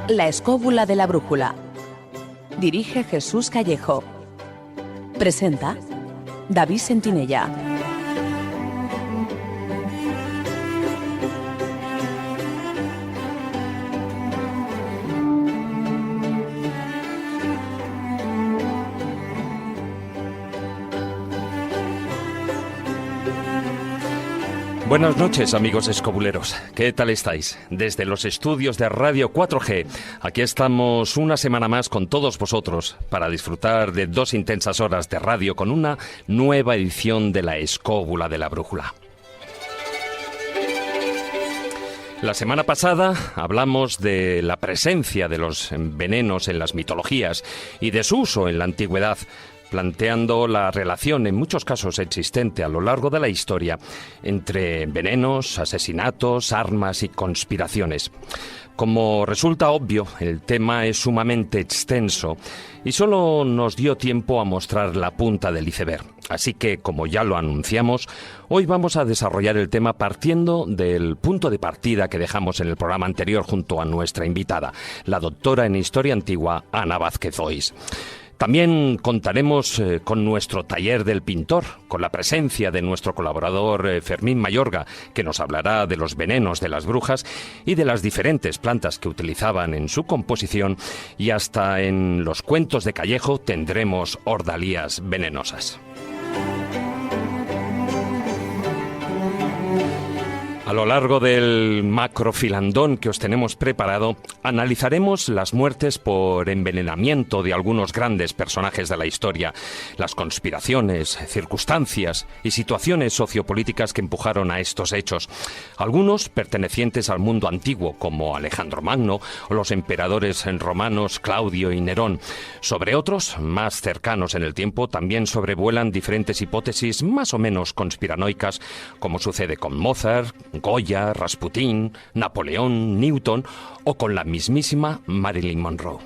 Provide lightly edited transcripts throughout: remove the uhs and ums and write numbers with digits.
La escóbula de la brújula. Dirige Jesús Callejo. Presenta David Sentinella. Buenas noches, amigos escobuleros. ¿Qué tal estáis? Desde los estudios de Radio 4G, aquí estamos una semana más con todos vosotros para disfrutar de 2 intensas horas de radio con una nueva edición de La Escóbula de la Brújula. La semana pasada hablamos de la presencia de los venenos en las mitologías y de su uso en la antigüedad, planteando la relación, en muchos casos existente a lo largo de la historia, entre venenos, asesinatos, armas y conspiraciones. Como resulta obvio, el tema es sumamente extenso y solo nos dio tiempo a mostrar la punta del iceberg. Así que, como ya lo anunciamos, hoy vamos a desarrollar el tema partiendo del punto de partida que dejamos en el programa anterior junto a nuestra invitada, la doctora en Historia Antigua, Ana Vázquez Ois. También contaremos con nuestro taller del pintor, con la presencia de nuestro colaborador Fermín Mayorga, que nos hablará de los venenos de las brujas y de las diferentes plantas que utilizaban en su composición, y hasta en los cuentos de Callejo tendremos ordalías venenosas. A lo largo del macrofilandón que os tenemos preparado, analizaremos las muertes por envenenamiento de algunos grandes personajes de la historia, las conspiraciones, circunstancias y situaciones sociopolíticas que empujaron a estos hechos, algunos pertenecientes al mundo antiguo, como Alejandro Magno o los emperadores romanos Claudio y Nerón. Sobre otros, más cercanos en el tiempo, también sobrevuelan diferentes hipótesis más o menos conspiranoicas, como sucede con Mozart, Goya, Rasputín, Napoleón, Newton o con la mismísima Marilyn Monroe.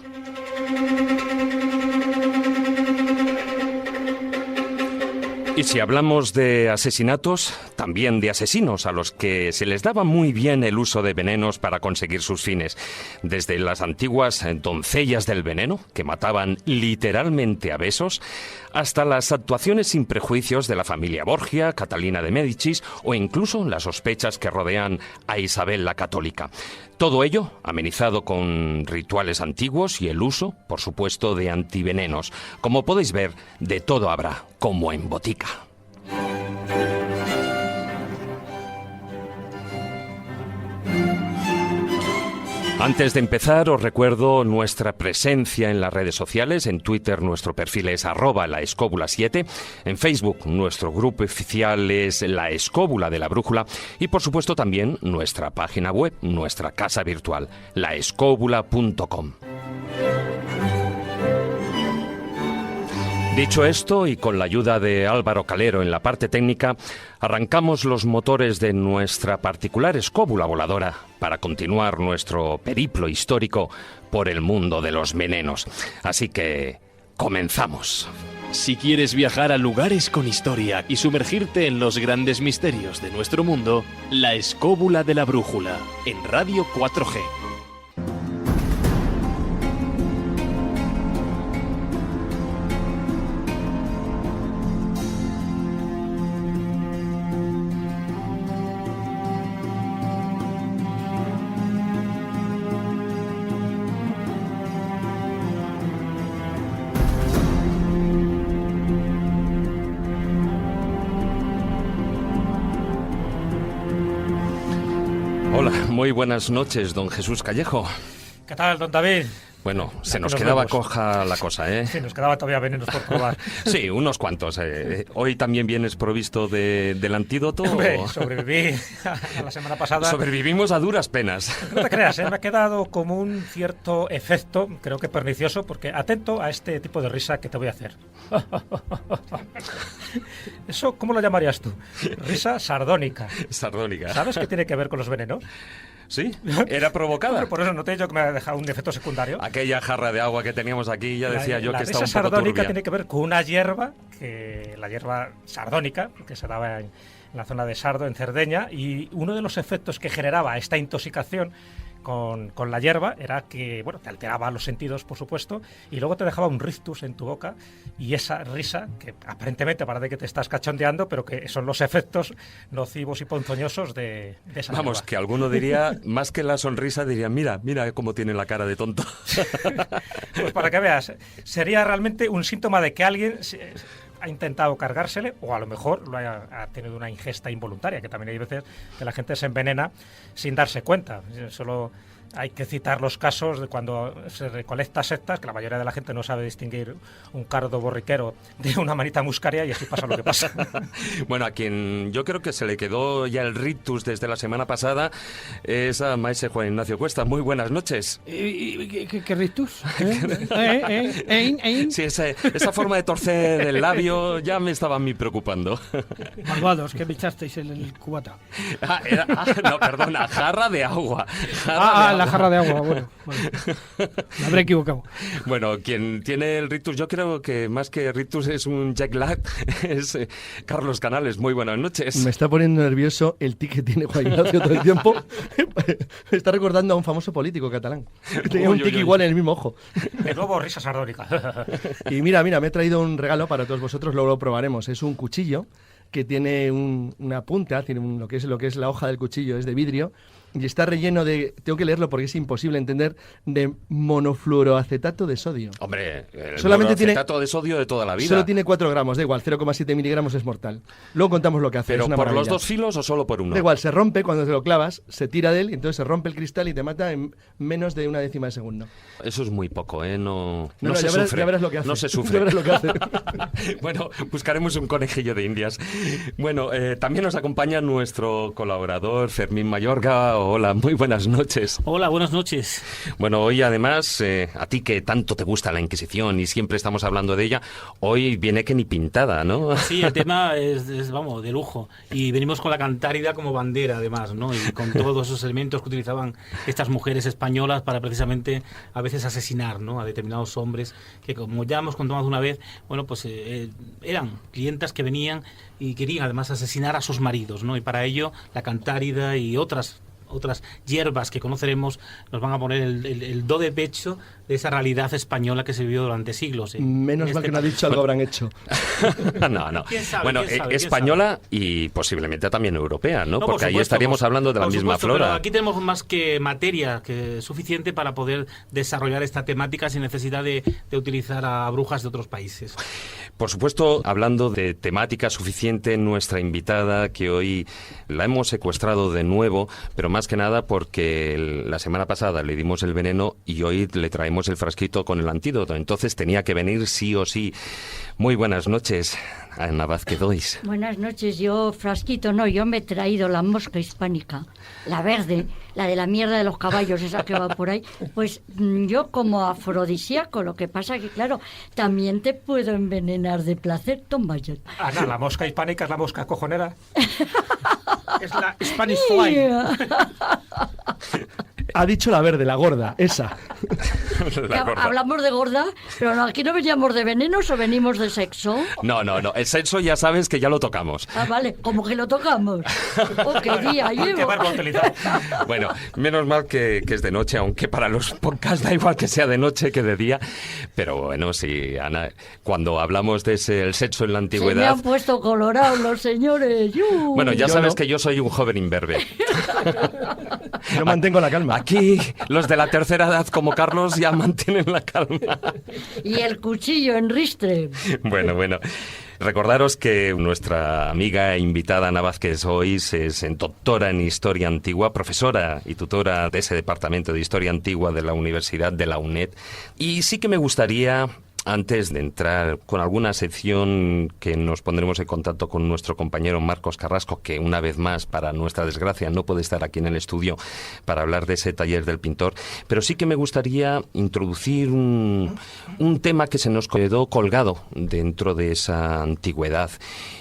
Y si hablamos de asesinatos, también de asesinos a los que se les daba muy bien el uso de venenos para conseguir sus fines. Desde las antiguas doncellas del veneno, que mataban literalmente a besos, hasta las actuaciones sin prejuicios de la familia Borgia, Catalina de Médicis o incluso las sospechas que rodean a Isabel la Católica. Todo ello amenizado con rituales antiguos y el uso, por supuesto, de antivenenos. Como podéis ver, de todo habrá, como en botica. Antes de empezar, os recuerdo nuestra presencia en las redes sociales. En Twitter nuestro perfil es @laescóbula7. En Facebook nuestro grupo oficial es La Escóbula de la Brújula. Y por supuesto también nuestra página web, nuestra casa virtual, laescóbula.com. Dicho esto, y con la ayuda de Álvaro Calero en la parte técnica, arrancamos los motores de nuestra particular escóbula voladora para continuar nuestro periplo histórico por el mundo de los venenos. Así que, comenzamos. Si quieres viajar a lugares con historia y sumergirte en los grandes misterios de nuestro mundo, La Escóbula de la Brújula, en Radio 4G. Muy buenas noches, don Jesús Callejo. ¿Qué tal, don David? Bueno, se nos quedaba coja la cosa, ¿eh? Sí, nos quedaba todavía venenos por probar. Sí, unos cuantos. ¿Hoy también vienes provisto del antídoto? Sobreviví a la semana pasada. Sobrevivimos a duras penas. No te creas, me ha quedado como un cierto efecto, creo que pernicioso, porque atento a este tipo de risa que te voy a hacer. ¿Eso cómo lo llamarías tú? Risa sardónica. Sardónica. ¿Sabes qué tiene que ver con los venenos? ¿Sí? ¿Era provocada? Por eso noté yo que me ha dejado un efecto secundario. Aquella jarra de agua que teníamos aquí, ya decía yo que estaba un poco turbia. La risa sardónica tiene que ver con una hierba, la hierba sardónica, que se daba en la zona de Sardo, en Cerdeña, y uno de los efectos que generaba esta intoxicación, con la hierba era que, bueno, te alteraba los sentidos, por supuesto, y luego te dejaba un rictus en tu boca, y esa risa, que aparentemente parece que te estás cachondeando, pero que son los efectos nocivos y ponzoñosos de esa Vamos, hierba. que alguno diría, más que la sonrisa, diría, mira cómo tiene la cara de tonto. Pues para que veas, sería realmente un síntoma de que alguien ha intentado cargársele, o a lo mejor ha tenido una ingesta involuntaria, que también hay veces que la gente se envenena sin darse cuenta. Solo hay que citar los casos de cuando se recolecta setas, que la mayoría de la gente no sabe distinguir un cardo borriquero de una manita muscaria, y así pasa lo que pasa. Bueno, a quien yo creo que se le quedó ya el rictus desde la semana pasada es a maese Juan Ignacio Cuesta. Muy buenas noches. ¿Qué rictus? Sí, esa forma de torcer el labio ya me estaba a mí preocupando. Malvados, que me echasteis en el cubata. No, perdona, jarra de agua. La jarra de agua, bueno. Me habré equivocado. Bueno, quien tiene el rictus, yo creo que más que rictus es un jet lag, es Carlos Canales. Muy buenas noches. Me está poniendo nervioso el tic que tiene Juan Ignacio todo el tiempo. Me está recordando a un famoso político catalán. Tenía un tic igual en el mismo ojo. De nuevo, risa sardónica. Y mira, me he traído un regalo para todos vosotros, luego lo probaremos. Es un cuchillo que tiene una punta, tiene lo que es la hoja del cuchillo, es de vidrio, y está relleno de, tengo que leerlo porque es imposible entender, de monofluoroacetato de sodio. Hombre, el Solamente monofluoroacetato de sodio de toda la vida. Solo tiene 4 gramos, da igual, 0,7 miligramos es mortal. Luego contamos lo que hace. ¿Pero es una por maravilla. los dos filos o solo por uno? Da igual, se rompe cuando te lo clavas, se tira de él, y entonces se rompe el cristal y te mata en menos de una décima de segundo. Eso es muy poco, ¿eh? No No, se ya sufre. ya verás lo que hace. No se Ya sufre. verás lo que hace. Bueno, buscaremos un conejillo de indias. Bueno, también nos acompaña nuestro colaborador Fermín Mayorga. Hola, muy buenas noches. Hola, buenas noches. Bueno, hoy además, a ti que tanto te gusta la Inquisición y siempre estamos hablando de ella, hoy viene que ni pintada, ¿no? Sí, el tema es vamos, de lujo. Y venimos con la cantárida como bandera, además, ¿no? Y con todos esos elementos que utilizaban estas mujeres españolas para precisamente a veces asesinar, ¿no? A determinados hombres que, como ya hemos contado una vez, bueno, pues eran clientas que venían y querían además asesinar a sus maridos, ¿no? Y para ello la cantárida y otras hierbas que conoceremos nos van a poner el do de pecho de esa realidad española que se vivió durante siglos. Menos mal que no ha dicho algo habrán hecho. No. ¿Quién sabe, Bueno, quién sabe, española y posiblemente también europea, ¿no? No, Porque ahí estaríamos hablando de la misma supuesto, flora. Pero aquí tenemos más que materia que suficiente para poder desarrollar esta temática sin necesidad de utilizar a brujas de otros países. Por supuesto, hablando de temática suficiente, nuestra invitada, que hoy la hemos secuestrado de nuevo, pero más que nada porque la semana pasada le dimos el veneno y hoy le traemos el frasquito con el antídoto. Entonces tenía que venir sí o sí. Muy buenas noches, Ana Vázquez Ois. Buenas noches. Yo me he traído la mosca hispánica, la verde, la de la mierda de los caballos, esa que va por ahí. Pues yo como afrodisíaco, lo que pasa que, claro, también te puedo envenenar de placer. Toma ya. Ana, la mosca hispánica es la mosca cojonera. Es la Spanish Fly. Ha dicho la verde, la gorda, esa. Hablamos de gorda, pero no, aquí no veníamos de venenos o venimos de sexo. No. El sexo ya sabes que ya lo tocamos. Ah, vale, como que lo tocamos. Oh, qué día llevo. ¿Qué verbo utilizar? Bueno, menos mal que es de noche, aunque para los podcasts da igual que sea de noche que de día. Pero bueno, sí, Ana, cuando hablamos de el sexo en la Se me antigüedad... han puesto colorados los señores. Bueno, ya Yo sabes no. que yo soy un joven imberbe. Yo mantengo la calma. Aquí los de la tercera edad como Carlos ya mantienen la calma. Y el cuchillo en ristre. Bueno. Recordaros que nuestra amiga e invitada Ana Vázquez Ois es doctora en Historia Antigua, profesora y tutora de ese departamento de Historia Antigua de la Universidad de la UNED. Y sí que me gustaría, antes de entrar con alguna sección que nos pondremos en contacto con nuestro compañero Marcos Carrasco, que una vez más, para nuestra desgracia, no puede estar aquí en el estudio para hablar de ese taller del pintor, pero sí que me gustaría introducir un tema que se nos quedó colgado dentro de esa antigüedad,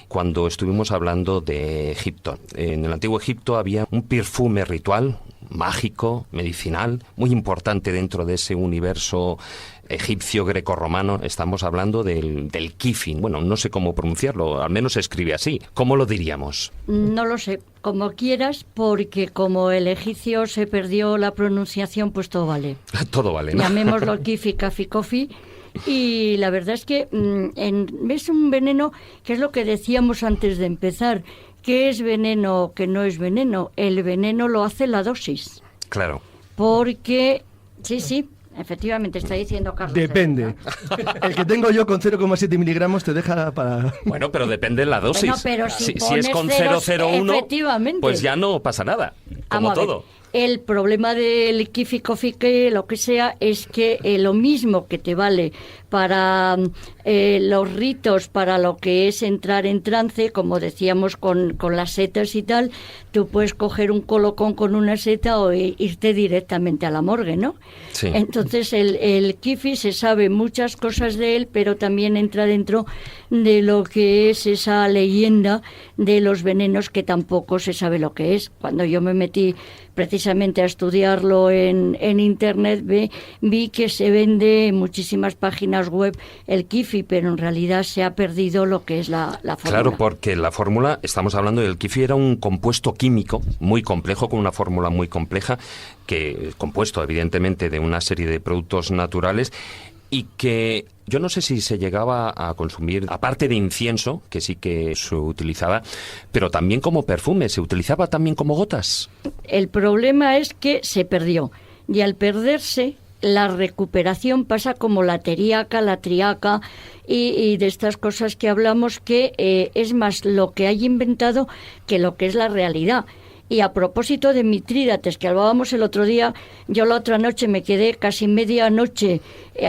cuando estuvimos hablando de Egipto. En el antiguo Egipto había un perfume ritual, mágico, medicinal, muy importante dentro de ese universo egipcio grecorromano. Estamos hablando del kifi. Bueno, no sé cómo pronunciarlo, al menos se escribe así. ¿Cómo lo diríamos? No lo sé, como quieras, porque como el egipcio se perdió la pronunciación, pues todo vale. Todo vale, ¿no? Llamémoslo kifi, kafi, kofi. Y la verdad es que es un veneno, que es lo que decíamos antes de empezar. ¿Qué es veneno o qué no es veneno? El veneno lo hace la dosis. Claro. Porque, sí, efectivamente, está diciendo Carlos. Depende. El que tengo yo con 0,7 miligramos te deja para... Bueno, pero depende de la dosis. Bueno, pero si es con pones 0,01, efectivamente, pues ya no pasa nada, como Vamos a ver. todo. El problema del kifi, kofi, que lo que sea, es que lo mismo que te vale para los ritos, para lo que es entrar en trance, como decíamos con las setas y tal, tú puedes coger un colocón con una seta o irte directamente a la morgue, ¿no? Sí. Entonces el kifi se sabe muchas cosas de él, pero también entra dentro de lo que es esa leyenda de los venenos, que tampoco se sabe lo que es. Cuando yo me metí precisamente a estudiarlo en internet, vi que se vende en muchísimas páginas web el kifi, pero en realidad se ha perdido lo que es la fórmula. Claro, porque la fórmula, estamos hablando del kifi, era un compuesto químico muy complejo, con una fórmula muy compleja, que compuesto evidentemente de una serie de productos naturales, y que yo no sé si se llegaba a consumir, aparte de incienso, que sí que se utilizaba, pero también como perfume, ¿se utilizaba también como gotas? El problema es que se perdió, y al perderse, la recuperación pasa como la teriaca, la triaca y de estas cosas que hablamos, que es más lo que hay inventado que lo que es la realidad. Y a propósito de Mitrídates, que hablábamos el otro día, yo la otra noche me quedé casi media noche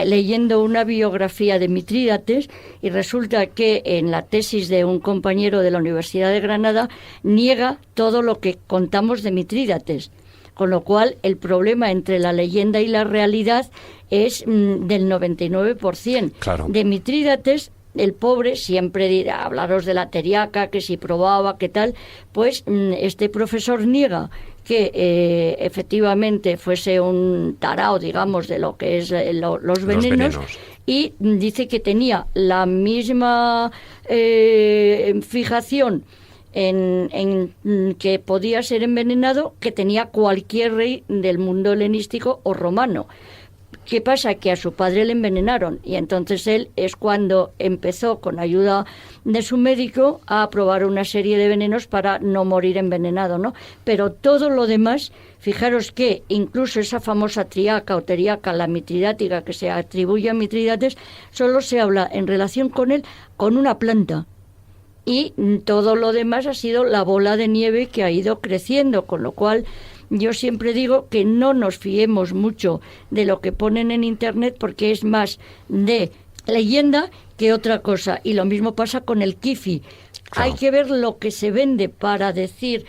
leyendo una biografía de Mitrídates, y resulta que en la tesis de un compañero de la Universidad de Granada niega todo lo que contamos de Mitrídates. Con lo cual, el problema entre la leyenda y la realidad es del 99%. Claro. De Mitrídates, el pobre siempre dirá, hablaros de la teriaca, que si probaba, qué tal. Pues este profesor niega que efectivamente fuese un tarao, digamos, de lo que es los venenos. Y dice que tenía la misma fijación en que podía ser envenenado que tenía cualquier rey del mundo helenístico o romano. ¿Qué pasa? Que a su padre le envenenaron, y entonces él es cuando empezó, con ayuda de su médico, a probar una serie de venenos para no morir envenenado, ¿no? Pero todo lo demás, fijaros que incluso esa famosa triaca o teriaca, la mitridática, que se atribuye a Mitrídates, solo se habla en relación con él con una planta. Y todo lo demás ha sido la bola de nieve que ha ido creciendo, con lo cual yo siempre digo que no nos fiemos mucho de lo que ponen en Internet, porque es más de leyenda que otra cosa. Y lo mismo pasa con el kifi. Claro. Hay que ver lo que se vende para decir,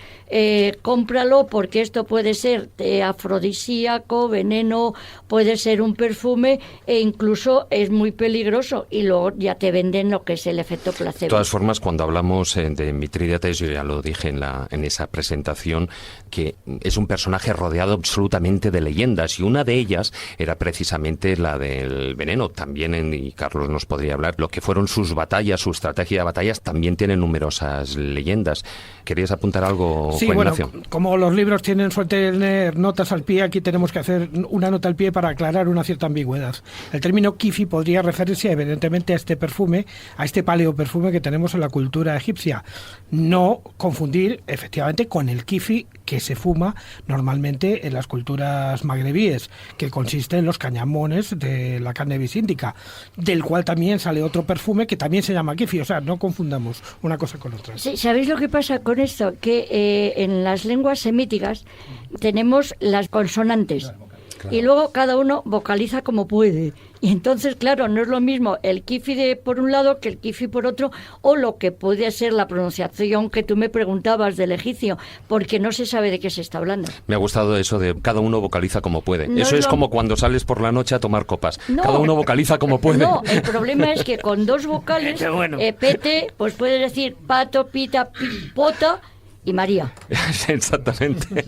cómpralo porque esto puede ser afrodisíaco, veneno, puede ser un perfume, e incluso es muy peligroso, y luego ya te venden lo que es el efecto placebo. De todas formas, cuando hablamos de Mitrídates, yo ya lo dije en esa presentación, que es un personaje rodeado absolutamente de leyendas, y una de ellas era precisamente la del veneno. También, y Carlos nos podría hablar, lo que fueron sus batallas, su estrategia de batallas, también tienen numerosas leyendas. ¿Querías apuntar algo, sí, Juan bueno, Ignacio? Como los libros suelen tener notas al pie, aquí tenemos que hacer una nota al pie para aclarar una cierta ambigüedad. El término kifi podría referirse evidentemente a este perfume, a este paleoperfume que tenemos en la cultura egipcia. No confundir efectivamente con el kifi que se fuma normalmente en las culturas magrebíes, que consiste en los cañamones de la cannabis índica, del cual también sale otro perfume que también se llama kifi. O sea, no confundamos una cosa con otra. Sí, ¿sabéis lo que pasa con esto? Que en las lenguas semíticas tenemos las consonantes. Claro. Y luego cada uno vocaliza como puede. Y entonces, claro, no es lo mismo el kifi por un lado que el kifi por otro, o lo que puede ser la pronunciación que tú me preguntabas del egipcio, porque no se sabe de qué se está hablando. Me ha gustado eso de cada uno vocaliza como puede. No eso es como cuando sales por la noche a tomar copas. No, cada uno vocaliza como puede. No, el problema es que con dos vocales, bueno. Pete, pues puedes decir pato, pita, pota, y María. Exactamente.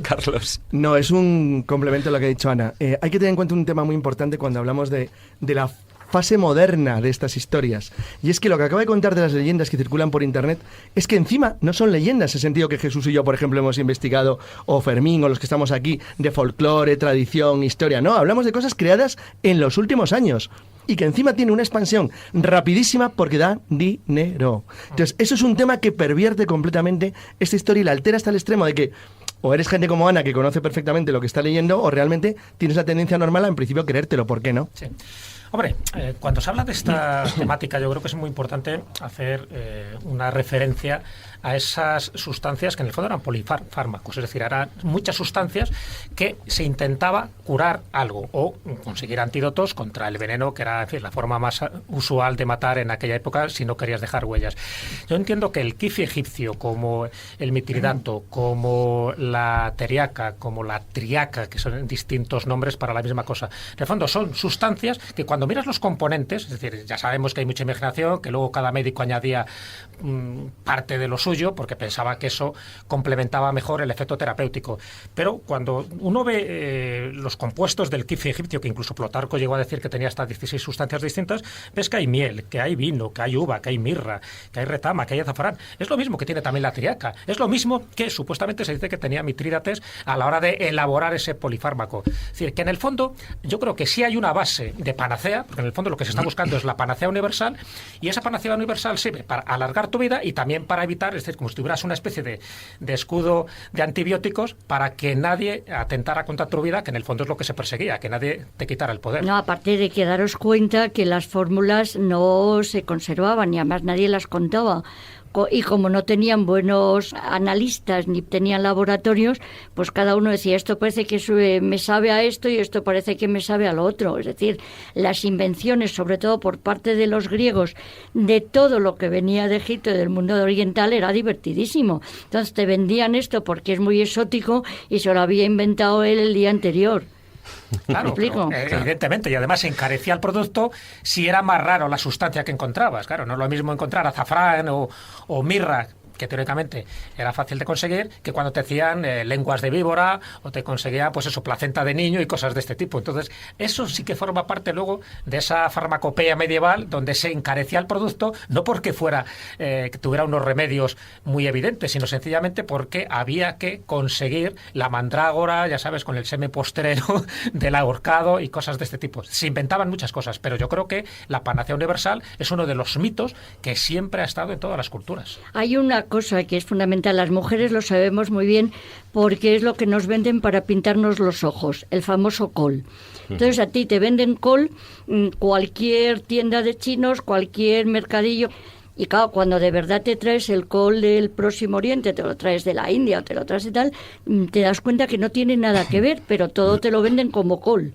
Carlos. No, es un complemento a lo que ha dicho Ana. Hay que tener en cuenta un tema muy importante cuando hablamos de la fase moderna de estas historias. Y es que lo que acaba de contar de las leyendas que circulan por Internet es que encima no son leyendas, en el sentido que Jesús y yo, por ejemplo, hemos investigado, o Fermín, o los que estamos aquí, de folclore, tradición, historia. No, hablamos de cosas creadas en los últimos años y que encima tiene una expansión rapidísima porque da dinero. Entonces, eso es un tema que pervierte completamente esta historia y la altera hasta el extremo de que o eres gente como Ana que conoce perfectamente lo que está leyendo, o realmente tienes la tendencia normal a, en principio, creértelo. ¿Por qué no? Sí. Hombre, cuando se habla de esta temática, yo creo que es muy importante hacer una referencia a esas sustancias que en el fondo eran polifármacos, es decir, eran muchas sustancias que se intentaba curar algo o conseguir antídotos contra el veneno, que era, en fin, la forma más usual de matar en aquella época si no querías dejar huellas. Yo entiendo que el kifi egipcio, como el mitridato, como la teriaca, como la triaca, que son distintos nombres para la misma cosa, en el fondo son sustancias que cuando miras los componentes, es decir, ya sabemos que hay mucha imaginación, que luego cada médico añadía parte de lo suyo porque pensaba que eso complementaba mejor el efecto terapéutico, pero cuando uno ve los compuestos del kifi egipcio, que incluso Plutarco llegó a decir que tenía hasta 16 sustancias distintas, ves que hay miel, que hay vino, que hay uva, que hay mirra, que hay retama, que hay azafrán. Es lo mismo que tiene también la triaca, es lo mismo que supuestamente se dice que tenía Mitrídates a la hora de elaborar ese polifármaco. Es decir, que en el fondo yo creo que sí hay una base de panacea, porque en el fondo lo que se está buscando es la panacea universal, y esa panacea universal sirve para alargar tu vida y también para evitar, es decir, como si tuvieras una especie de escudo de antibióticos para que nadie atentara contra tu vida, que en el fondo es lo que se perseguía, que nadie te quitara el poder. No, aparte de que daros cuenta que las fórmulas no se conservaban y además nadie las contaba. Y como no tenían buenos analistas ni tenían laboratorios, pues cada uno decía, esto parece que me sabe a esto y esto parece que me sabe a lo otro. Es decir, las invenciones, sobre todo por parte de los griegos, de todo lo que venía de Egipto y del mundo oriental, era divertidísimo. Entonces te vendían esto porque es muy exótico y se lo había inventado él el día anterior. Claro, evidentemente, y además se encarecía el producto si era más raro la sustancia que encontrabas. Claro, no es lo mismo encontrar azafrán o mirra, que teóricamente era fácil de conseguir, que cuando te hacían lenguas de víbora o te conseguían, pues eso, placenta de niño y cosas de este tipo. Entonces, eso sí que forma parte luego de esa farmacopea medieval donde se encarecía el producto, no porque fuera que tuviera unos remedios muy evidentes, sino sencillamente porque había que conseguir la mandrágora, ya sabes, con el semen postrero del ahorcado y cosas de este tipo. Se inventaban muchas cosas, pero yo creo que la panacea universal es uno de los mitos que siempre ha estado en todas las culturas. Hay una cosa que es fundamental, las mujeres lo sabemos muy bien porque es lo que nos venden para pintarnos los ojos, el famoso col. Entonces a ti te venden col, cualquier tienda de chinos, cualquier mercadillo. Y claro, cuando de verdad te traes el col del Próximo Oriente, te lo traes de la India o te lo traes y tal, te das cuenta que no tiene nada que ver, pero todo te lo venden como col.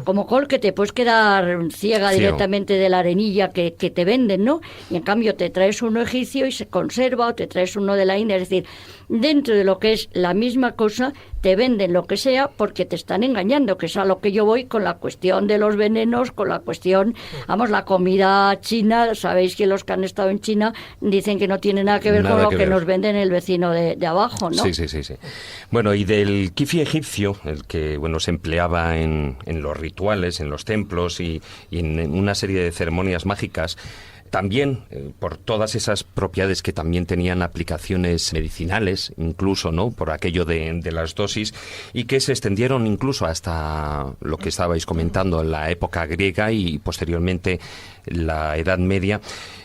Como col que te puedes quedar ciega directamente de la arenilla que te venden, ¿no? Y en cambio te traes uno egipcio y se conserva, o te traes uno de la India. Es decir, dentro de lo que es la misma cosa, te venden lo que sea porque te están engañando, que es a lo que yo voy con la cuestión de los venenos, con la cuestión, vamos, la comida china. Sabéis que los que han estado en China dicen que no tiene nada que ver con lo que nos venden el vecino de abajo, ¿no? Sí. Bueno, y del kifi egipcio, el que, bueno, se empleaba en los rituales, en los templos y en una serie de ceremonias mágicas, también por todas esas propiedades que también tenían aplicaciones medicinales, incluso, ¿no?, por aquello de las dosis, y que se extendieron incluso hasta lo que estabais comentando en la época griega y posteriormente la Edad Media.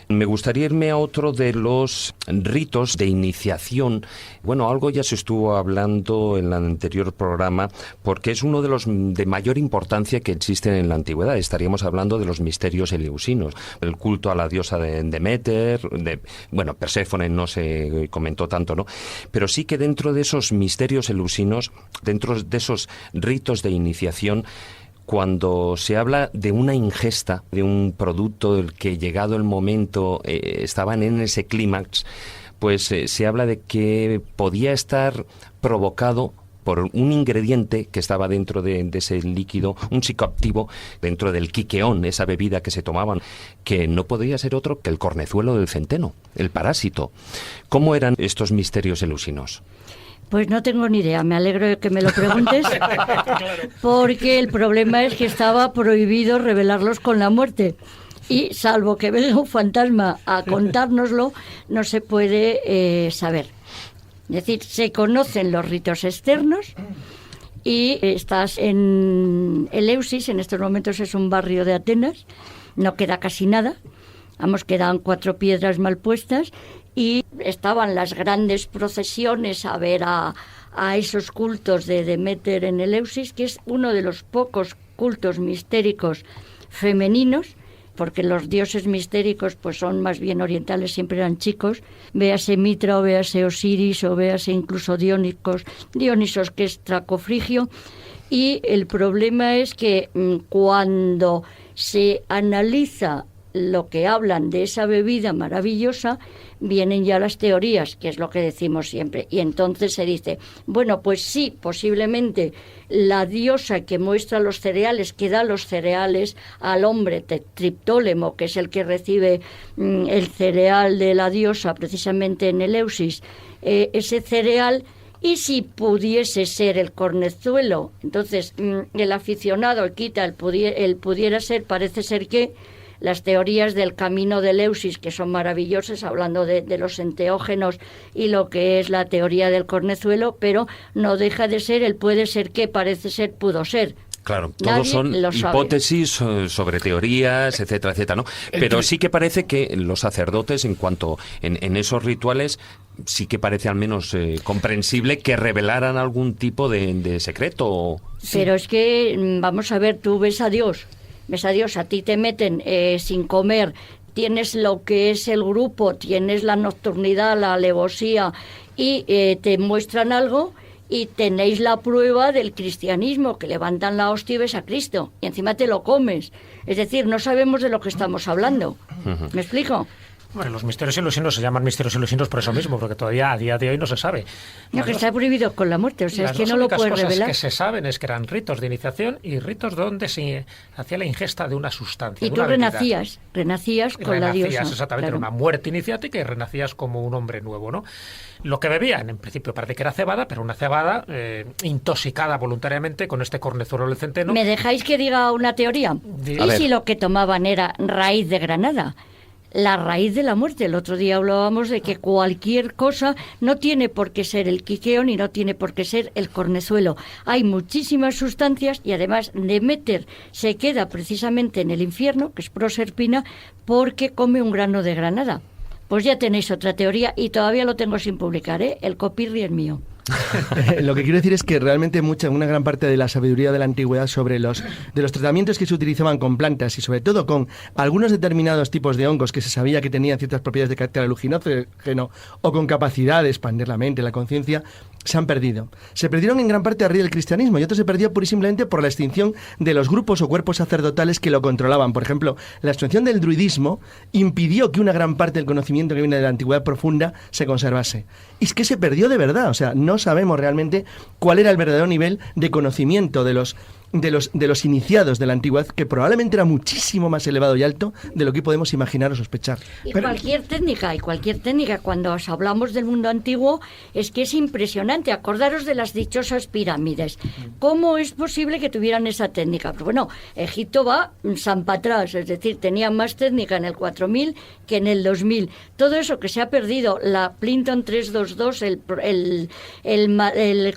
Me gustaría irme a otro de los ritos de iniciación. Bueno, algo ya se estuvo hablando en el anterior programa, porque es uno de los de mayor importancia que existen en la antigüedad. Estaríamos hablando de los misterios eleusinos, el culto a la diosa de Deméter, bueno, Perséfone no se comentó tanto, ¿no? Pero sí que dentro de esos misterios eleusinos, dentro de esos ritos de iniciación, cuando se habla de una ingesta de un producto del que llegado el momento estaban en ese clímax, pues se habla de que podía estar provocado por un ingrediente que estaba dentro de ese líquido, un psicoactivo dentro del quiqueón, esa bebida que se tomaban, que no podía ser otro que el cornezuelo del centeno, el parásito. ¿Cómo eran estos misterios eleusinos? Pues no tengo ni idea, me alegro de que me lo preguntes, porque el problema es que estaba prohibido revelarlos con la muerte. Y salvo que venga un fantasma a contárnoslo, no se puede saber. Es decir, se conocen los ritos externos y estás en Eleusis, en estos momentos es un barrio de Atenas, no queda casi nada, vamos, quedan 4 piedras mal puestas y estaban las grandes procesiones a ver a esos cultos de Deméter en Eleusis, que es uno de los pocos cultos mistéricos femeninos, porque los dioses mistéricos pues son más bien orientales, siempre eran chicos, véase Mitra o véase Osiris o véase incluso Dionisos, que es Tracofrigio, y el problema es que cuando se analiza lo que hablan de esa bebida maravillosa, vienen ya las teorías, que es lo que decimos siempre. Y entonces se dice, bueno, pues sí, posiblemente la diosa que muestra los cereales, que da los cereales al hombre, Triptólemo, que es el que recibe el cereal de la diosa precisamente en Eleusis, ese cereal, y si pudiese ser el cornezuelo, entonces el aficionado quita el pudiera ser, parece ser que las teorías del camino de Eleusis, que son maravillosas, hablando de los enteógenos y lo que es la teoría del cornezuelo, pero no deja de ser el puede ser que, parece ser, pudo ser. Claro, todos son hipótesis sobre teorías, etcétera, etcétera, ¿no? Pero sí que parece que los sacerdotes, en cuanto en esos rituales, sí que parece al menos comprensible que revelaran algún tipo de secreto. Pero es que, vamos a ver, tú ves a Dios, a ti te meten sin comer, tienes lo que es el grupo, tienes la nocturnidad, la alevosía, y te muestran algo y tenéis la prueba del cristianismo, que levantan la hostia y ves a Cristo, y encima te lo comes. Es decir, no sabemos de lo que estamos hablando. ¿Me explico? Bueno, los misterios eleusinos se llaman misterios eleusinos por eso mismo, porque todavía a día de hoy no se sabe. No, que está prohibido con la muerte, o sea, es que no lo puedes revelar. Las cosas que se saben es que eran ritos de iniciación y ritos donde se hacía la ingesta de una sustancia. Y tú renacías con la diosa. Exactamente, claro. Era una muerte iniciática y renacías como un hombre nuevo, ¿no? Lo que bebían, en principio, parece que era cebada, pero una cebada intoxicada voluntariamente con este cornezuelo del centeno. ¿Me dejáis que diga una teoría? ¿Y si lo que tomaban era raíz de granada? La raíz de la muerte. El otro día hablábamos de que cualquier cosa no tiene por qué ser el quiqueo ni no tiene por qué ser el cornezuelo. Hay muchísimas sustancias y además Deméter se queda precisamente en el infierno, que es Proserpina, porque come un grano de granada. Pues ya tenéis otra teoría y todavía lo tengo sin publicar, ¿eh? El copirri es mío. Lo que quiero decir es que realmente una gran parte de la sabiduría de la antigüedad sobre de los tratamientos que se utilizaban con plantas y sobre todo con algunos determinados tipos de hongos que se sabía que tenían ciertas propiedades de carácter alucinógeno o con capacidad de expandir la mente, la conciencia, se han perdido. Se perdieron en gran parte a raíz del cristianismo y otros se perdió pura y simplemente por la extinción de los grupos o cuerpos sacerdotales que lo controlaban. Por ejemplo, la extinción del druidismo impidió que una gran parte del conocimiento que viene de la antigüedad profunda se conservase. Y es que se perdió de verdad, o sea, no sabemos realmente cuál era el verdadero nivel de conocimiento de los iniciados de la antigüedad, que probablemente era muchísimo más elevado y alto de lo que podemos imaginar o sospechar. Y cualquier técnica, cuando os hablamos del mundo antiguo, es que es impresionante. Acordaros de las dichosas pirámides. ¿Cómo es posible que tuvieran esa técnica? Pero bueno, Egipto va san para atrás, es decir, tenía más técnica en el 4000 que en el 2000. Todo eso que se ha perdido, la Plinton 322,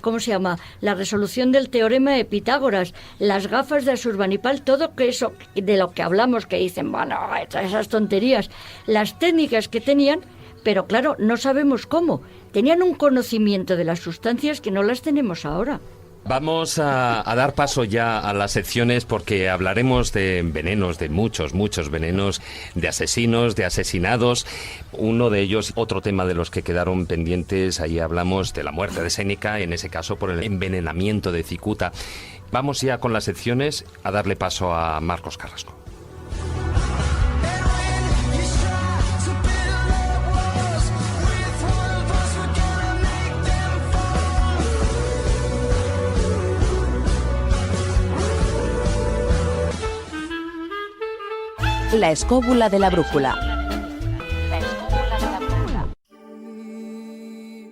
¿cómo se llama? La resolución del teorema de Pitágoras, las gafas de Asurbanipal, todo que eso de lo que hablamos, que dicen, bueno, esas tonterías, las técnicas que tenían, pero claro, no sabemos cómo. Tenían un conocimiento de las sustancias que no las tenemos ahora. Vamos a dar paso ya a las secciones porque hablaremos de venenos, de muchos venenos, de asesinos, de asesinados. Uno de ellos, otro tema de los que quedaron pendientes, ahí hablamos de la muerte de Séneca, en ese caso por el envenenamiento de Cicuta. Vamos ya con las secciones, a darle paso a Marcos Carrasco. La escóbula de la brújula.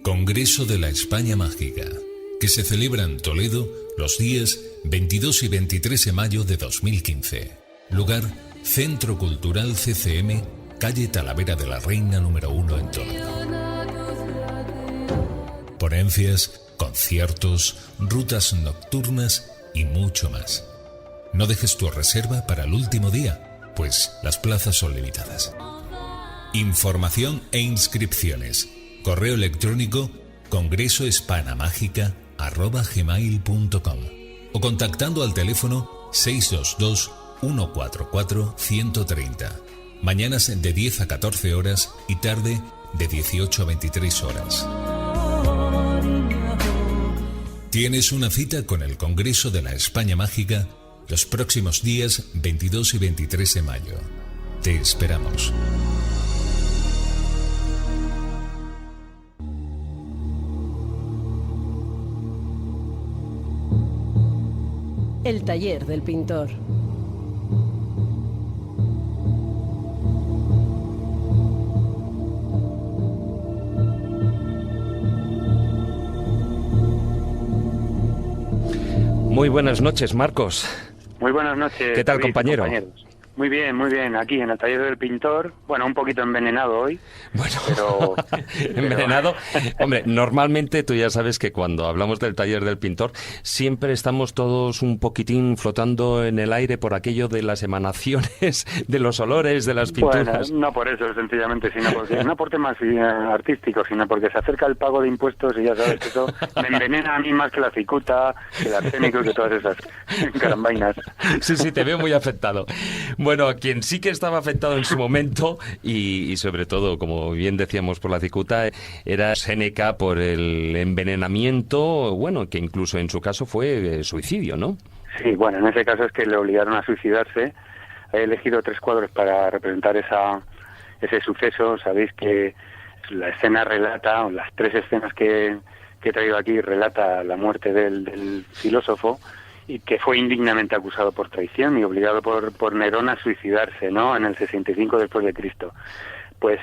Congreso de la España Mágica, que se celebra en Toledo los días 22 y 23 de mayo de 2015. Lugar, Centro Cultural CCM, calle Talavera de la Reina número 1 en Toledo. Ponencias, conciertos, rutas nocturnas y mucho más. No dejes tu reserva para el último día, pues las plazas son limitadas. Información e inscripciones. Correo electrónico congresohispanamágica@gmail.com o contactando al teléfono 622 144 130. Mañanas de 10 a 14 horas y tarde de 18 a 23 horas. Tienes una cita con el Congreso de la España Mágica los próximos días 22 y 23 de mayo. Te esperamos. El taller del pintor. Muy buenas noches, Marcos. Muy buenas noches. ¿Qué tal, Luis, compañero? compañeros. Muy bien, aquí en el taller del pintor. Bueno, un poquito envenenado hoy. Bueno, pero envenenado. Hombre, normalmente tú ya sabes que cuando hablamos del taller del pintor siempre estamos todos un poquitín flotando en el aire por aquello de las emanaciones, de los olores, de las pinturas. Bueno, no por eso, sencillamente, sino porque no por temas artísticos, sino porque se acerca el pago de impuestos y ya sabes que eso me envenena a mí más que la cicuta, que el arsénico y que todas esas carambainas. Sí, te veo muy afectado. Bueno, quien sí que estaba afectado en su momento y sobre todo, como bien decíamos, por la cicuta, era Séneca por el envenenamiento, bueno, que incluso en su caso fue suicidio, ¿no? Sí, bueno, en ese caso es que le obligaron a suicidarse. He elegido 3 cuadros para representar ese suceso. Sabéis que la escena relata, o las 3 escenas que he traído aquí, relata la muerte del filósofo, y que fue indignamente acusado por traición y obligado por Nerón a suicidarse, ¿no?, en el 65 después de Cristo. Pues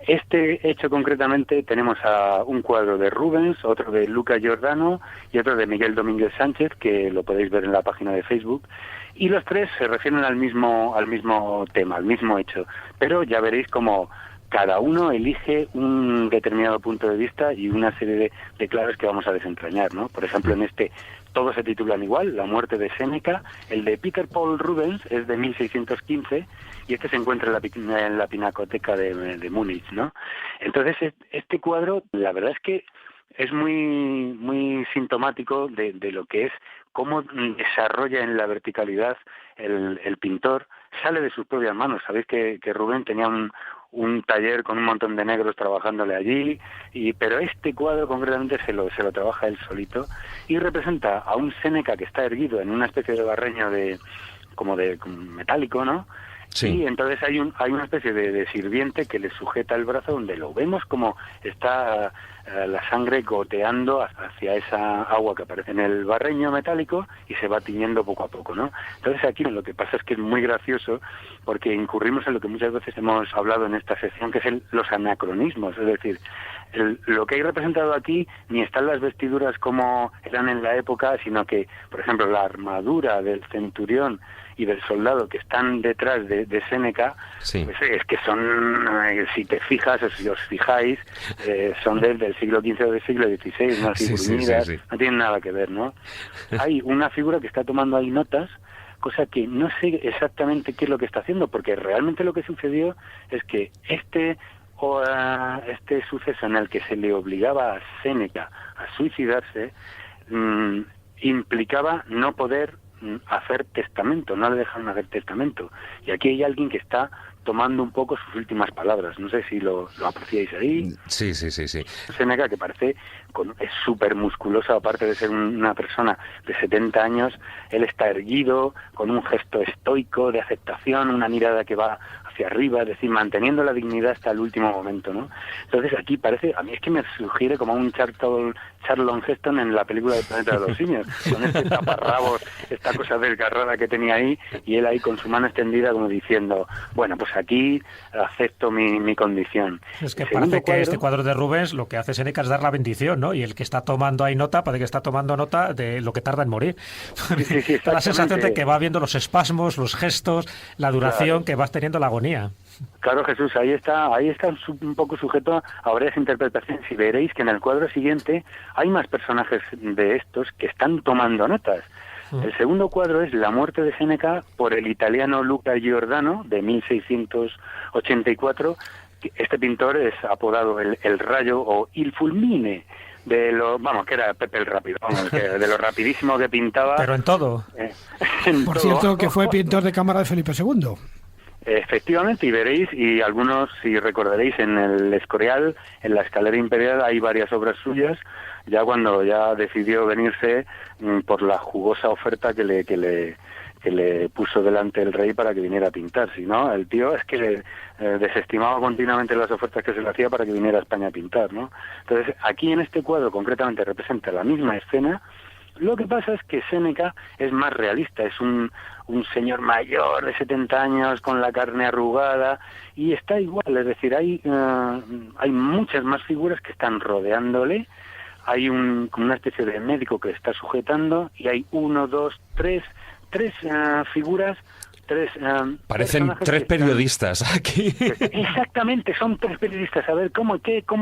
este hecho concretamente tenemos a un cuadro de Rubens, otro de Luca Giordano y otro de Miguel Domínguez Sánchez, que lo podéis ver en la página de Facebook, y los 3 se refieren al mismo tema, al mismo hecho, pero ya veréis cómo cada uno elige un determinado punto de vista y una serie de claves que vamos a desentrañar, ¿no? Por ejemplo, en este todos se titulan igual, La muerte de Séneca. El de Peter Paul Rubens es de 1615 y este se encuentra en la Pinacoteca de Múnich, ¿no? Entonces, este cuadro, la verdad es que es muy sintomático de lo que es, cómo desarrolla en la verticalidad el pintor, sale de sus propias manos. Sabéis que Rubén tenía un taller con un montón de negros trabajándole allí, pero este cuadro concretamente se lo trabaja él solito y representa a un Séneca que está erguido en una especie de barreño como metálico, ¿no? Sí. Y entonces hay una especie de sirviente que le sujeta el brazo, donde lo vemos como está la sangre goteando hacia esa agua que aparece en el barreño metálico y se va tiñendo poco a poco, ¿no? Entonces aquí lo que pasa es que es muy gracioso porque incurrimos en lo que muchas veces hemos hablado en esta sección, que es los anacronismos, es decir, lo que hay representado aquí ni están las vestiduras como eran en la época, sino que, por ejemplo, la armadura del centurión y del soldado que están detrás de Séneca, sí, pues es que son, si te fijas, o si os fijáis, son del siglo XV o del siglo XVI, unas figuritas, sí. No tienen nada que ver, ¿no? Hay una figura que está tomando ahí notas, cosa que no sé exactamente qué es lo que está haciendo, porque realmente lo que sucedió es que este suceso en el que se le obligaba a Séneca a suicidarse implicaba no poder hacer testamento, no le dejaron hacer testamento. Y aquí hay alguien que está tomando un poco sus últimas palabras. No sé si lo apreciáis ahí. Sí. Séneca, que parece, es súper musculoso, aparte de ser una persona de 70 años, él está erguido, con un gesto estoico de aceptación, una mirada que va hacia arriba, es decir, manteniendo la dignidad hasta el último momento, ¿no? Entonces aquí parece, a mí es que me sugiere como un Charlton Heston en la película de Planeta de los Simios, con este taparrabos, esta cosa desgarrada que tenía ahí, y él ahí con su mano extendida como diciendo, bueno, pues aquí acepto mi condición. Es que parece que este cuadro de Rubens lo que hace Séneca es dar la bendición, ¿no? Y el que está tomando ahí nota, parece que está tomando nota de lo que tarda en morir. Sí, da la sensación de que va viendo los espasmos, los gestos, la duración que vas teniendo la agonía. Claro, Jesús, ahí está un poco sujeto a varias interpretaciones, y veréis que en el cuadro siguiente hay más personajes de estos que están tomando notas. El segundo cuadro es La muerte de Séneca por el italiano Luca Giordano, de 1684. Este pintor es apodado el Rayo o Il Fulmine, que era Pepe el Rápido, de lo rapidísimo que pintaba. Pero en todo. Por cierto, que fue pintor de cámara de Felipe II. Efectivamente, y veréis, y algunos, si recordaréis, en el Escorial, en la Escalera Imperial, hay varias obras suyas, ya cuando ya decidió venirse por la jugosa oferta que le puso delante el rey para que viniera a pintar. Si no, el tío es que desestimaba continuamente las ofertas que se le hacía para que viniera a España a pintar, ¿no? Entonces, aquí en este cuadro concretamente representa la misma escena. Lo que pasa es que Séneca es más realista, es un señor mayor de 70 años con la carne arrugada, y está igual, es decir, hay muchas más figuras que están rodeándole, hay como una especie de médico que le está sujetando, y hay tres figuras, parecen tres periodistas aquí. Exactamente, son tres periodistas. A ver, ¿cómo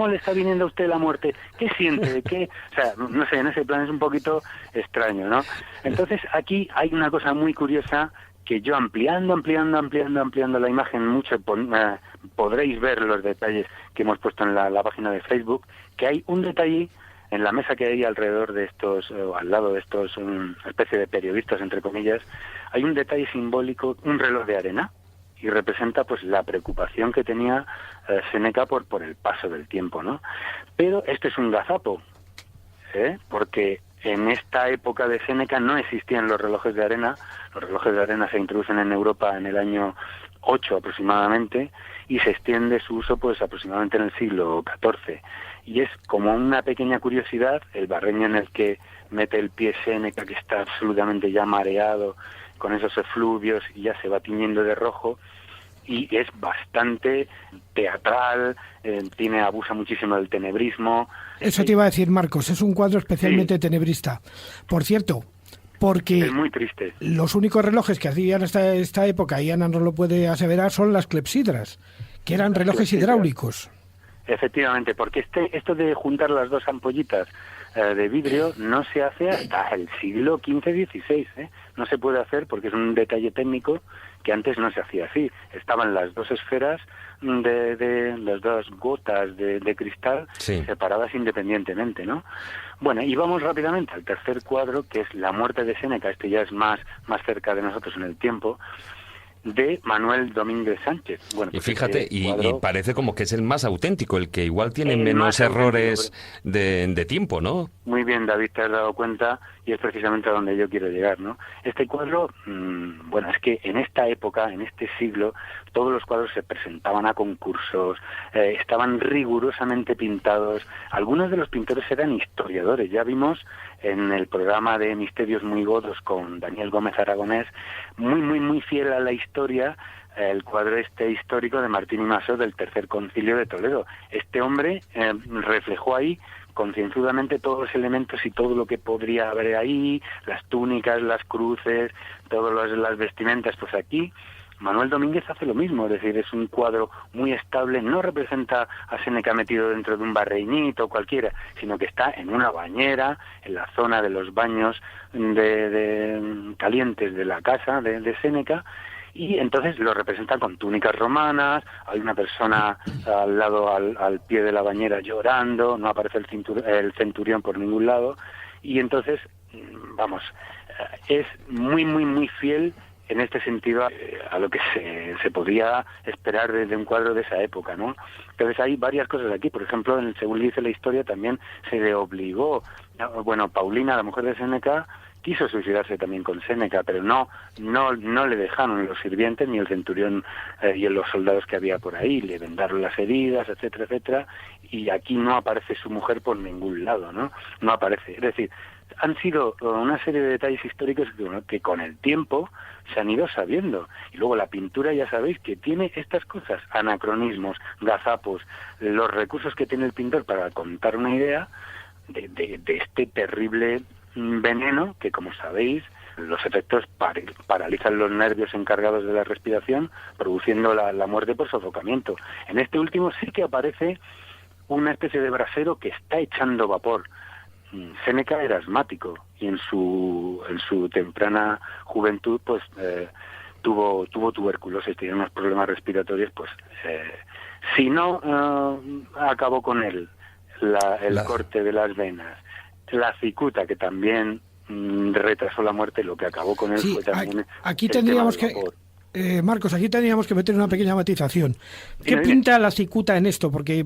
le está viniendo a usted la muerte? ¿Qué siente? O sea, no sé, en ese plan es un poquito extraño, ¿no? Entonces, aquí hay una cosa muy curiosa que yo ampliando la imagen mucho, podréis ver los detalles que hemos puesto en la página de Facebook, que hay un detalle en la mesa que hay alrededor de estos, o al lado de estos, especie de periodistas, entre comillas, hay un detalle simbólico, un reloj de arena, y representa pues la preocupación que tenía Séneca por el paso del tiempo, ¿no? Pero este es un gazapo, porque en esta época de Séneca no existían los relojes de arena. Los relojes de arena se introducen en Europa en el año 8 aproximadamente, y se extiende su uso pues aproximadamente en el siglo XIV. Y es como una pequeña curiosidad el barreño en el que mete el pie Séneca, que está absolutamente ya mareado con esos efluvios y ya se va tiñendo de rojo, y es bastante teatral, abusa muchísimo del tenebrismo. Eso te iba a decir, Marcos, es un cuadro especialmente tenebrista. Por cierto, porque es muy triste. Los únicos relojes que hacían esta época, y Ana no lo puede aseverar, son las clepsidras, que eran relojes hidráulicos. Efectivamente, porque esto de juntar las dos ampollitas de vidrio no se hace hasta el siglo XV-XVI, No se puede hacer porque es un detalle técnico que antes no se hacía así. Estaban las dos esferas de las dos gotas de cristal separadas independientemente, ¿no? Bueno, y vamos rápidamente al tercer cuadro, que es La muerte de Séneca. Este ya es más cerca de nosotros en el tiempo, de Manuel Domínguez Sánchez. Bueno, y fíjate, y parece como que es el más auténtico, el que igual tiene menos errores de tiempo, ¿no? Muy bien, David, te has dado cuenta, y es precisamente a donde yo quiero llegar, ¿no? Este cuadro, bueno, es que en esta época, en este siglo, todos los cuadros se presentaban a concursos, estaban rigurosamente pintados. Algunos de los pintores eran historiadores. Ya vimos en el programa de Misterios muy Godos con Daniel Gómez Aragonés, muy fiel a la historia, el cuadro histórico de Martín y Massot del Tercer Concilio de Toledo. Este hombre reflejó ahí concienzudamente todos los elementos y todo lo que podría haber ahí, las túnicas, las cruces, todas las vestimentas. Pues aquí Manuel Domínguez hace lo mismo, es decir, es un cuadro muy estable, no representa a Séneca metido dentro de un barreñito cualquiera, sino que está en una bañera, en la zona de los baños de calientes de la casa de Séneca, y entonces lo representa con túnicas romanas, hay una persona al lado, al pie de la bañera llorando, no aparece el centurión por ningún lado, y entonces, vamos, es muy fiel en este sentido a lo que se podría esperar desde un cuadro de esa época, ¿no? Entonces hay varias cosas aquí. Por ejemplo, según dice la historia, también se le obligó, bueno, Paulina, la mujer de Séneca, quiso suicidarse también con Séneca, pero no le dejaron los sirvientes ni el centurión y los soldados que había por ahí, le vendaron las heridas, etcétera, etcétera, y aquí no aparece su mujer por ningún lado, ¿no? No aparece. Es decir, han sido una serie de detalles históricos que con el tiempo se han ido sabiendo. Y luego la pintura, ya sabéis, que tiene estas cosas, anacronismos, gazapos, los recursos que tiene el pintor para contar una idea de este terrible veneno que, como sabéis, los efectos paralizan los nervios encargados de la respiración, produciendo la muerte por sofocamiento. En este último sí que aparece una especie de brasero que está echando vapor. Séneca era asmático y en su temprana juventud pues tuvo tuberculosis, tenía unos problemas respiratorios, pues si no acabó con él el corte de las venas, la cicuta, que también retrasó la muerte, lo que acabó con él fue también aquí tendríamos que Marcos, aquí tendríamos que meter una pequeña matización. ¿Qué pinta la cicuta en esto? Porque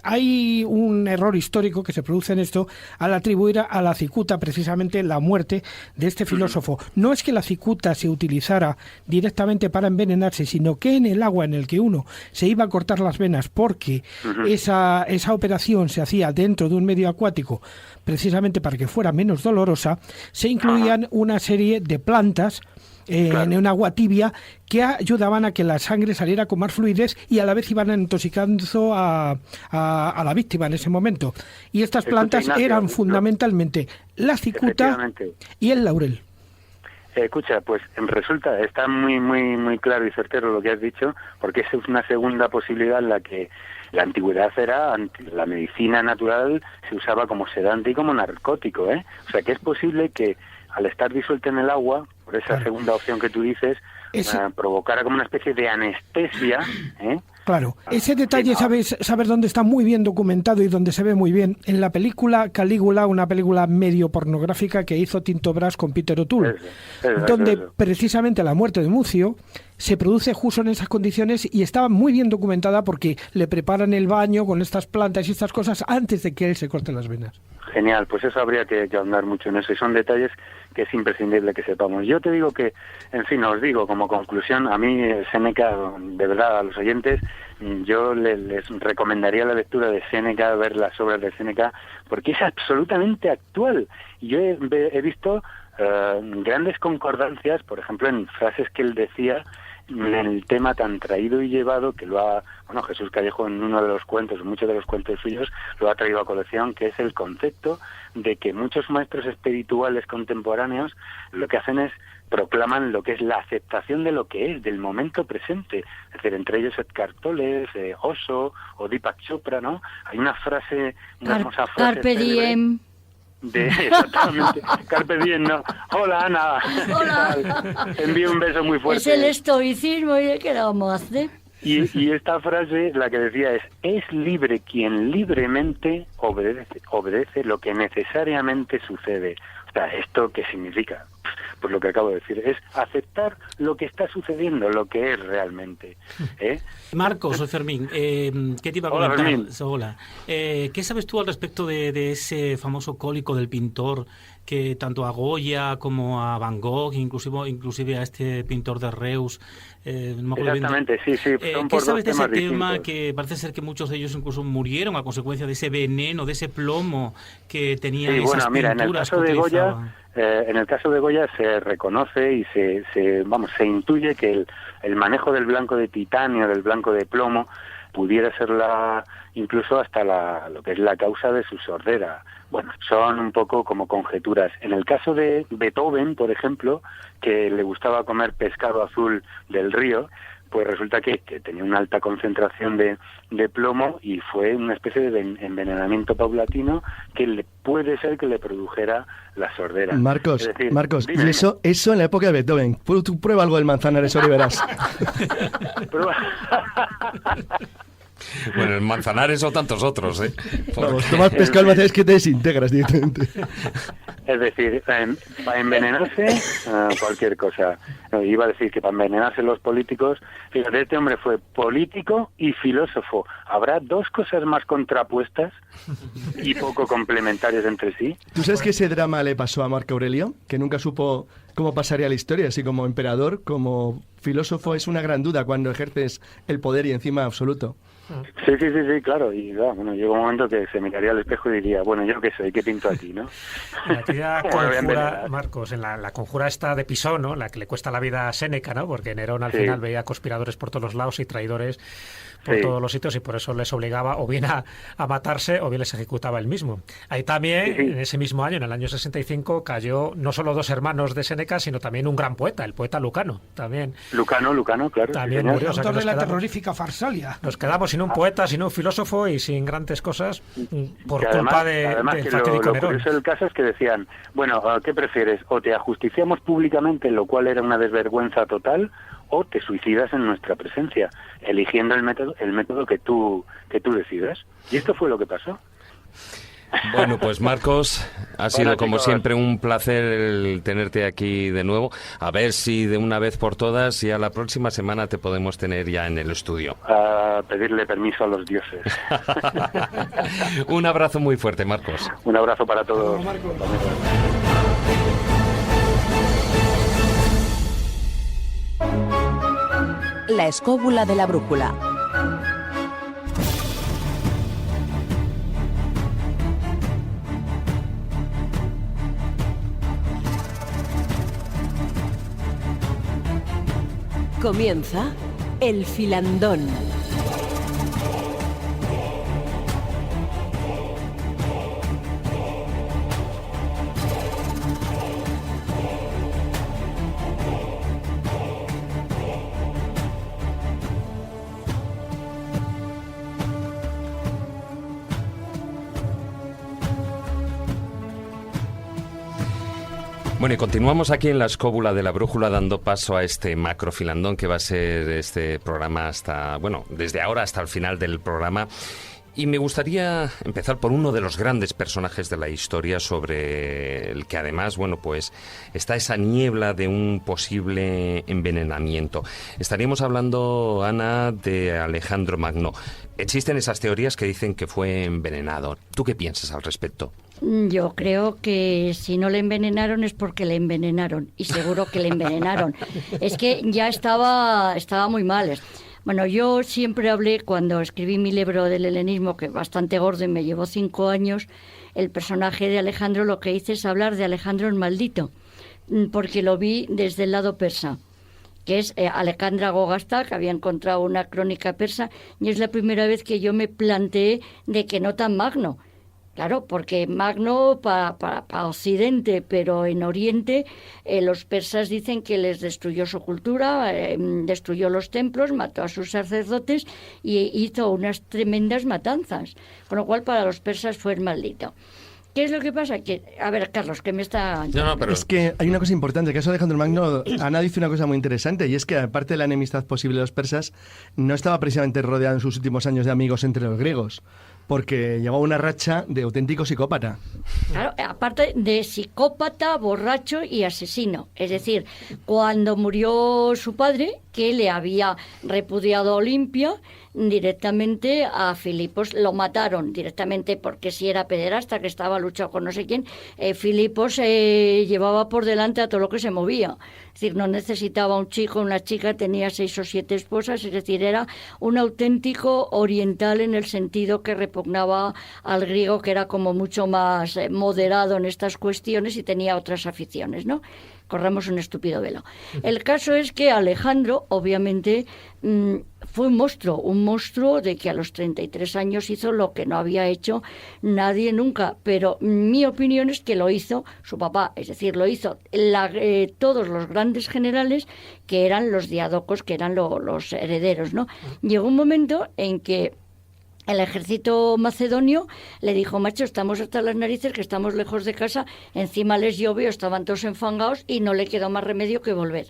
hay un error histórico que se produce en esto al atribuir a la cicuta precisamente la muerte de este filósofo. No es que la cicuta se utilizara directamente para envenenarse, sino que en el agua en el que uno se iba a cortar las venas porque esa operación se hacía dentro de un medio acuático, precisamente para que fuera menos dolorosa, se incluían una serie de plantas en un agua tibia que ayudaban a que la sangre saliera con más fluidez y a la vez iban intoxicando a la víctima en ese momento. Y estas plantas eran fundamentalmente la cicuta y el laurel. Escucha, pues resulta, está muy claro y certero lo que has dicho, porque esa es una segunda posibilidad en la que la antigüedad era, la medicina natural se usaba como sedante y como narcótico, ¿eh? O sea que es posible que al estar disuelta en el agua, por esa segunda opción que tú dices, provocara como una especie de anestesia, ¿eh? Claro, ese detalle saber dónde está muy bien documentado y donde se ve muy bien en la película Calígula, una película medio pornográfica que hizo Tinto Brass con Peter O'Toole, donde precisamente la muerte de Mucio se produce justo en esas condiciones y estaba muy bien documentada porque le preparan el baño con estas plantas y estas cosas antes de que él se corte las venas. Genial, pues eso habría que ahondar mucho en eso y son detalles que es imprescindible que sepamos. Yo te digo que, en fin, os digo como conclusión, a mí Séneca, de verdad, a los oyentes, yo les recomendaría la lectura de Séneca, ver las obras de Séneca, porque es absolutamente actual. Yo he visto grandes concordancias, por ejemplo, en frases que él decía en el tema tan traído y llevado que lo ha, Jesús Callejo en uno de los cuentos, muchos de los cuentos suyos, lo ha traído a colección, que es el concepto de que muchos maestros espirituales contemporáneos lo que hacen es proclaman lo que es la aceptación de lo que es, del momento presente. Es decir, entre ellos Eckhart Tolle, Osho o Deepak Chopra, ¿no? Hay una frase, una hermosa frase. Carpe diem. Exactamente, Carpe diem, ¿no? Hola, Ana. Hola. Te envío un beso muy fuerte. Es el estoicismo, ¿y qué le vamos a hacer? Y esta frase, la que decía es libre quien libremente obedece lo que necesariamente sucede. O sea, ¿esto qué significa? Pues lo que acabo de decir, es aceptar lo que está sucediendo, lo que es realmente. Marcos, soy Fermín. ¿Qué te iba a comentar? Fermín. Hola. ¿Qué sabes tú al respecto de ese famoso cólico del pintor que tanto a Goya como a Van Gogh, inclusive a este pintor de Reus, no me exactamente, sí. ¿Qué sabes de ese tema? Que parece ser que muchos de ellos incluso murieron a consecuencia de ese veneno, de ese plomo que tenían esas pinturas que utilizaban. En el caso de Goya se reconoce y se intuye que el manejo del blanco de titanio, del blanco de plomo, pudiera ser incluso hasta lo que es la causa de su sordera. Bueno, son un poco como conjeturas. En el caso de Beethoven, por ejemplo, que le gustaba comer pescado azul del río, pues resulta que tenía una alta concentración de plomo y fue una especie de envenenamiento paulatino que puede ser que le produjera la sordera. Marcos, dime. y eso en la época de Beethoven. Tú prueba algo del Manzanares y verás. Bueno, el Manzanares o tantos otros, ¿eh? Vamos, tomas pescado al Manzanares que te desintegras directamente. Es decir, para envenenarse, cualquier cosa. No, iba a decir que para envenenarse los políticos, fíjate, este hombre fue político y filósofo. ¿Habrá dos cosas más contrapuestas y poco complementarias entre sí? ¿Tú sabes que ese drama le pasó a Marco Aurelio? Que nunca supo cómo pasaría la historia, así como emperador, como filósofo. Es una gran duda cuando ejerces el poder y encima absoluto. Sí, claro. Y bueno, llegó un momento que se miraría al espejo y diría, bueno, ¿yo qué soy? ¿Qué pinto aquí, no? Aquella conjura, Marcos, en la conjura esta de Pisón, ¿no? La que le cuesta la vida a Séneca, ¿no? Porque Nerón al final veía conspiradores por todos los lados y traidores por todos los sitios, y por eso les obligaba o bien a matarse o bien les ejecutaba él mismo. Ahí también, en ese mismo año, en el año 65, cayó no solo dos hermanos de Séneca, sino también un gran poeta, el poeta Lucano. También Lucano, claro. También murió. El autor de la terrorífica Farsalia. Nos quedamos sin un poeta, sin un filósofo y sin grandes cosas por culpa del fatídico lo Nerón. curioso del caso es que decían, bueno, ¿qué prefieres? O te ajusticiamos públicamente, lo cual era una desvergüenza total, o te suicidas en nuestra presencia, eligiendo el método que tú decidas. Y esto fue lo que pasó. Bueno, pues Marcos, ha sido como siempre un placer el tenerte aquí de nuevo. A ver si de una vez por todas ya la próxima semana te podemos tener ya en el estudio. A pedirle permiso a los dioses. Un abrazo muy fuerte, Marcos. Un abrazo para todos. La escóbula de la brújula. Comienza El Filandón. Bueno, y continuamos aquí en la escóbula de la brújula dando paso a este macrofilandón que va a ser este programa hasta, bueno, desde ahora hasta el final del programa. Y me gustaría empezar por uno de los grandes personajes de la historia sobre el que además, bueno, pues está esa niebla de un posible envenenamiento. Estaríamos hablando, Ana, de Alejandro Magno. Existen esas teorías que dicen que fue envenenado. ¿Tú qué piensas al respecto? Yo creo que si no le envenenaron es porque le envenenaron, y seguro que le envenenaron. Es que ya estaba muy mal. Bueno, yo siempre hablé, cuando escribí mi libro del helenismo, que es bastante gordo y me llevó 5 años, el personaje de Alejandro, lo que hice es hablar de Alejandro el Maldito, porque lo vi desde el lado persa, que es Alejandra Gogasta, que había encontrado una crónica persa, y es la primera vez que yo me planteé de que no tan Magno. Claro, porque Magno para Occidente, pero en Oriente los persas dicen que les destruyó su cultura, destruyó los templos, mató a sus sacerdotes y hizo unas tremendas matanzas. Con lo cual para los persas fue el maldito. ¿Qué es lo que pasa? Que, a ver, Carlos, que me está... No, pero... Es que hay una cosa importante, el caso de Alejandro Magno, Ana dice una cosa muy interesante, y es que aparte de la enemistad posible de los persas, no estaba precisamente rodeado en sus últimos años de amigos entre los griegos, porque llevaba una racha de auténtico psicópata. Claro, aparte de psicópata, borracho y asesino. Es decir, cuando murió su padre, que le había repudiado a Olimpia, directamente a Filipos lo mataron directamente porque si era pederasta, que estaba luchado con no sé quién. Filipos llevaba por delante a todo lo que se movía. Es decir, no necesitaba un chico, una chica, tenía 6 o 7 esposas, es decir, era un auténtico oriental en el sentido que repugnaba al griego, que era como mucho más moderado en estas cuestiones y tenía otras aficiones, ¿no? Corramos un estúpido velo. El caso es que Alejandro, obviamente, fue un monstruo de que a los 33 años hizo lo que no había hecho nadie nunca, pero mi opinión es que lo hizo su papá, es decir, lo hizo todos los grandes generales que eran los diádocos, que eran los herederos, ¿no? Llegó un momento en que el ejército macedonio le dijo, macho, estamos hasta las narices, que estamos lejos de casa, encima les llovió, estaban todos enfangados y no le quedó más remedio que volver.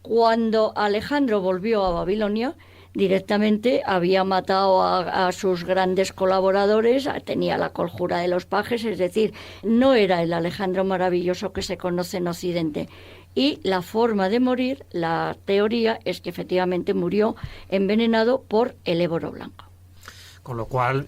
Cuando Alejandro volvió a Babilonia, directamente había matado a sus grandes colaboradores, tenía la conjura de los pajes, es decir, no era el Alejandro maravilloso que se conoce en Occidente. Y la forma de morir, la teoría, es que efectivamente murió envenenado por el éboro blanco. Con lo cual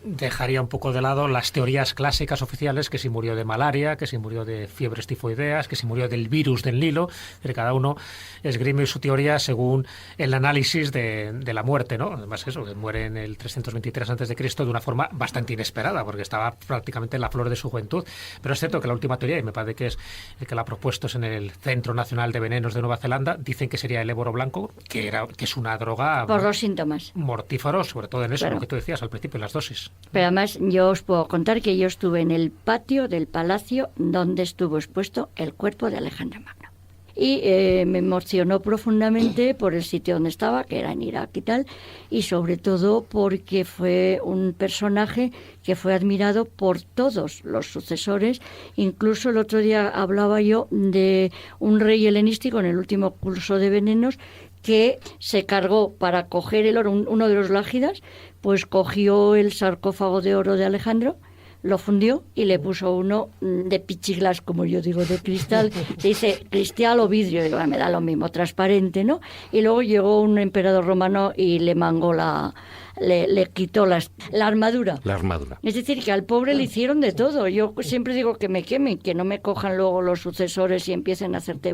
dejaría un poco de lado las teorías clásicas oficiales, que si murió de malaria, que si murió de fiebres tifoideas, que si murió del virus del Nilo. Cada uno esgrime su teoría según el análisis de la muerte, ¿no? Además eso, que muere en el 323 a.C. de una forma bastante inesperada, porque estaba prácticamente en la flor de su juventud. Pero es cierto que la última teoría, y me parece que es el que la ha propuesto en el Centro Nacional de Venenos de Nueva Zelanda, dicen que sería el éboro blanco, que es una droga por los síntomas mortífero, sobre todo en eso. Claro. Lo que tú decías al principio, las dosis. Pero además yo os puedo contar que yo estuve en el patio del palacio donde estuvo expuesto el cuerpo de Alejandro Magno. Y me emocionó profundamente por el sitio donde estaba, que era en Irak y tal, y sobre todo porque fue un personaje que fue admirado por todos los sucesores. Incluso el otro día hablaba yo de un rey helenístico en el último curso de venenos que se cargó para coger el oro, uno de los lágidas, pues cogió el sarcófago de oro de Alejandro, lo fundió y le puso uno de pichiglas, como yo digo, de cristal. Se dice cristal o vidrio, digo, me da lo mismo, transparente, ¿no? Y luego llegó un emperador romano y le mangó le quitó la armadura. La armadura. Es decir, que al pobre le hicieron de todo. Yo siempre digo que me quemen, que no me cojan luego los sucesores y empiecen a hacerte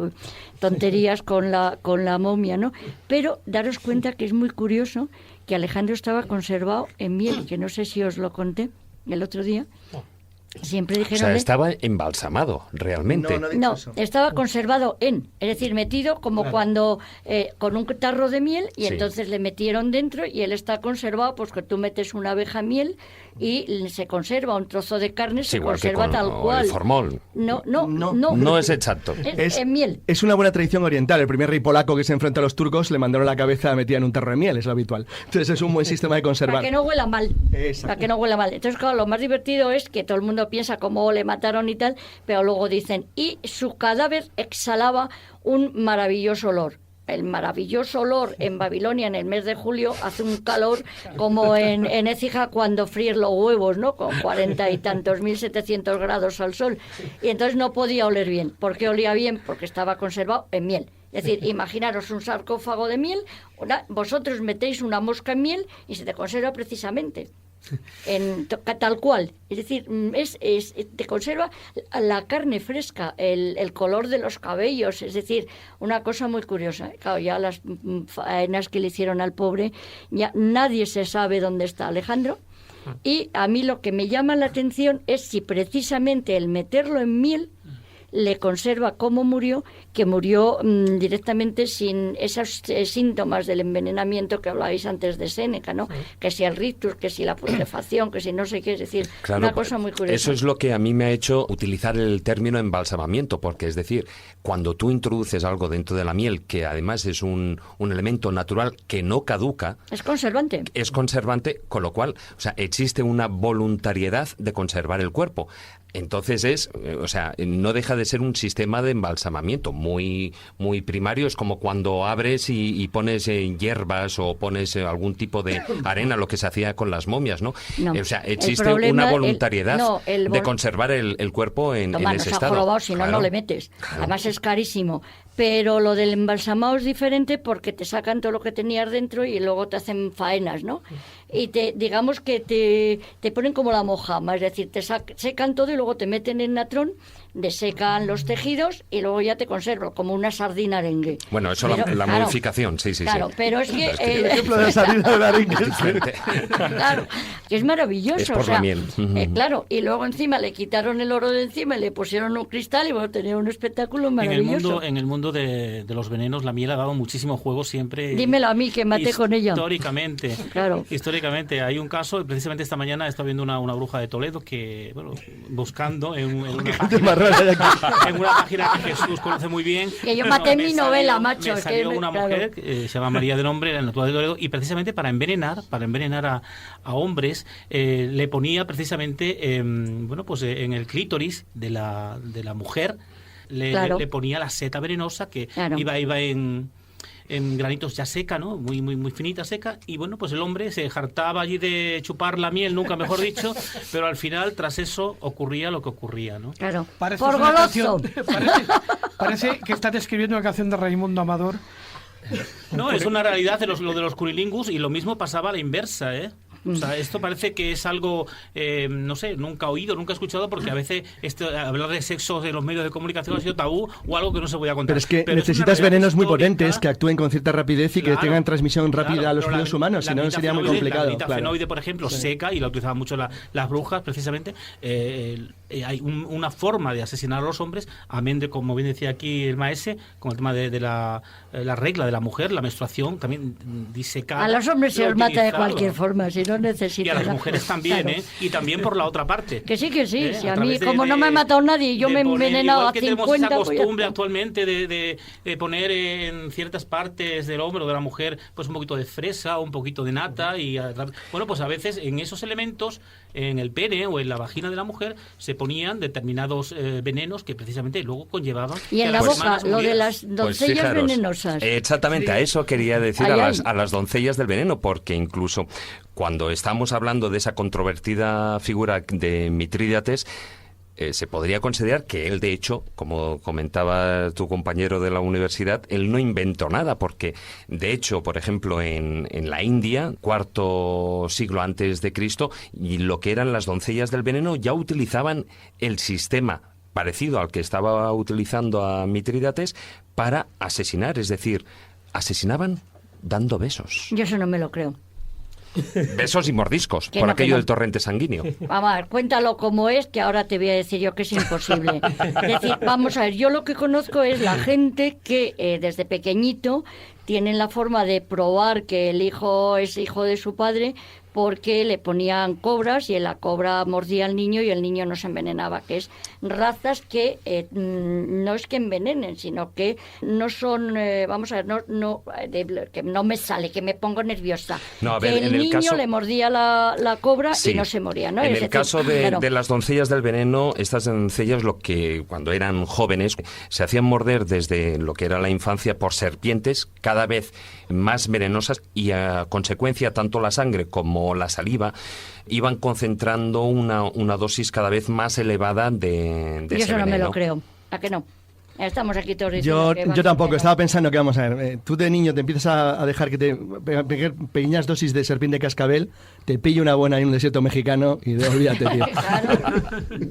tonterías con la momia, ¿no? Pero daros cuenta que es muy curioso que Alejandro estaba conservado en miel, que no sé si os lo conté el otro día. Siempre dijeron... O sea, estaba embalsamado, realmente. No, estaba conservado es decir, metido como cuando con un tarro de miel y entonces le metieron dentro y él está conservado, pues que tú metes una abeja miel y se conserva un trozo de carne, se conserva tal cual. El formol. No es exacto. Es miel. Es una buena tradición oriental. El primer rey polaco que se enfrenta a los turcos le mandaron la cabeza metida en un tarro de miel, es lo habitual. Entonces es un buen sistema de conservar. Para que no huela mal. Exacto. Para que no huela mal. Entonces, claro, lo más divertido es que todo el mundo piensa cómo le mataron y tal, pero luego dicen, y su cadáver exhalaba un maravilloso olor. El maravilloso olor en Babilonia en el mes de julio hace un calor como en Écija cuando fríes los huevos, ¿no? Con 40 y tantos 1700 grados al sol. Y entonces no podía oler bien. ¿Por qué olía bien? Porque estaba conservado en miel. Es decir, imaginaros un sarcófago de miel, vosotros metéis una mosca en miel y se te conserva precisamente. Tal cual, es decir, te conserva la carne fresca, el color de los cabellos, es decir, una cosa muy curiosa. Claro, ya las faenas que le hicieron al pobre, ya nadie se sabe dónde está Alejandro, y a mí lo que me llama la atención es si precisamente el meterlo en miel le conserva cómo murió, que murió directamente sin esos síntomas del envenenamiento que hablabais antes de Séneca, ¿no? Sí. Que si el rictus, que si la putrefacción, que si no sé qué, es decir, claro, una cosa muy curiosa. Eso es lo que a mí me ha hecho utilizar el término embalsamamiento, porque es decir, cuando tú introduces algo dentro de la miel, que además es un elemento natural que no caduca... Es conservante. Es conservante, con lo cual, o sea, existe una voluntariedad de conservar el cuerpo. Entonces no deja de ser un sistema de embalsamamiento muy muy primario. Es como cuando abres y pones hierbas o pones algún tipo de arena, lo que se hacía con las momias, ¿no? O sea, existe una voluntariedad de conservar el cuerpo en ese estado. Jorobado, si no le metes. Claro. Además es carísimo. Pero lo del embalsamado es diferente porque te sacan todo lo que tenías dentro y luego te hacen faenas, ¿no? Y digamos que te ponen como la mojama, es decir, te secan todo y luego te meten en natrón, desecan los tejidos y luego ya te conservan como una sardina arengue. Bueno, eso la claro, modificación, sí. Claro, pero es que... el ejemplo de la sardina de arengue. Claro, que es maravilloso. Es por la miel. Claro, y luego encima le quitaron el oro de encima y le pusieron un cristal y bueno, tenía un espectáculo maravilloso. En el mundo de los venenos, la miel ha dado muchísimo juego siempre. Dímelo a mí, que maté con ella. Históricamente. Claro. Históricamente. Hay un caso, precisamente esta mañana he estado viendo una bruja de Toledo que, bueno, buscando en una página que Jesús conoce muy bien. Que yo maté mi novela, macho. Me salió una mujer que se llama María de nombre, en la Toledo de Toledo, y precisamente para envenenar a hombres, le ponía precisamente, en el clítoris de la mujer, le ponía la seta venenosa que iba en en granitos ya seca, ¿no? Muy, muy, muy finita, seca. Y bueno, pues el hombre se hartaba allí de chupar la miel, nunca mejor dicho, pero al final, tras eso, ocurría lo que ocurría, ¿no? Claro, Parece por una goloso. canción- parece que estás escribiendo una canción de Raimundo Amador. No, es una realidad lo de los cunilingus, y lo mismo pasaba a la inversa, ¿eh? O sea, esto parece que es algo, no sé, nunca oído, nunca escuchado, porque a veces hablar de sexo en los medios de comunicación ha sido tabú o algo que no se voy a contar. Pero es que una necesitas realidad venenos muy histórica. potentes que actúen con cierta rapidez y que Claro, tengan transmisión rápida claro, a los pero fluidos humanos, si no sería muy complicado. La claro. nitafenoide, por ejemplo, seca, y la utilizaban mucho las brujas, precisamente. Hay una forma de asesinar a los hombres, amén de, como bien decía aquí el maese, con el tema de la regla de la mujer, la menstruación, también disecada. A los hombres se los mata de reutilizado. cualquier forma, si no necesitan. Y a las mujeres también, Claro. Y también por la otra parte. Que sí, si A a mí, través como no me ha matado nadie, yo de me he poner, envenenado igual a que 50. tenemos esa pues ya costumbre está. actualmente de poner en ciertas partes del hombro de la mujer pues un poquito de fresa, un poquito de nata, bueno, pues a veces en esos elementos, en el pene o en la vagina de la mujer, se ponían determinados venenos que precisamente luego conllevaban Y que en la las boca, hermanas lo de murieran. las doncellas fijaros, venenosas. Exactamente, a eso quería decir, Ay, a las doncellas del veneno, porque incluso cuando estamos hablando de esa controvertida figura de Mitrídates, se podría considerar que él, de hecho, como comentaba tu compañero de la universidad, él no inventó nada, porque, de hecho, por ejemplo, en la India, cuarto siglo antes de Cristo, y lo que eran las doncellas del veneno ya utilizaban el sistema parecido al que estaba utilizando a Mitrídates para asesinar, es decir, asesinaban dando besos. Yo eso no me lo creo. Besos y mordiscos, Que por no, que aquello no. del torrente sanguíneo. Vamos a ver, cuéntalo como es, que ahora te voy a decir yo que es imposible. Es decir, vamos a ver, yo lo que conozco es la gente que desde pequeñito tienen la forma de probar que el hijo es hijo de su padre, porque le ponían cobras y la cobra mordía al niño y el niño no se envenenaba, que es razas que no es que envenenen, sino que no son, vamos a ver, que no me sale, que me pongo nerviosa. No, a ver, que el en el niño caso- le mordía la cobra Sí. y no se moría, ¿no? En Es el decir, caso claro. de las doncellas del veneno, estas doncellas lo que cuando eran jóvenes se hacían morder desde lo que era la infancia por serpientes cada vez más venenosas, y a consecuencia tanto la sangre como la saliva iban concentrando una dosis cada vez más elevada de Yo ese eso no me veneno. lo creo. ¿A que no? Estamos aquí todos diciendo que Yo tampoco, vale, estaba pensando que vamos a ver, tú de niño te empiezas a dejar que te pequeñas dosis de serpiente de cascabel, te pilla una buena en un desierto mexicano y olvídate, tío.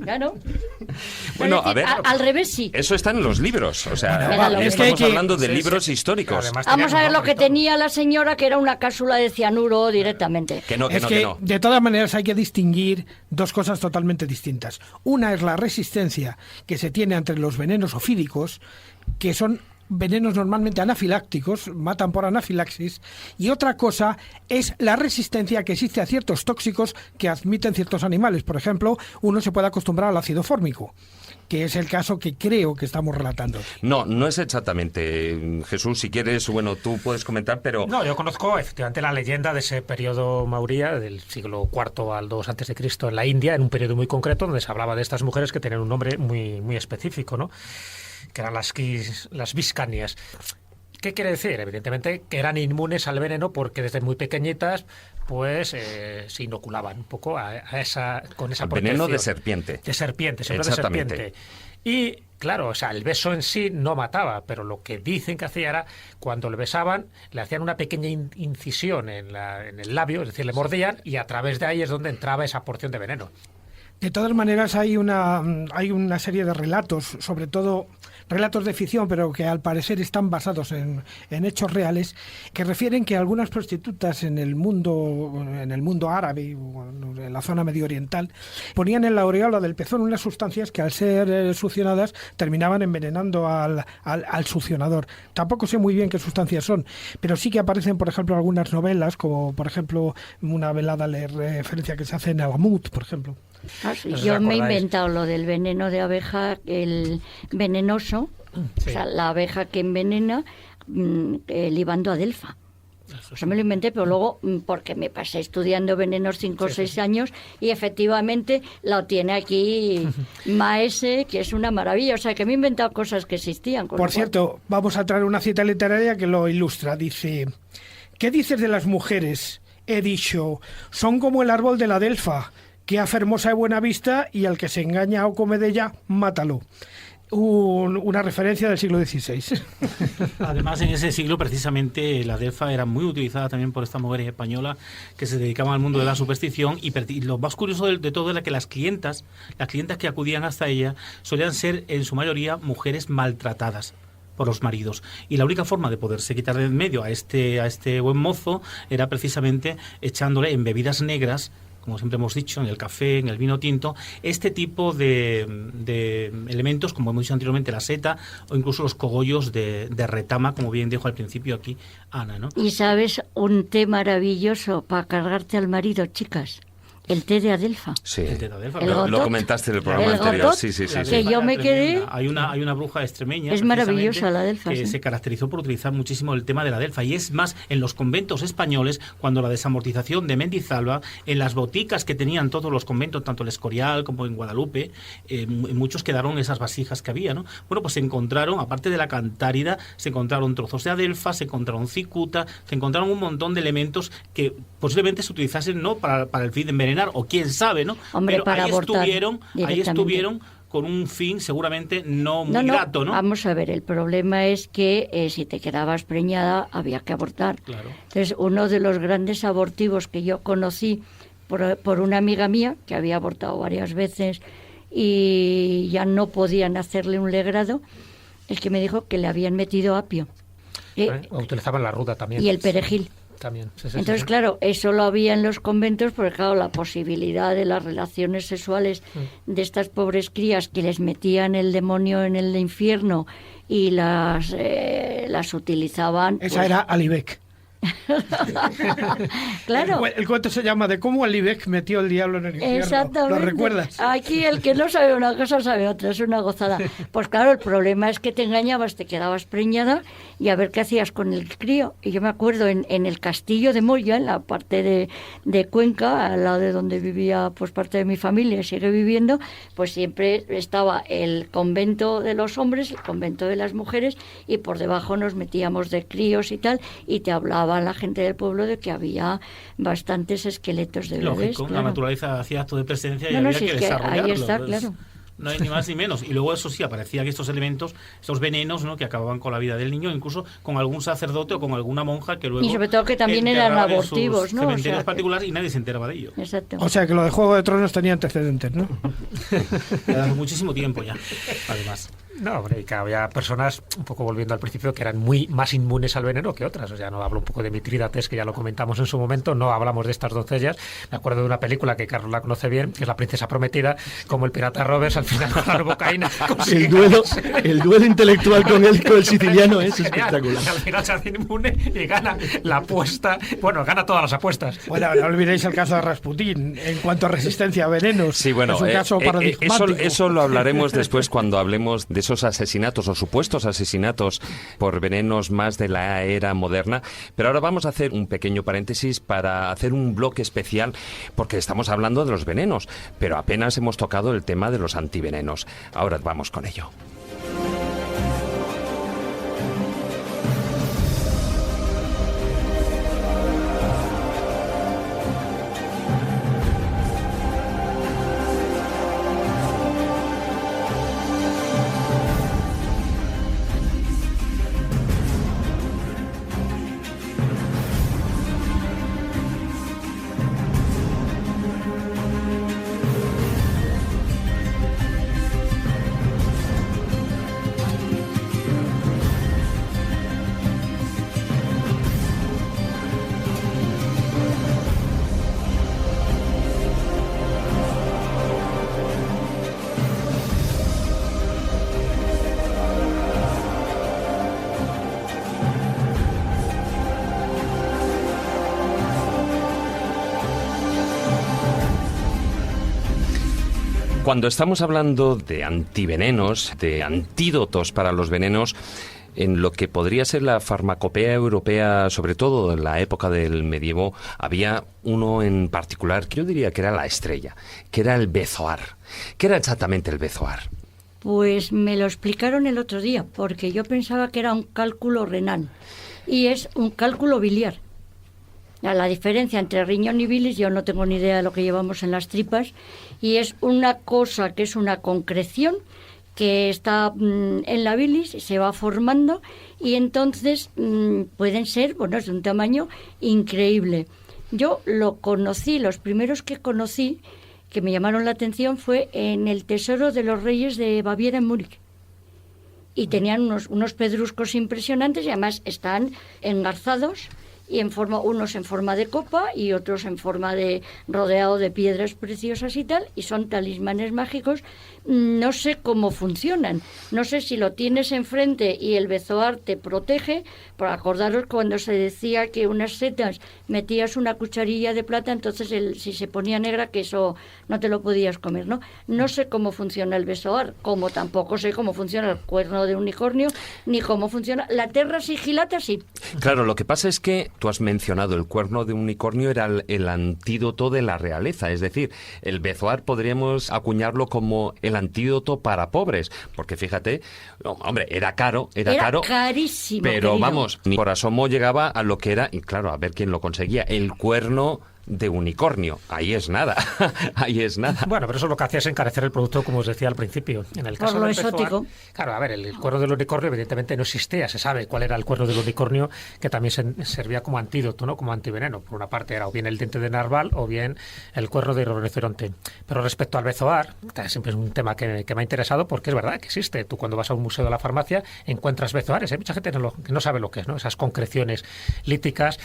Claro. Bueno, Es decir, a ver, al revés sí. eso está en los libros, o sea, Bueno, es que estamos hay que- hablando de sí, libros sí. históricos. Además, Vamos a ver lo que tenía tenía la señora, que era una cápsula de cianuro directamente. Que no, que Es no, que, que no. de todas maneras, hay que distinguir dos cosas totalmente distintas. Una es la resistencia que se tiene ante los venenos ofídicos, que son venenos normalmente anafilácticos, matan por anafilaxis, y otra cosa es la resistencia que existe a ciertos tóxicos que admiten ciertos animales. Por ejemplo, uno se puede acostumbrar al ácido fórmico, que es el caso que creo que estamos relatando. No, no es exactamente. Jesús, si quieres, bueno, tú puedes comentar, pero... No, yo conozco efectivamente la leyenda de ese periodo mauría del siglo IV al II antes de Cristo en la India, en un periodo muy concreto donde se hablaba de estas mujeres que tenían un nombre muy, muy específico, ¿no? Que eran las viscanias. ¿Qué quiere decir? Evidentemente que eran inmunes al veneno porque desde muy pequeñitas pues se inoculaban un poco con esa Al protección. veneno de serpiente. De serpiente, siempre de Exactamente. serpiente. Y claro, o sea, el beso en sí no mataba, pero lo que dicen que hacía era, cuando le besaban, le hacían una pequeña incisión en el labio, es decir, le mordían, y a través de ahí es donde entraba esa porción de veneno. De todas maneras, hay una serie de relatos, sobre todo relatos de ficción, pero que al parecer están basados en hechos reales, que refieren que algunas prostitutas en el mundo árabe, o en la zona medio oriental, ponían en la aureola del pezón unas sustancias que al ser succionadas terminaban envenenando al succionador. Tampoco sé muy bien qué sustancias son, pero sí que aparecen, por ejemplo, algunas novelas, como por ejemplo una velada de referencia que se hace en Alamut, por ejemplo. Ah, sí, No sé si yo os me he acordáis. inventado lo del veneno de abeja, el venenoso, Sí. o sea, la abeja que envenena, libando a Delfa. Eso me lo inventé, pero luego, porque me pasé estudiando venenos 5 o 6 años, y efectivamente lo tiene aquí Maese, que es una maravilla. O sea, que me he inventado cosas que existían. Por cierto, vamos a traer una cita literaria que lo ilustra. Dice: ¿qué dices de las mujeres? He dicho, son como el árbol de la Delfa, que hace hermosa y buena vista, y al que se engaña o come de ella, mátalo. Una referencia del siglo XVI. Además, en ese siglo, precisamente, la Delfa era muy utilizada también por estas mujeres españolas que se dedicaban al mundo de la superstición, y lo más curioso de todo era que las clientas que acudían hasta ella solían ser, en su mayoría, mujeres maltratadas por los maridos, y la única forma de poderse quitar de en medio a este buen mozo era precisamente echándole en bebidas negras, como siempre hemos dicho, en el café, en el vino tinto, este tipo de elementos, como hemos dicho anteriormente, la seta o incluso los cogollos de retama, como bien dijo al principio aquí Ana, ¿no? Y sabes, un té maravilloso para cargarte al marido, chicas. El té de Adelfa. Sí, el té de Adelfa. Lo comentaste en el programa anterior. Gotot, Sí. Que yo me quedé... Hay una bruja extremeña. Es maravillosa la Adelfa. Que se caracterizó por utilizar muchísimo el tema de la Adelfa. Y es más, en los conventos españoles, cuando la desamortización de Mendizábal, en las boticas que tenían todos los conventos, tanto el Escorial como en Guadalupe, muchos quedaron esas vasijas que había, ¿no? Bueno, pues se encontraron, aparte de la cantárida, se encontraron trozos de Adelfa, se encontraron cicuta, se encontraron un montón de elementos que posiblemente se utilizasen no para el fin de envenenar, o quién sabe, ¿no? Hombre, pero para ahí estuvieron con un fin seguramente no muy grato, ¿no? Vamos a ver, el problema es que si te quedabas preñada había que abortar. Claro. Entonces, uno de los grandes abortivos que yo conocí por una amiga mía que había abortado varias veces y ya no podían hacerle un legrado, es que me dijo que le habían metido apio. Utilizaban la ruda también. Y el perejil. También. Sí. Entonces, claro, eso lo había en los conventos, porque claro, la posibilidad de las relaciones sexuales de estas pobres crías que les metían el demonio en el infierno y las utilizaban... Esa era Alibec. Claro. El cuento se llama de cómo Alibec metió el diablo en el infierno. Exactamente. ¿Lo recuerdas? Aquí el que no sabe una cosa sabe otra, es una gozada. Pues claro, el problema es que te engañabas, te quedabas preñada y a ver qué hacías con el crío. Y yo me acuerdo en el castillo de Moya, en la parte de Cuenca, al lado de donde vivía pues parte de mi familia, sigue viviendo, pues siempre estaba el convento de los hombres, el convento de las mujeres, y por debajo nos metíamos de críos y tal, y te hablaba la gente del pueblo de que había bastantes esqueletos de bebés. Lógico, claro. la naturaleza hacía acto de presencia y No, había si que es desarrollarlo. ahí está, claro. No hay ni más ni menos. Y luego, eso sí, aparecía que estos elementos, estos venenos, ¿no?, que acababan con la vida del niño, incluso con algún sacerdote o con alguna monja que luego... Y sobre todo que también eran enterraban en abortivos, sus ¿no? cementerios particulares, y nadie se enteraba de ello. Exacto. O sea, que lo de Juego de Tronos tenía antecedentes, ¿no? Hace muchísimo tiempo ya, además. No, hombre, y que había personas, un poco volviendo al principio, que eran muy más inmunes al veneno que otras. O sea, no hablo un poco de Mitrídates, que ya lo comentamos en su momento, no hablamos de estas doncellas. Me acuerdo de una película que Carlos la conoce bien, que es La princesa prometida, como el pirata Roberts al final con la bocaína. El duelo intelectual con el siciliano es espectacular. Al final se hace inmune y gana la apuesta. Bueno, gana todas las apuestas. Bueno, no olvidéis el caso de Rasputín en cuanto a resistencia a venenos. Sí, bueno, es un caso paradigmático. Eso lo hablaremos después cuando hablemos de esos asesinatos o supuestos asesinatos por venenos más de la era moderna. Pero ahora vamos a hacer un pequeño paréntesis para hacer un bloque especial, porque estamos hablando de los venenos, pero apenas hemos tocado el tema de los antivenenos. Ahora vamos con ello. Cuando estamos hablando de antivenenos, de antídotos para los venenos, en lo que podría ser la farmacopea europea, sobre todo en la época del medievo, había uno en particular que yo diría que era la estrella, que era el bezoar. ¿Qué era exactamente el bezoar? Pues me lo explicaron el otro día, porque yo pensaba que era un cálculo renal y es un cálculo biliar. La diferencia entre riñón y bilis, yo no tengo ni idea de lo que llevamos en las tripas, y es una cosa que es una concreción que está en la bilis, se va formando y entonces pueden ser, es de un tamaño increíble. Yo lo conocí, los primeros que conocí, que me llamaron la atención, fue en el Tesoro de los Reyes de Baviera en Múnich. Y tenían unos pedruscos impresionantes y además están engarzados y unos en forma de copa y otros en forma de rodeado de piedras preciosas y tal, y son talismanes mágicos. No sé cómo funcionan, no sé si lo tienes enfrente y el bezoar te protege. Por acordaros cuando se decía que unas setas metías una cucharilla de plata, entonces si se ponía negra, que eso no te lo podías comer, ¿no? No sé cómo funciona el bezoar, como tampoco sé cómo funciona el cuerno de unicornio, ni cómo funciona la terra sigilata, sí. Claro, lo que pasa es que tú has mencionado el cuerno de unicornio, era el antídoto de la realeza, es decir, el bezoar podríamos acuñarlo como el antídoto para pobres, porque fíjate, hombre, era caro, carísimo, pero querido. Vamos, ni por asomo llegaba a lo que era, y claro, a ver quién lo conseguía, el cuerno de unicornio. Ahí es nada, ahí es nada. Bueno, pero eso lo que hacía es encarecer el producto, como os decía al principio. En el caso por lo del bezoar, exótico. claro, a ver, el cuerno del unicornio evidentemente no existía. Se sabe cuál era el cuerno del unicornio, que también servía como antídoto, ¿no? Como antiveneno. Por una parte era o bien el diente de narval o bien el cuerno de rinoceronte. Pero respecto al bezoar, siempre es un tema que me ha interesado, porque es verdad que existe. Tú cuando vas a un museo de la farmacia encuentras bezoares. Hay mucha gente que no sabe lo que es, ¿no? Esas concreciones líticas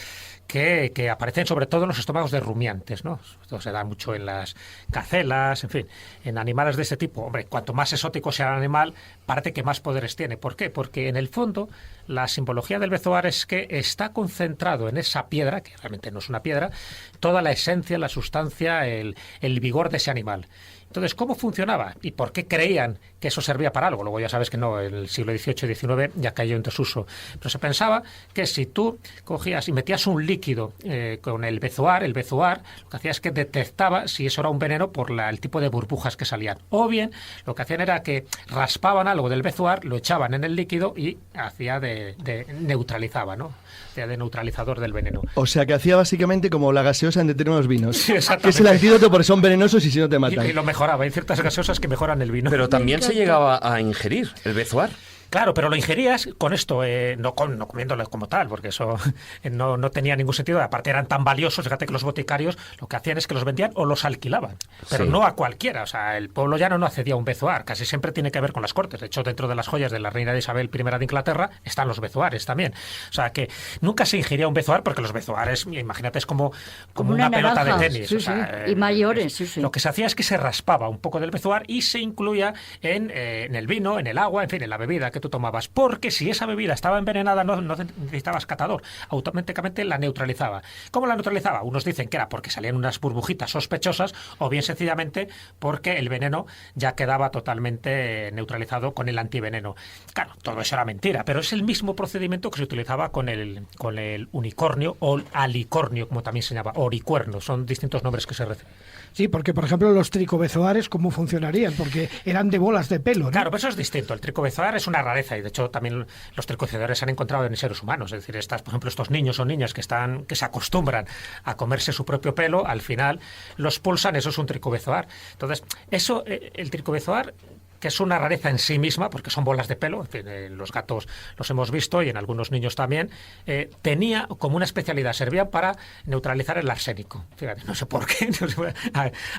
que aparecen sobre todo en los estómagos de rumiantes, ¿no? Esto se da mucho en las gacelas, en fin, en animales de este tipo. Hombre, cuanto más exótico sea el animal, parece que más poderes tiene. ¿Por qué? Porque en el fondo la simbología del bezoar es que está concentrado en esa piedra, que realmente no es una piedra, toda la esencia, la sustancia, el vigor de ese animal. Entonces, ¿cómo funcionaba? ¿Y por qué creían que eso servía para algo? Luego ya sabes que no, en el siglo XVIII y XIX ya cayó en desuso. Pero se pensaba que si tú cogías y metías un líquido con el bezoar lo que hacía es que detectaba si eso era un veneno por el tipo de burbujas que salían. O bien, lo que hacían era que raspaban algo del bezoar, lo echaban en el líquido y hacía neutralizaba, ¿no? Hacía de neutralizador del veneno. O sea, que hacía básicamente como la gaseosa en determinados vinos. Sí, exactamente. Que es el antídoto porque son venenosos y si no te matan. Y lo mejoraba. Hay ciertas gaseosas que mejoran el vino. Pero también se llegaba a ingerir el bezoar. Claro, pero lo ingerías con esto, no comiéndolo como tal, porque eso no tenía ningún sentido. Aparte eran tan valiosos, fíjate que los boticarios lo que hacían es que los vendían o los alquilaban, pero sí, no a cualquiera. O sea, el pueblo llano no accedía a un bezoar, casi siempre tiene que ver con las cortes. De hecho, dentro de las joyas de la reina de Isabel I de Inglaterra están los bezoares también. O sea, que nunca se ingería un bezoar porque los bezoares, imagínate, es como una pelota de tenis. Sí, o sea, sí. Y mayores, sí. Lo que se hacía es que se raspaba un poco del bezoar y se incluía en el vino, en el agua, en fin, en la bebida que tú tomabas, porque si esa bebida estaba envenenada no necesitabas catador, automáticamente la neutralizaba. ¿Cómo la neutralizaba? Unos dicen que era porque salían unas burbujitas sospechosas o bien sencillamente porque el veneno ya quedaba totalmente neutralizado con el antiveneno. Claro, todo eso era mentira, pero es el mismo procedimiento que se utilizaba con el unicornio o alicornio, como también se llama, oricuerno, son distintos nombres que se reciben. Sí, porque por ejemplo los tricobezoares, ¿cómo funcionarían? Porque eran de bolas de pelo, ¿no? Claro, pero eso es distinto. El tricobezoar es una rareza y de hecho también los tricobezoares se han encontrado en seres humanos. Es decir, por ejemplo, estos niños o niñas que se acostumbran a comerse su propio pelo, al final los pulsan, eso es un tricobezoar. Entonces, el tricobezoar, que es una rareza en sí misma, porque son bolas de pelo, en fin, los gatos los hemos visto y en algunos niños también, tenía como una especialidad, servía para neutralizar el arsénico. Fíjate, no sé por qué,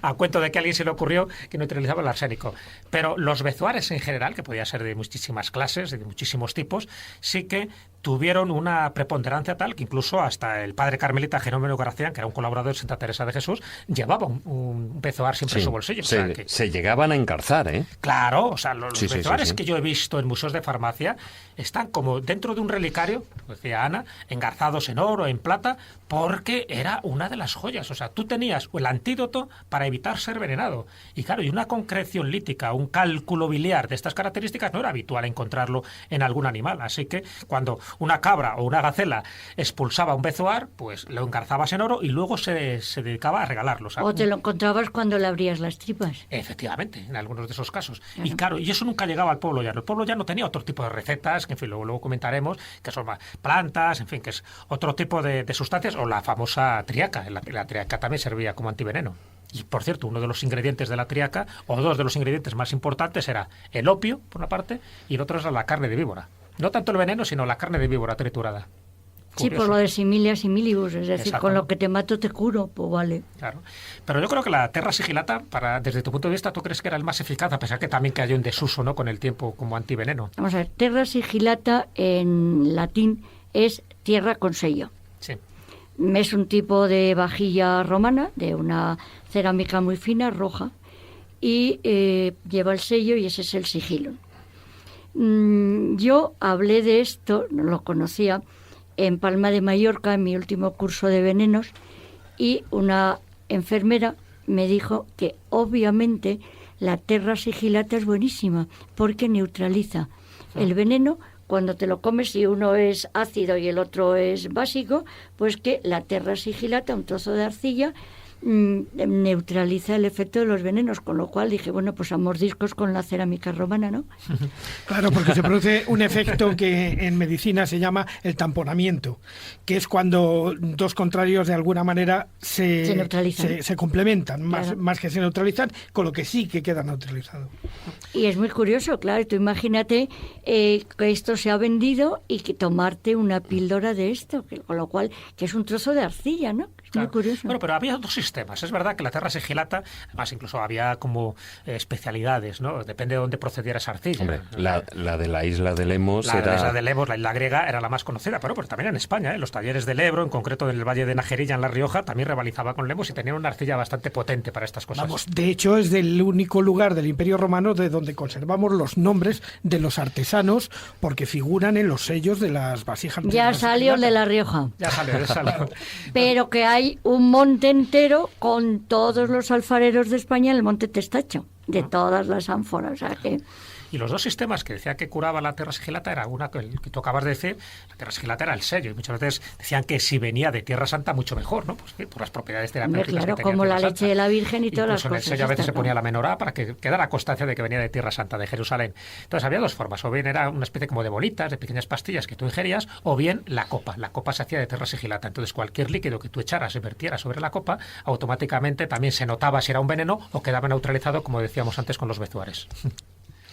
a cuento de que a alguien se le ocurrió que neutralizaba el arsénico. Pero los bezoares en general, que podía ser de muchísimas clases, de muchísimos tipos, sí que tuvieron una preponderancia tal que incluso hasta el padre carmelita Jerónimo García, que era un colaborador de Santa Teresa de Jesús, llevaba un bezoar siempre en su bolsillo. Se llegaban a encarzar, ¿eh? Claro, Claro, o sea, los Sí, sí, bezoares sí, sí. que yo he visto en museos de farmacia están como dentro de un relicario, como decía Ana, engarzados en oro, en plata, porque era una de las joyas. O sea, tú tenías el antídoto para evitar ser envenenado. Y claro, y una concreción lítica, un cálculo biliar de estas características no era habitual encontrarlo en algún animal. Así que cuando una cabra o una gacela expulsaba un bezoar, pues lo engarzabas en oro y luego se dedicaba a regalarlo. ¿sabes? O te lo encontrabas cuando le abrías las tripas. Efectivamente, en algunos de esos casos. Claro. Y claro, y eso nunca llegaba al pueblo llano. El pueblo llano tenía otro tipo de recetas, que en fin, luego comentaremos, que son más plantas, en fin, que es otro tipo de sustancias, o la famosa triaca. La triaca también servía como antiveneno. Y por cierto, uno de los ingredientes de la triaca, o dos de los ingredientes más importantes, era el opio, por una parte, y el otro era la carne de víbora. No tanto el veneno, sino la carne de víbora triturada. Sí, Curioso. por lo de similia similibus, es decir, Exacto. con lo que te mato te curo, pues vale. Claro. Pero yo creo que la terra sigillata, desde tu punto de vista, ¿tú crees que era el más eficaz, a pesar que también que haya un desuso, ¿no?, con el tiempo como antiveneno? Vamos a ver, terra sigillata en latín es tierra con sello. Sí. Es un tipo de vajilla romana, de una cerámica muy fina, roja, y lleva el sello y ese es el sigilo. Yo hablé de esto, no lo conocía, en Palma de Mallorca, en mi último curso de venenos, y una enfermera me dijo que obviamente la terra sigillata es buenísima porque neutraliza el veneno. Cuando te lo comes, si uno es ácido y el otro es básico, pues que la terra sigillata, un trozo de arcilla, neutraliza el efecto de los venenos, con lo cual dije, bueno, pues a mordiscos con la cerámica romana, ¿no? Claro, porque se produce un efecto que en medicina se llama el tamponamiento, que es cuando dos contrarios de alguna manera Se neutralizan. se complementan, Claro. más que se neutralizan, con lo que sí que queda neutralizado. Y es muy curioso, claro, tú imagínate que esto se ha vendido y que tomarte una píldora de esto, con lo cual, que es un trozo de arcilla, ¿no? Es Claro. muy curioso. Bueno, pero había dos sistemas. Es verdad que la terra sigillata, además incluso había como especialidades, ¿no? Depende de dónde procediera esa arcilla. Hombre, la de la isla de Lemos La era... isla de Lemos, la isla griega, era la más conocida, pero también en España, los talleres del Ebro, en concreto en el Valle de Najerilla, en La Rioja, también rivalizaba con Lemos y tenían una arcilla bastante potente para estas cosas. Vamos, de hecho es del único lugar del Imperio Romano de donde conservamos los nombres de los artesanos porque figuran en los sellos de las vasijas. Ya de salió el de La Rioja. Ya salió. Pero que hay un monte entero con todos los alfareros de España en el monte Testacho, de todas las ánforas. O sea que... Y los dos sistemas que decía que curaba la terra sigillata era una que el que tú acabas de decir, la terra sigillata era el sello, y muchas veces decían que si venía de Tierra Santa mucho mejor, ¿no? Pues por las propiedades terapéuticas. Claro, que tenía como la Tierra leche Santa. de la Virgen y todas las Incluso en el cosas. sello a veces está se ponía claro. la menorá para que quedara constancia de que venía de Tierra Santa, de Jerusalén. Entonces había dos formas, o bien era una especie como de bolitas, de pequeñas pastillas que tú ingerías, o bien la copa. La copa se hacía de terra sigillata, entonces cualquier líquido que tú echaras y vertieras sobre la copa, automáticamente también se notaba si era un veneno o quedaba neutralizado, como decíamos antes, con los bezoares.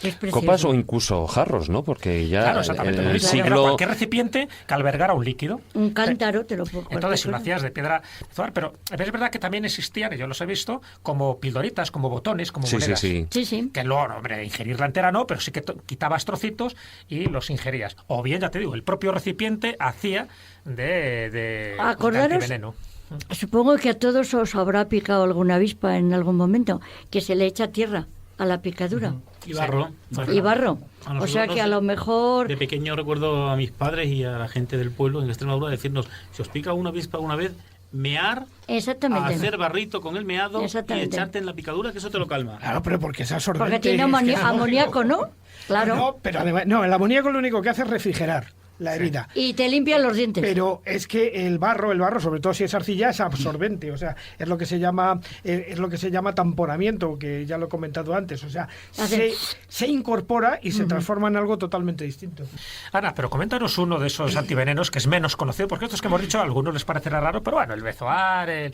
Es precioso. Copas o incluso jarros, ¿no? Porque ya Claro, exactamente. en Lo el mismo. Era siglo... cualquier recipiente que albergara un líquido. Un cántaro te lo puedo Entonces, si lo cualquier hacías de piedra bezoar, pero es verdad que también existían, y yo los he visto, como pildoritas, como botones, como Sí, monedas. sí. cosa. Sí, sí. Que luego, no, hombre, ingerirla entera no, pero sí que quitabas trocitos y los ingerías. O bien, ya te digo, el propio recipiente hacía de Acordaros- antiveneno. Supongo que a todos os habrá picado alguna avispa en algún momento, que se le echa tierra a la picadura. Y barro. Y barro. A O sea nosotros, que a lo mejor... De pequeño recuerdo a mis padres y a la gente del pueblo en Extremadura decirnos, si os pica una avispa una vez, mear, Exactamente. hacer barrito con el meado y Exactamente. echarte en la picadura, que eso te lo calma. Claro, pero porque es absorbente. Porque tiene amoníaco, ¿no? Claro. No, pero además, no, el amoníaco lo único que hace es refrigerar la herida. Y te limpian los dientes. Pero es que el barro, sobre todo si es arcilla, es absorbente, o sea, es lo que se llama tamponamiento, que ya lo he comentado antes, o sea, se incorpora y se transforma en algo totalmente distinto. Ana, pero coméntanos uno de esos antivenenos que es menos conocido, porque estos que hemos dicho a algunos les parecerá raro, pero bueno, el bezoar, el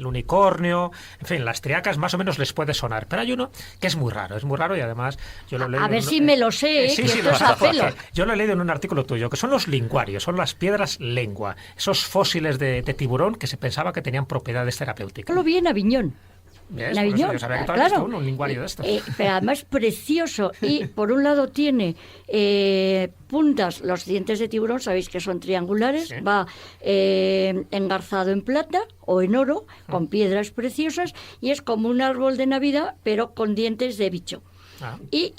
unicornio, en fin, las triacas más o menos les puede sonar, pero hay uno que es muy raro y además yo lo he leído... A ver si me lo sé, Sí, que sí, esto es a pelo. yo lo he leído en un artículo tuyo, que son los linguarios, son las piedras lengua, esos fósiles de tiburón que se pensaba que tenían propiedades terapéuticas. Lo vi en Aviñón. ¿Ves? En Por eso Aviñón, yo sabía que tú habías claro. visto un linguario de estos. Pero además precioso. Y por un lado tiene puntas, los dientes de tiburón, sabéis que son triangulares, Sí. va engarzado en plata o en oro, con piedras preciosas, y es como un árbol de Navidad, pero con dientes de bicho.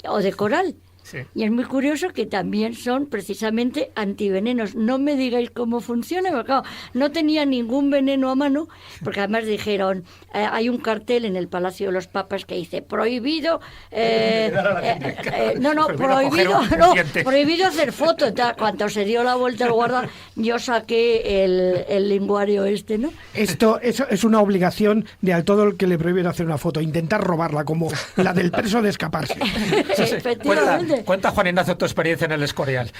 o de coral. Sí. Y es muy curioso que también son precisamente antivenenos. No me digáis cómo funciona, porque claro, no tenía ningún veneno a mano, porque además dijeron, hay un cartel en el Palacio de los Papas que dice, prohibido, prohibido hacer fotos. Cuando se dio la vuelta al guarda, yo saqué el linguario ¿no? Eso es una obligación de a todo el que le prohíben hacer una foto, intentar robarla, como la del preso de escaparse. Efectivamente. Cuenta, Juan Ignacio, tu experiencia en el Escorial.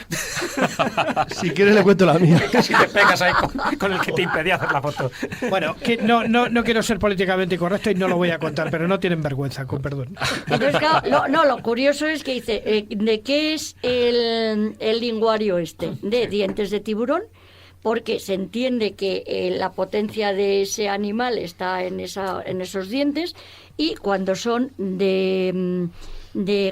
Si quieres le cuento la mía. Casi te pegas ahí con el que te impedía hacer la foto. Bueno, que no quiero ser políticamente correcto y no lo voy a contar, pero no tienen vergüenza, con perdón. Entonces, claro, lo curioso es que dice, ¿de qué es el linguario De dientes de tiburón, porque se entiende que la potencia de ese animal está en esos dientes, y cuando son de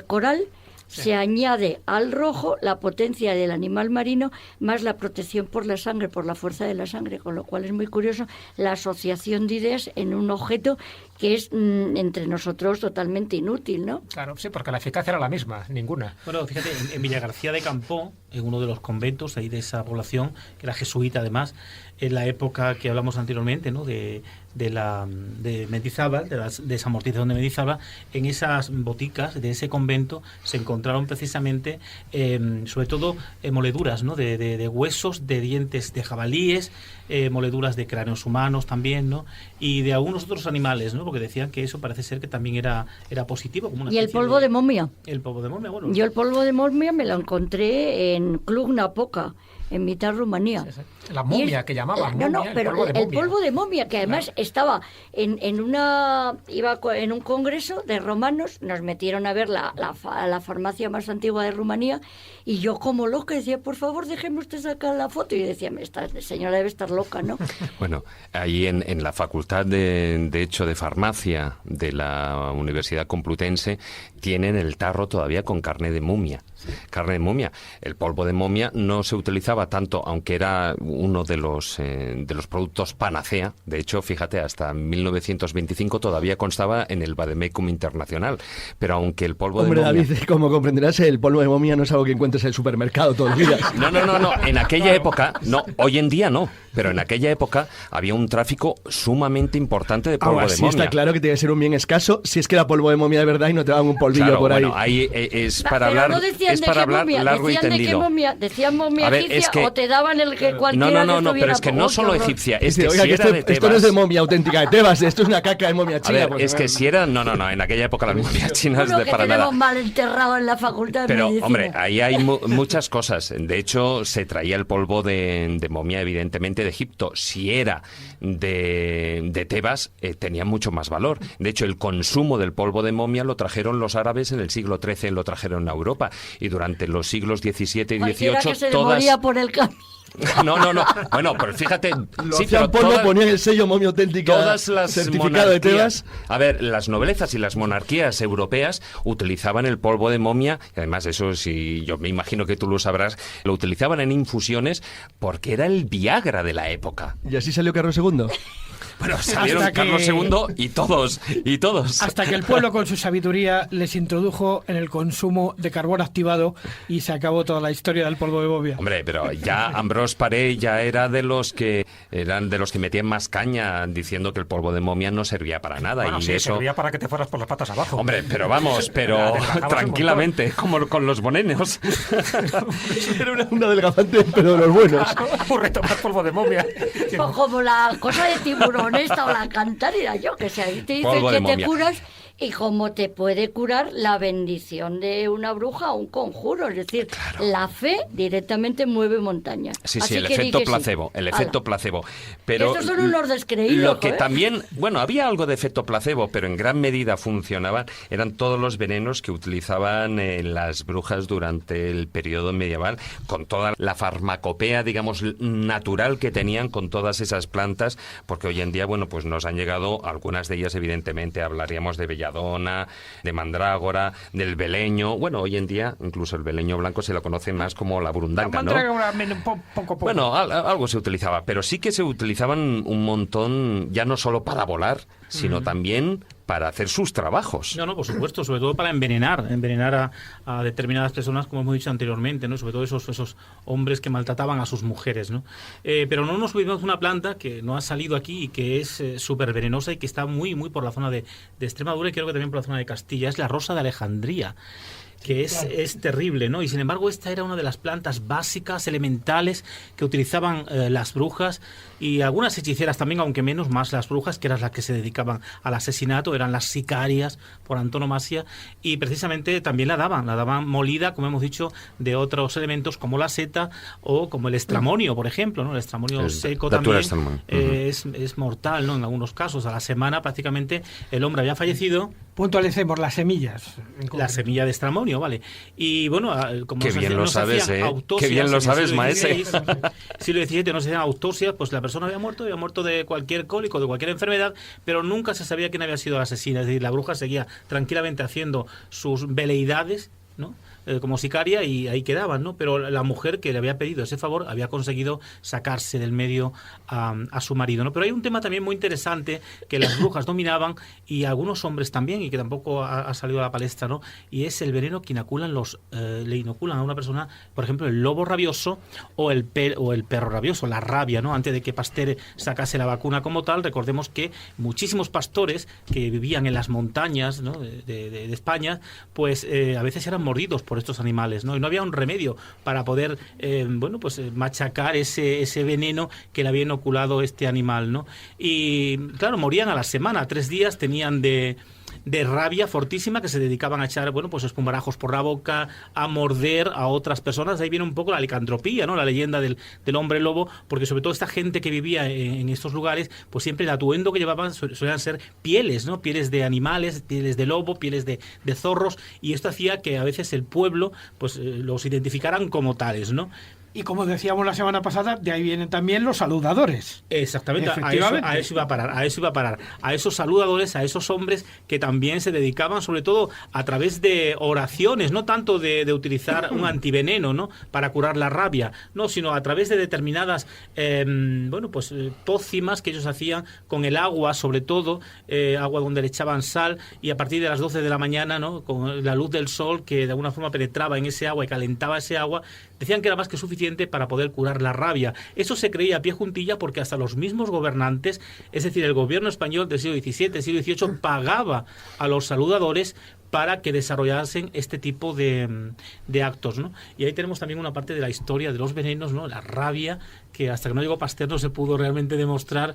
coral, se añade al rojo la potencia del animal marino más la protección por la sangre, por la fuerza de la sangre, con lo cual es muy curioso la asociación de ideas en un objeto que es entre nosotros totalmente inútil, ¿no? Claro, sí, porque la eficacia era la misma, ninguna. Bueno, fíjate, en Villagarcía de Campoo, en uno de los conventos ahí de esa población, que era jesuita además, en la época que hablamos anteriormente, ¿no? de Mendizábal, de esa amortización de Mendizábal, en esas boticas de ese convento se encontraron precisamente, sobre todo, moleduras, ¿no? de huesos, de dientes de jabalíes, moleduras de cráneos humanos también, ¿no? Y de algunos otros animales, ¿no? Porque decían que eso parece ser que también era positivo. Como una ¿Y el polvo de momia? El polvo de momia, bueno. Yo el polvo de momia me lo encontré en Cluj-Napoca, en mitad Rumanía. Sí. La momia, que llamaban. Pero el polvo de momia, que además estaba iba en un congreso de romanos, nos metieron a ver la farmacia más antigua de Rumanía, y yo como loca decía, por favor, déjeme usted sacar la foto, y yo decía, esta señora debe estar loca, ¿no? Bueno, ahí en la Facultad de Farmacia de la Universidad Complutense tienen el tarro todavía con carne de momia. Carne de momia. El polvo de momia no se utilizaba tanto, aunque era uno de los productos panacea. De hecho, fíjate, hasta 1925 todavía constaba en el Vademecum Internacional. Pero aunque el polvo de momia... Hombre, David, como comprenderás, el polvo de momia no es algo que encuentres en el supermercado todos los días. No. En aquella época, no, hoy en día no. Pero en aquella época había un tráfico sumamente importante de polvo de momia. Está claro que tiene que ser un bien escaso si es que era polvo de momia de verdad y no te daban un polvillo por ahí. Bueno, ahí es para hablar, no largo y tendido. Decían momia egipcia, es que, o te daban el que cualquiera No, pero es que no solo egipcia, es que oiga, si era de Tebas... Esto no es de momia auténtica de Tebas, esto es una caca de momia china. A ver, es que si era... No, en aquella época las momias chinas Uno que para nada. tenemos mal enterrado en la facultad de medicina. Pero, hombre, ahí hay muchas cosas. De hecho, se traía el polvo de momia, evidentemente, de Egipto. Si era de Tebas, tenía mucho más valor. De hecho, el consumo del polvo de momia lo trajeron los árabes en el siglo XIII, lo trajeron a Europa. Y durante los siglos XVII y XVIII, que se moría por el camino. No. Bueno, pero fíjate... Pero ponían el sello momia auténtica, todas las certificado de Tebas. A ver, las noblezas y las monarquías europeas utilizaban el polvo de momia, y además eso, si yo me imagino que tú lo sabrás, lo utilizaban en infusiones porque era el Viagra de la época. ¿Y así salió Carlos II? Bueno, salieron Carlos II y todos. Hasta que el pueblo con su sabiduría les introdujo en el consumo de carbón activado y se acabó toda la historia del polvo de momia. Hombre, pero ya Ambrose Paré ya era de los que metían más caña diciendo que el polvo de momia no servía para nada. Bueno, y sí, eso servía para que te fueras por las patas abajo. Hombre, pero tranquilamente, como con los bonenos. Era un adelgazante, pero de los buenos. Por retomar polvo de momia. O como la cosa de tiburón esta o la cantárida, yo que sé, ahí te dicen que te curas, y como te puede curar la bendición de una bruja o un conjuro, es decir, la fe directamente mueve montañas. Sí, el efecto placebo, placebo. Pero estos son unos descreídos. Lo que también, bueno, había algo de efecto placebo, pero en gran medida funcionaban, eran todos los venenos que utilizaban las brujas durante el periodo medieval, con toda la farmacopea, digamos, natural que tenían con todas esas plantas, porque hoy en día, bueno, pues nos han llegado algunas de ellas, evidentemente, hablaríamos de belladona, de mandrágora, del beleño. Bueno, hoy en día, incluso el beleño blanco se lo conoce más como la burundanga, ¿no? Poco. Bueno, algo se utilizaba, pero sí que se utilizaban un montón, ya no solo para volar, sino también para hacer sus trabajos. No, por supuesto, sobre todo para envenenar a determinadas personas, como hemos dicho anteriormente, ¿no? Sobre todo esos hombres que maltrataban a sus mujeres, ¿no? Pero no nos olvidemos de una planta que no ha salido aquí y que es súper venenosa y que está muy por la zona de Extremadura y creo que también por la zona de Castilla, es la rosa de Alejandría, que es terrible, ¿no? Y sin embargo esta era una de las plantas básicas, elementales, que utilizaban las brujas y algunas hechiceras también, aunque menos más las brujas, que eran las que se dedicaban al asesinato, eran las sicarias por antonomasia, y precisamente también la daban molida, como hemos dicho, de otros elementos como la seta o como el estramonio, por ejemplo, ¿no? El estramonio seco también es mortal, ¿no? En algunos casos, a la semana prácticamente el hombre había fallecido. Puntualicemos las semillas. La semilla de estramonio, vale. Y bueno, como qué bien lo sabes, qué bien lo sabes, maese. Siglo XVII no se hacían autopsias, pues la persona había muerto de cualquier cólico, de cualquier enfermedad, pero nunca se sabía quién había sido la asesina. Es decir, la bruja seguía tranquilamente haciendo sus veleidades, ¿no? Como sicaria, y ahí quedaban, ¿no? Pero la mujer que le había pedido ese favor había conseguido sacarse del medio a su marido, ¿no? Pero hay un tema también muy interesante que las brujas dominaban y algunos hombres también, y que tampoco ha salido a la palestra, ¿no? Y es el veneno que le inoculan a una persona, por ejemplo, el lobo rabioso o el perro rabioso, la rabia, ¿no? Antes de que Pasteur sacase la vacuna como tal, recordemos que muchísimos pastores que vivían en las montañas, ¿no? de España, pues a veces eran mordidos por estos animales, ¿no? Y no había un remedio para poder machacar ese veneno que le había inoculado este animal, ¿no? Y claro, morían a la semana, 3 días tenían de rabia fortísima, que se dedicaban a echar, espumarajos por la boca, a morder a otras personas. De ahí viene un poco la licantropía, ¿no? La leyenda del hombre lobo, porque sobre todo esta gente que vivía en estos lugares, pues siempre el atuendo que llevaban solían ser pieles, ¿no? Pieles de animales, pieles de lobo, pieles de zorros, y esto hacía que a veces el pueblo, los identificaran como tales, ¿no? Y como decíamos la semana pasada, de ahí vienen también los saludadores. Exactamente, a eso iba a parar. A esos saludadores, a esos hombres que también se dedicaban, sobre todo a través de oraciones, no tanto de utilizar un antiveneno, ¿no? Para curar la rabia, no, sino a través de determinadas pócimas que ellos hacían con el agua, sobre todo, agua donde le echaban sal, y a partir de las 12 de la mañana, ¿no? Con la luz del sol que de alguna forma penetraba en ese agua y calentaba ese agua, decían que era más que suficiente para poder curar la rabia. Eso se creía a pie juntilla porque hasta los mismos gobernantes, es decir, el gobierno español del siglo XVII, siglo XVIII, pagaba a los saludadores para que desarrollasen este tipo de actos, ¿no? Y ahí tenemos también una parte de la historia de los venenos, ¿no? La rabia, que hasta que no llegó Pasteur no se pudo realmente demostrar.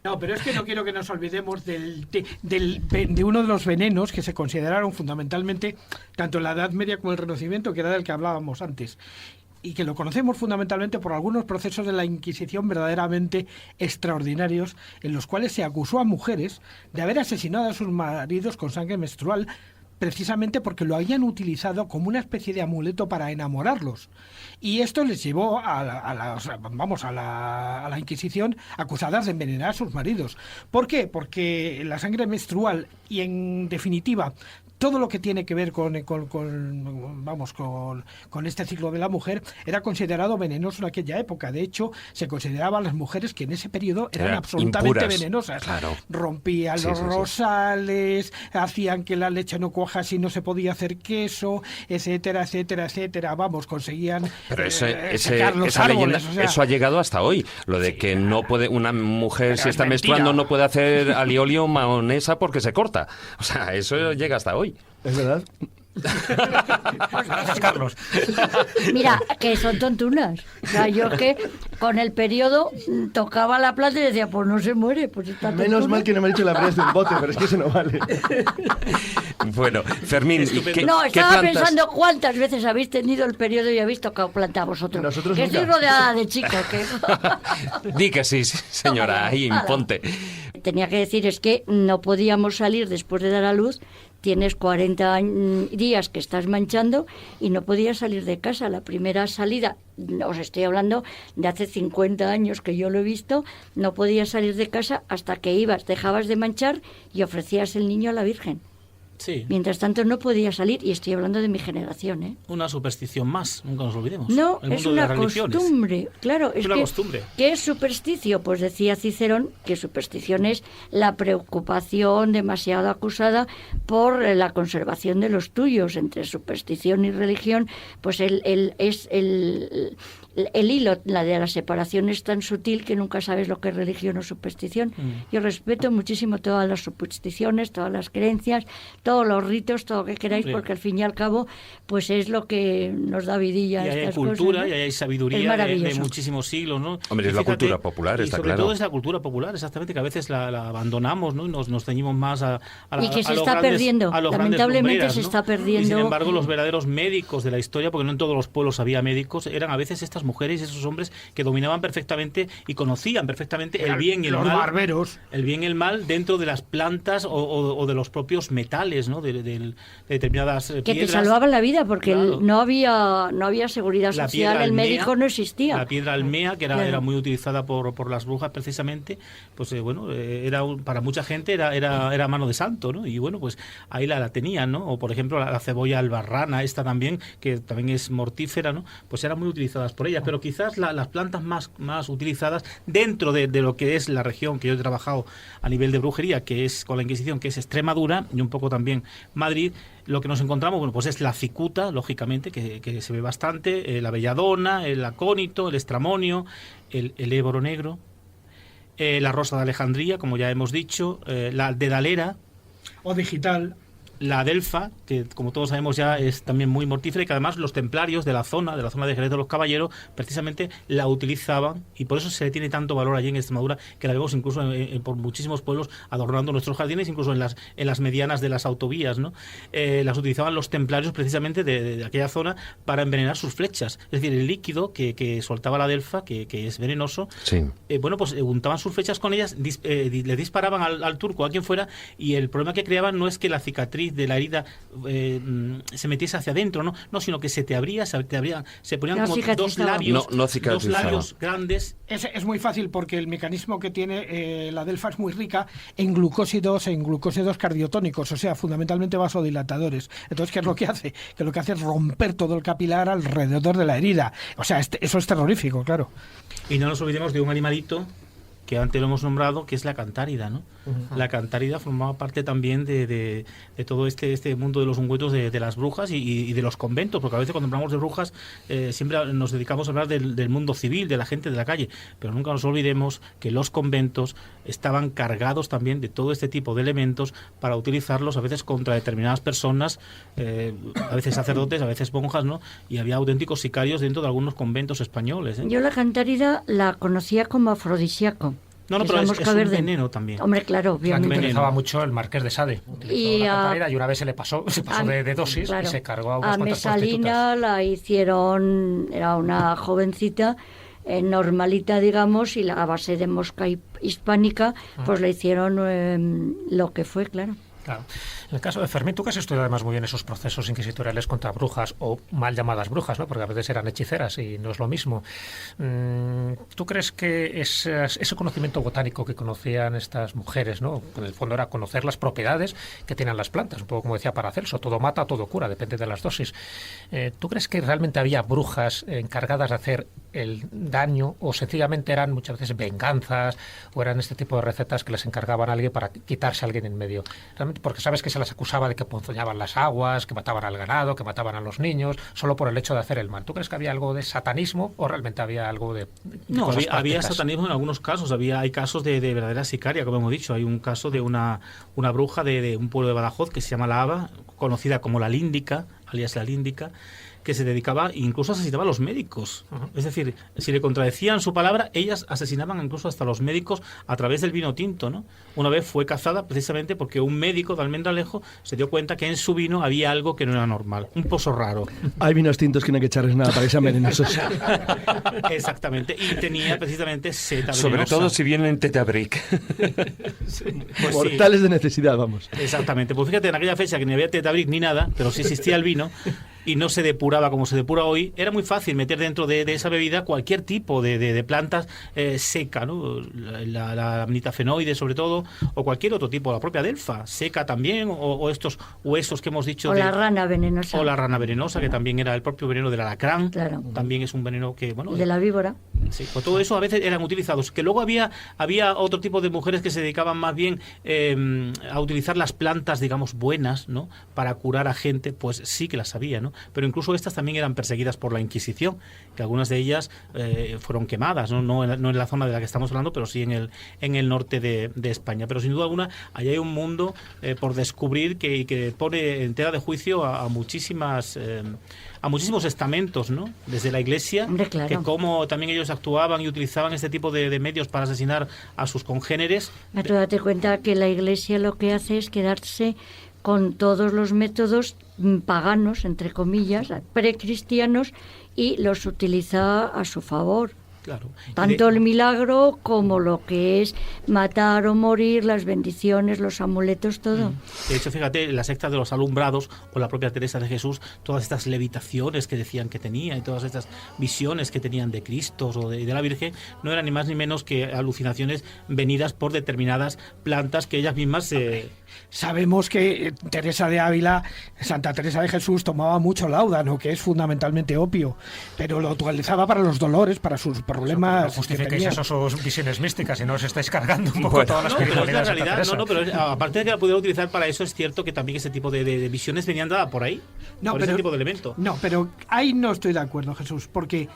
No, pero es que no quiero que nos olvidemos de uno de los venenos que se consideraron fundamentalmente tanto en la Edad Media como en el Renacimiento, que era del que hablábamos antes, y que lo conocemos fundamentalmente por algunos procesos de la Inquisición verdaderamente extraordinarios, en los cuales se acusó a mujeres de haber asesinado a sus maridos con sangre menstrual, precisamente porque lo habían utilizado como una especie de amuleto para enamorarlos. Y esto les llevó a la Inquisición acusadas de envenenar a sus maridos. ¿Por qué? Porque la sangre menstrual y, en definitiva, todo lo que tiene que ver con este ciclo de la mujer era considerado venenoso en aquella época. De hecho, se consideraban las mujeres que en ese periodo eran absolutamente impuras, venenosas. Claro. Rompían los rosales, hacían que la leche no cuaja si no se podía hacer queso, etcétera, etcétera, etcétera. Conseguían pero secar los esa árboles. Leyenda, eso ha llegado hasta hoy. Lo de que no puede una mujer, si está menstruando, no puede hacer alioli o mayonesa porque se corta. O sea, eso llega hasta hoy. ¿Es verdad? Gracias, Carlos. Mira, que son tontunas. O sea, yo es que con el periodo tocaba la planta y decía, pues no se muere, pues está tontuna. Menos mal que no me ha dicho la presa de un bote, pero es que eso no vale. Bueno, Fermín, estaba pensando cuántas veces habéis tenido el periodo y habéis tocado planta vosotros. Nosotros que nunca. estoy rodeada de chicos. Di que sí, señora, ahí imponte. Tenía que decir es que no podíamos salir después de dar a luz. Tienes 40 días que estás manchando y no podías salir de casa. La primera salida, os estoy hablando de hace 50 años que yo lo he visto, no podías salir de casa hasta que dejabas de manchar y ofrecías el niño a la Virgen. Sí. Mientras tanto no podía salir, y estoy hablando de mi generación, ¿eh? Una superstición más, nunca nos olvidemos. No, El es mundo de una las religiones. costumbre. Claro, Es una costumbre. ¿Qué es supersticio? Pues decía Cicerón que superstición es la preocupación demasiado acusada por la conservación de los tuyos. Entre superstición y religión, pues es el hilo, la de la separación es tan sutil que nunca sabes lo que es religión o superstición. Yo respeto muchísimo todas las supersticiones, todas las creencias, todos los ritos, todo lo que queráis, porque al fin y al cabo pues es lo que nos da vidilla a Y hay estas cultura, cosas, ¿no? y hay Es sabiduría de maravilloso. muchísimos siglos, ¿no? Hombre, Y es la fíjate, cultura popular, y está sobre claro. todo es la cultura popular, exactamente, que a veces la abandonamos, ¿no? Y nos ceñimos más a Y que a se los está grandes- perdiendo. a los grandes Lamentablemente lumbreras, se ¿no? está perdiendo. Y sin embargo, los verdaderos médicos de la historia, porque no en todos los pueblos había médicos, eran a veces estas mujeres y esos hombres que dominaban perfectamente y conocían perfectamente el bien y el Los mal. barberos. El bien y el mal dentro de las plantas o de los propios metales, ¿no? De determinadas Que piedras. te salvaban la vida, porque Claro. no había seguridad La social, piedra el almea, médico no existía. La piedra almea, que Claro. era muy utilizada por las brujas precisamente, pues para mucha gente era mano de santo, ¿no? Y bueno, pues ahí la tenían, ¿no? O por ejemplo la cebolla albarrana, esta también, que también es mortífera, ¿no? Pues eran muy utilizadas por ellas, pero quizás las plantas más utilizadas dentro de lo que es la región que yo he trabajado a nivel de brujería, que es con la Inquisición, que es Extremadura y un poco también Madrid, lo que nos encontramos, bueno, pues es la cicuta, lógicamente, que se ve bastante, la belladona, el acónito, el estramonio, el éboro negro, la rosa de Alejandría, como ya hemos dicho, la dedalera, O digital. la adelfa, que como todos sabemos ya es también muy mortífera, y que además los templarios de la zona de Jerez de los Caballeros, precisamente la utilizaban, y por eso se le tiene tanto valor allí en Extremadura, que la vemos incluso por muchísimos pueblos adornando nuestros jardines, incluso en las medianas de las autovías, ¿no? Las utilizaban los templarios precisamente de aquella zona para envenenar sus flechas. Es decir, el líquido que soltaba la adelfa, que es venenoso, Sí. pues untaban sus flechas con ellas, le disparaban al turco, a quien fuera, y el problema que creaban no es que la cicatriz de la herida se metiese hacia adentro, no, sino que se ponían No como dos labios, No cicatrizaba. dos labios grandes. Es muy fácil porque el mecanismo que tiene la delfa es muy rica en glucósidos cardiotónicos, o sea, fundamentalmente vasodilatadores. Entonces, ¿qué es lo que hace? Que lo que hace es romper todo el capilar alrededor de la herida. O sea, eso es terrorífico, claro. Y no nos olvidemos de un animalito que antes lo hemos nombrado, que es la cantárida, ¿no? La cantárida formaba parte también de todo este mundo de los ungüentos de las brujas y de los conventos, porque a veces cuando hablamos de brujas siempre nos dedicamos a hablar del mundo civil, de la gente de la calle, pero nunca nos olvidemos que los conventos estaban cargados también de todo este tipo de elementos para utilizarlos a veces contra determinadas personas, a veces sacerdotes, a veces monjas, ¿no? Y había auténticos sicarios dentro de algunos conventos españoles, ¿eh? Yo la cantárida la conocía como afrodisíaco. No, que pero la es mosca un verde. veneno también. Hombre, claro, La que obviamente. utilizaba mucho el Marqués de Sade. Utilizó Y la a- cantárida y una vez se pasó de dosis claro, y se cargó a unas a cuantas prostitutas. Mesalina la hicieron, era una jovencita normalita, digamos, y a base de mosca hispánica, pues le hicieron lo que fue, claro. Claro. En el caso de Fermín, tú que has estudiado además muy bien esos procesos inquisitoriales contra brujas o mal llamadas brujas, ¿no? Porque a veces eran hechiceras y no es lo mismo. ¿Tú crees que ese conocimiento botánico que conocían estas mujeres, ¿no? En el fondo era conocer las propiedades que tienen las plantas, un poco como decía Paracelso, todo mata, todo cura, depende de las dosis. ¿Tú crees que realmente había brujas encargadas de hacer el daño o sencillamente eran muchas veces venganzas o eran este tipo de recetas que les encargaban a alguien para quitarse a alguien en medio? Realmente, porque sabes que se las acusaba de que ponzoñaban las aguas, que mataban al ganado, que mataban a los niños, solo por el hecho de hacer el mal. ¿Tú crees que había algo de satanismo o realmente había algo de No, cosas había prácticas? satanismo en algunos casos, hay casos de verdadera sicaria, como hemos dicho. Hay un caso de una bruja de un pueblo de Badajoz que se llama La Haba, conocida como la Líndica, alias la Líndica, que se dedicaba, incluso asesinaba a los médicos. Es decir, si le contradecían su palabra, ellas asesinaban incluso hasta a los médicos a través del vino tinto, ¿no? Una vez fue cazada precisamente porque un médico de Almendralejo se dio cuenta que en su vino había algo que no era normal, un pozo raro. Hay vinos tintos que no hay que echarles nada para que sean venenosos. Exactamente, y tenía precisamente seta Sobre venenosa. todo si vienen Tetabric. Pues sí. Mortales de necesidad, vamos. Exactamente, pues fíjate, en aquella fecha que ni había Tetabric ni nada, pero sí existía el vino, y no se depuraba como se depura hoy, era muy fácil meter dentro de esa bebida cualquier tipo de plantas seca, ¿no? La amnitafenoide sobre todo, o cualquier otro tipo, la propia delfa seca también, o estos huesos que hemos dicho. O la rana venenosa. O la rana venenosa, que también era el propio veneno del alacrán. Claro. También es un veneno que, bueno... De la víbora. Sí, pues todo eso a veces eran utilizados. Que luego había otro tipo de mujeres que se dedicaban más bien a utilizar las plantas, digamos, buenas, ¿no? Para curar a gente, pues sí que las había, ¿no? Pero incluso estas también eran perseguidas por la Inquisición, que algunas de ellas fueron quemadas, ¿no? No en la zona de la que estamos hablando, pero sí en el norte de España. Pero sin duda alguna, allá hay un mundo por descubrir que pone en tela de juicio a muchísimos estamentos, ¿no? Desde la Iglesia, Hombre, claro, que cómo también ellos actuaban y utilizaban este tipo de medios para asesinar a sus congéneres. Pero date cuenta que la Iglesia lo que hace es quedarse con todos los métodos paganos, entre comillas, precristianos, y los utiliza a su favor. Claro. Tanto el milagro como lo que es matar o morir, las bendiciones, los amuletos, todo. De hecho, fíjate, la secta de los alumbrados o la propia Teresa de Jesús, todas estas levitaciones que decían que tenía y todas estas visiones que tenían de Cristo o de la Virgen, no eran ni más ni menos que alucinaciones venidas por determinadas plantas que ellas mismas Sabemos que Teresa de Ávila, Santa Teresa de Jesús, tomaba mucho láudano, que es fundamentalmente opio, pero lo utilizaba para los dolores, para sus problemas. No justifiquéis eso, sus visiones místicas, si no os estáis cargando un poco todas las espiritualidades de Santa Teresa. Pero aparte de que la pudiera utilizar para eso, es cierto que también ese tipo de visiones venían dadas por ahí, ese tipo de elemento. No, pero ahí no estoy de acuerdo, Jesús, porque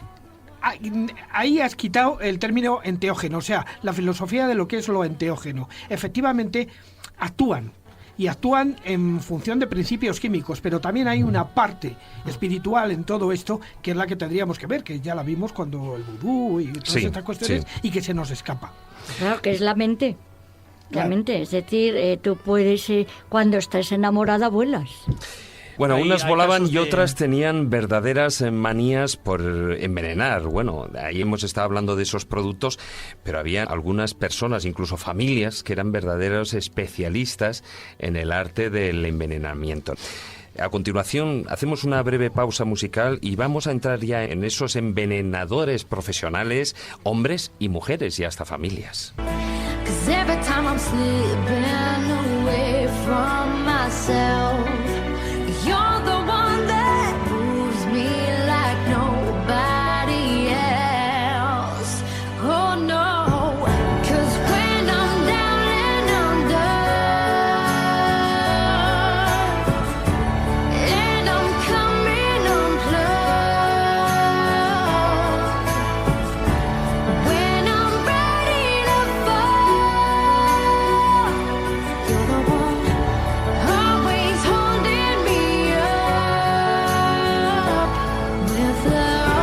ahí has quitado el término enteógeno, o sea, la filosofía de lo que es lo enteógeno. Efectivamente, actúan en función de principios químicos, pero también hay una parte espiritual en todo esto que es la que tendríamos que ver, que ya la vimos cuando el vudú y todas estas cuestiones, y que se nos escapa. Claro, que es la mente. La Claro. mente, es decir, tú puedes, cuando estás enamorada, vuelas. Bueno, unas hay volaban casos y otras tenían verdaderas manías por envenenar. Bueno, ahí hemos estado hablando de esos productos, pero había algunas personas, incluso familias, que eran verdaderos especialistas en el arte del envenenamiento. A continuación, hacemos una breve pausa musical y vamos a entrar ya en esos envenenadores profesionales, hombres y mujeres y hasta familias. You're the one that moves me like nobody else. Oh no, 'cause when I'm down and under, and I'm coming unplugged, when I'm ready to fall, you're the one always holding me up with love.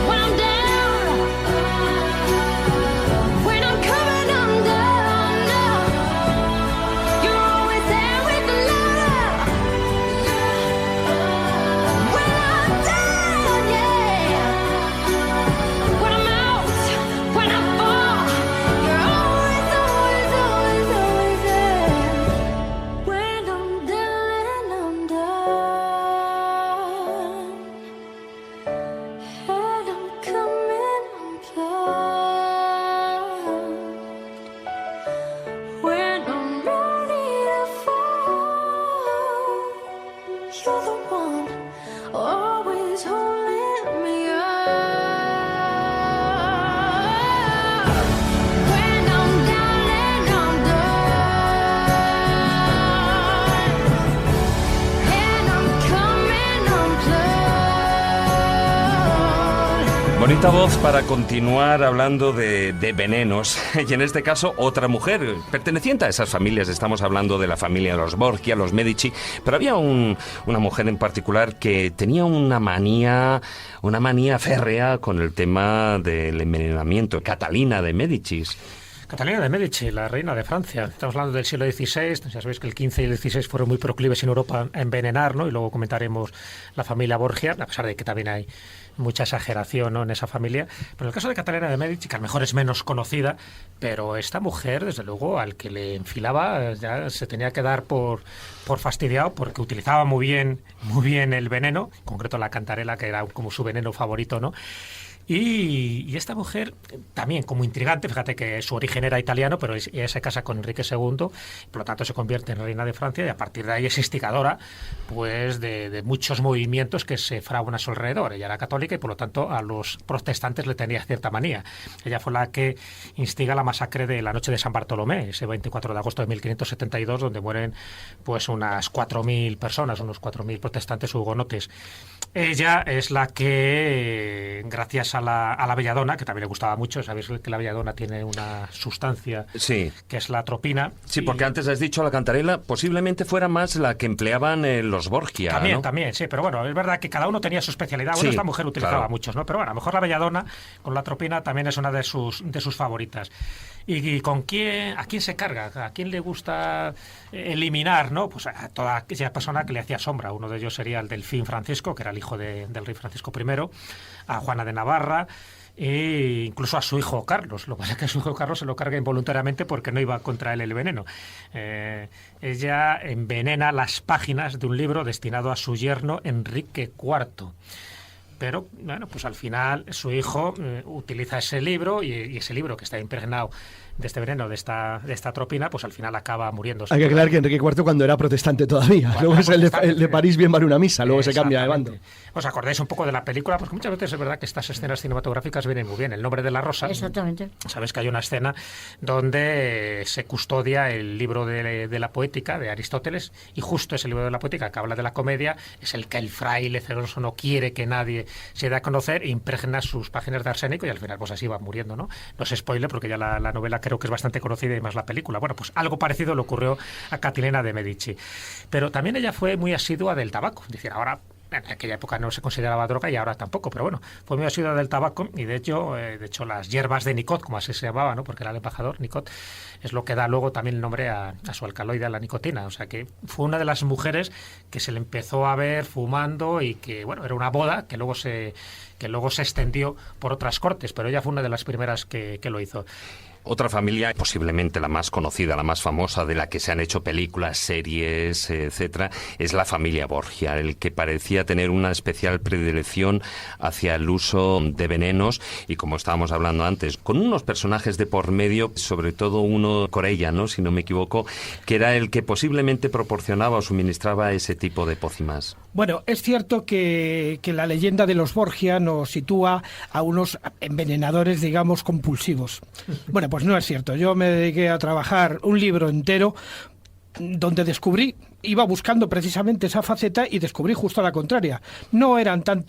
When I'm down, when I'm coming undone, you're always there with love. When I'm down, yeah, when I'm out, when I fall, you're always, always, always, always there. When I'm down and I'm done, and I'm coming unplugged, when I'm ready to fall, you're the one always holding me up. When I'm down and I'm done, and I'm coming unplugged. Bonita voz para continuar hablando de venenos, y en este caso otra mujer perteneciente a esas familias. Estamos hablando de la familia de los Borgia, los Medici, pero había una mujer en particular que tenía una manía férrea con el tema del envenenamiento, Catalina de Médicis. Catalina de Medici, la reina de Francia. Estamos hablando del siglo XVI. Ya sabéis que el XV y el XVI fueron muy proclives en Europa a envenenar, ¿no? Y luego comentaremos la familia Borgia, a pesar de que también hay mucha exageración, ¿no?, en esa familia. Pero en el caso de Catalina de Medici, que a lo mejor es menos conocida, pero esta mujer, desde luego, al que le enfilaba, ya se tenía que dar por fastidiado, porque utilizaba muy bien el veneno, en concreto la cantarela, que era como su veneno favorito, ¿no? Y esta mujer también como intrigante, fíjate que su origen era italiano, pero ella se casa con Enrique II, por lo tanto se convierte en reina de Francia y a partir de ahí es instigadora pues de muchos movimientos que se fraguan a su alrededor. Ella era católica y por lo tanto a los protestantes le tenía cierta manía. Ella fue la que instiga la masacre de la noche de San Bartolomé, ese 24 de agosto de 1572, donde mueren pues unas 4.000 personas, unos 4.000 protestantes hugonotes. Ella es la que, gracias a la belladona, que también le gustaba mucho, sabéis que la belladona tiene una sustancia que es la atropina. Sí, porque antes has dicho la cantarela, posiblemente fuera más la que empleaban los Borgia, También, ¿no? también, sí, pero bueno, es verdad que cada uno tenía su especialidad. Bueno, Sí, esta mujer utilizaba claro. muchos, ¿no? Pero bueno, a lo mejor la belladona con la atropina también es una de sus favoritas. ¿Y con quién, a quién se carga? ¿A quién le gusta eliminar, no? Pues a toda aquella persona que le hacía sombra. Uno de ellos sería el Delfín Francisco, que era el hijo del rey Francisco I, a Juana de Navarra, e incluso a su hijo Carlos. Lo que pasa es que a su hijo Carlos se lo carga involuntariamente porque no iba contra él el veneno. Ella envenena las páginas de un libro destinado a su yerno Enrique IV. Pero, bueno, pues al final su hijo utiliza ese libro y ese libro que está impregnado de este veneno, de esta atropina, pues al final acaba muriéndose. Hay que aclarar que Enrique IV cuando era protestante todavía. Bueno, Luego es el protestante. de París bien vale una misa, luego se cambia de bando. ¿Os acordáis un poco de la película? Porque muchas veces es verdad que estas escenas cinematográficas vienen muy bien. El nombre de la rosa. Exactamente. Sabes que hay una escena donde se custodia el libro de la poética de Aristóteles y justo ese libro de la poética que habla de la comedia es el que el fraile celoso no quiere que nadie se dé a conocer e impregna sus páginas de arsénico y al final pues así va muriendo, ¿no? No se spoile porque ya la novela creo que es bastante conocida y más la película. Bueno, pues algo parecido le ocurrió a Catilina de Medici. Pero también ella fue muy asidua del tabaco. Es decir, ahora en aquella época no se consideraba droga y ahora tampoco, pero bueno, fue muy asidua del tabaco y de hecho las hierbas de Nicot, como así se llamaba, ¿no? Porque era el embajador, Nicot, es lo que da luego también el nombre a su alcaloide, a la nicotina. O sea que fue una de las mujeres que se le empezó a ver fumando y que, bueno, era una boda que luego se extendió por otras cortes, pero ella fue una de las primeras que lo hizo. Otra familia, posiblemente la más conocida, la más famosa, de la que se han hecho películas, series, etcétera, es la familia Borgia, el que parecía tener una especial predilección hacia el uso de venenos y, como estábamos hablando antes, con unos personajes de por medio, sobre todo uno, Corella, ¿no?, si no me equivoco, que era el que posiblemente proporcionaba o suministraba ese tipo de pócimas. Bueno, es cierto que la leyenda de los Borgia nos sitúa a unos envenenadores, digamos, compulsivos. Bueno, pues no es cierto. Yo me dediqué a trabajar un libro entero donde iba buscando precisamente esa faceta y descubrí justo la contraria. No eran tan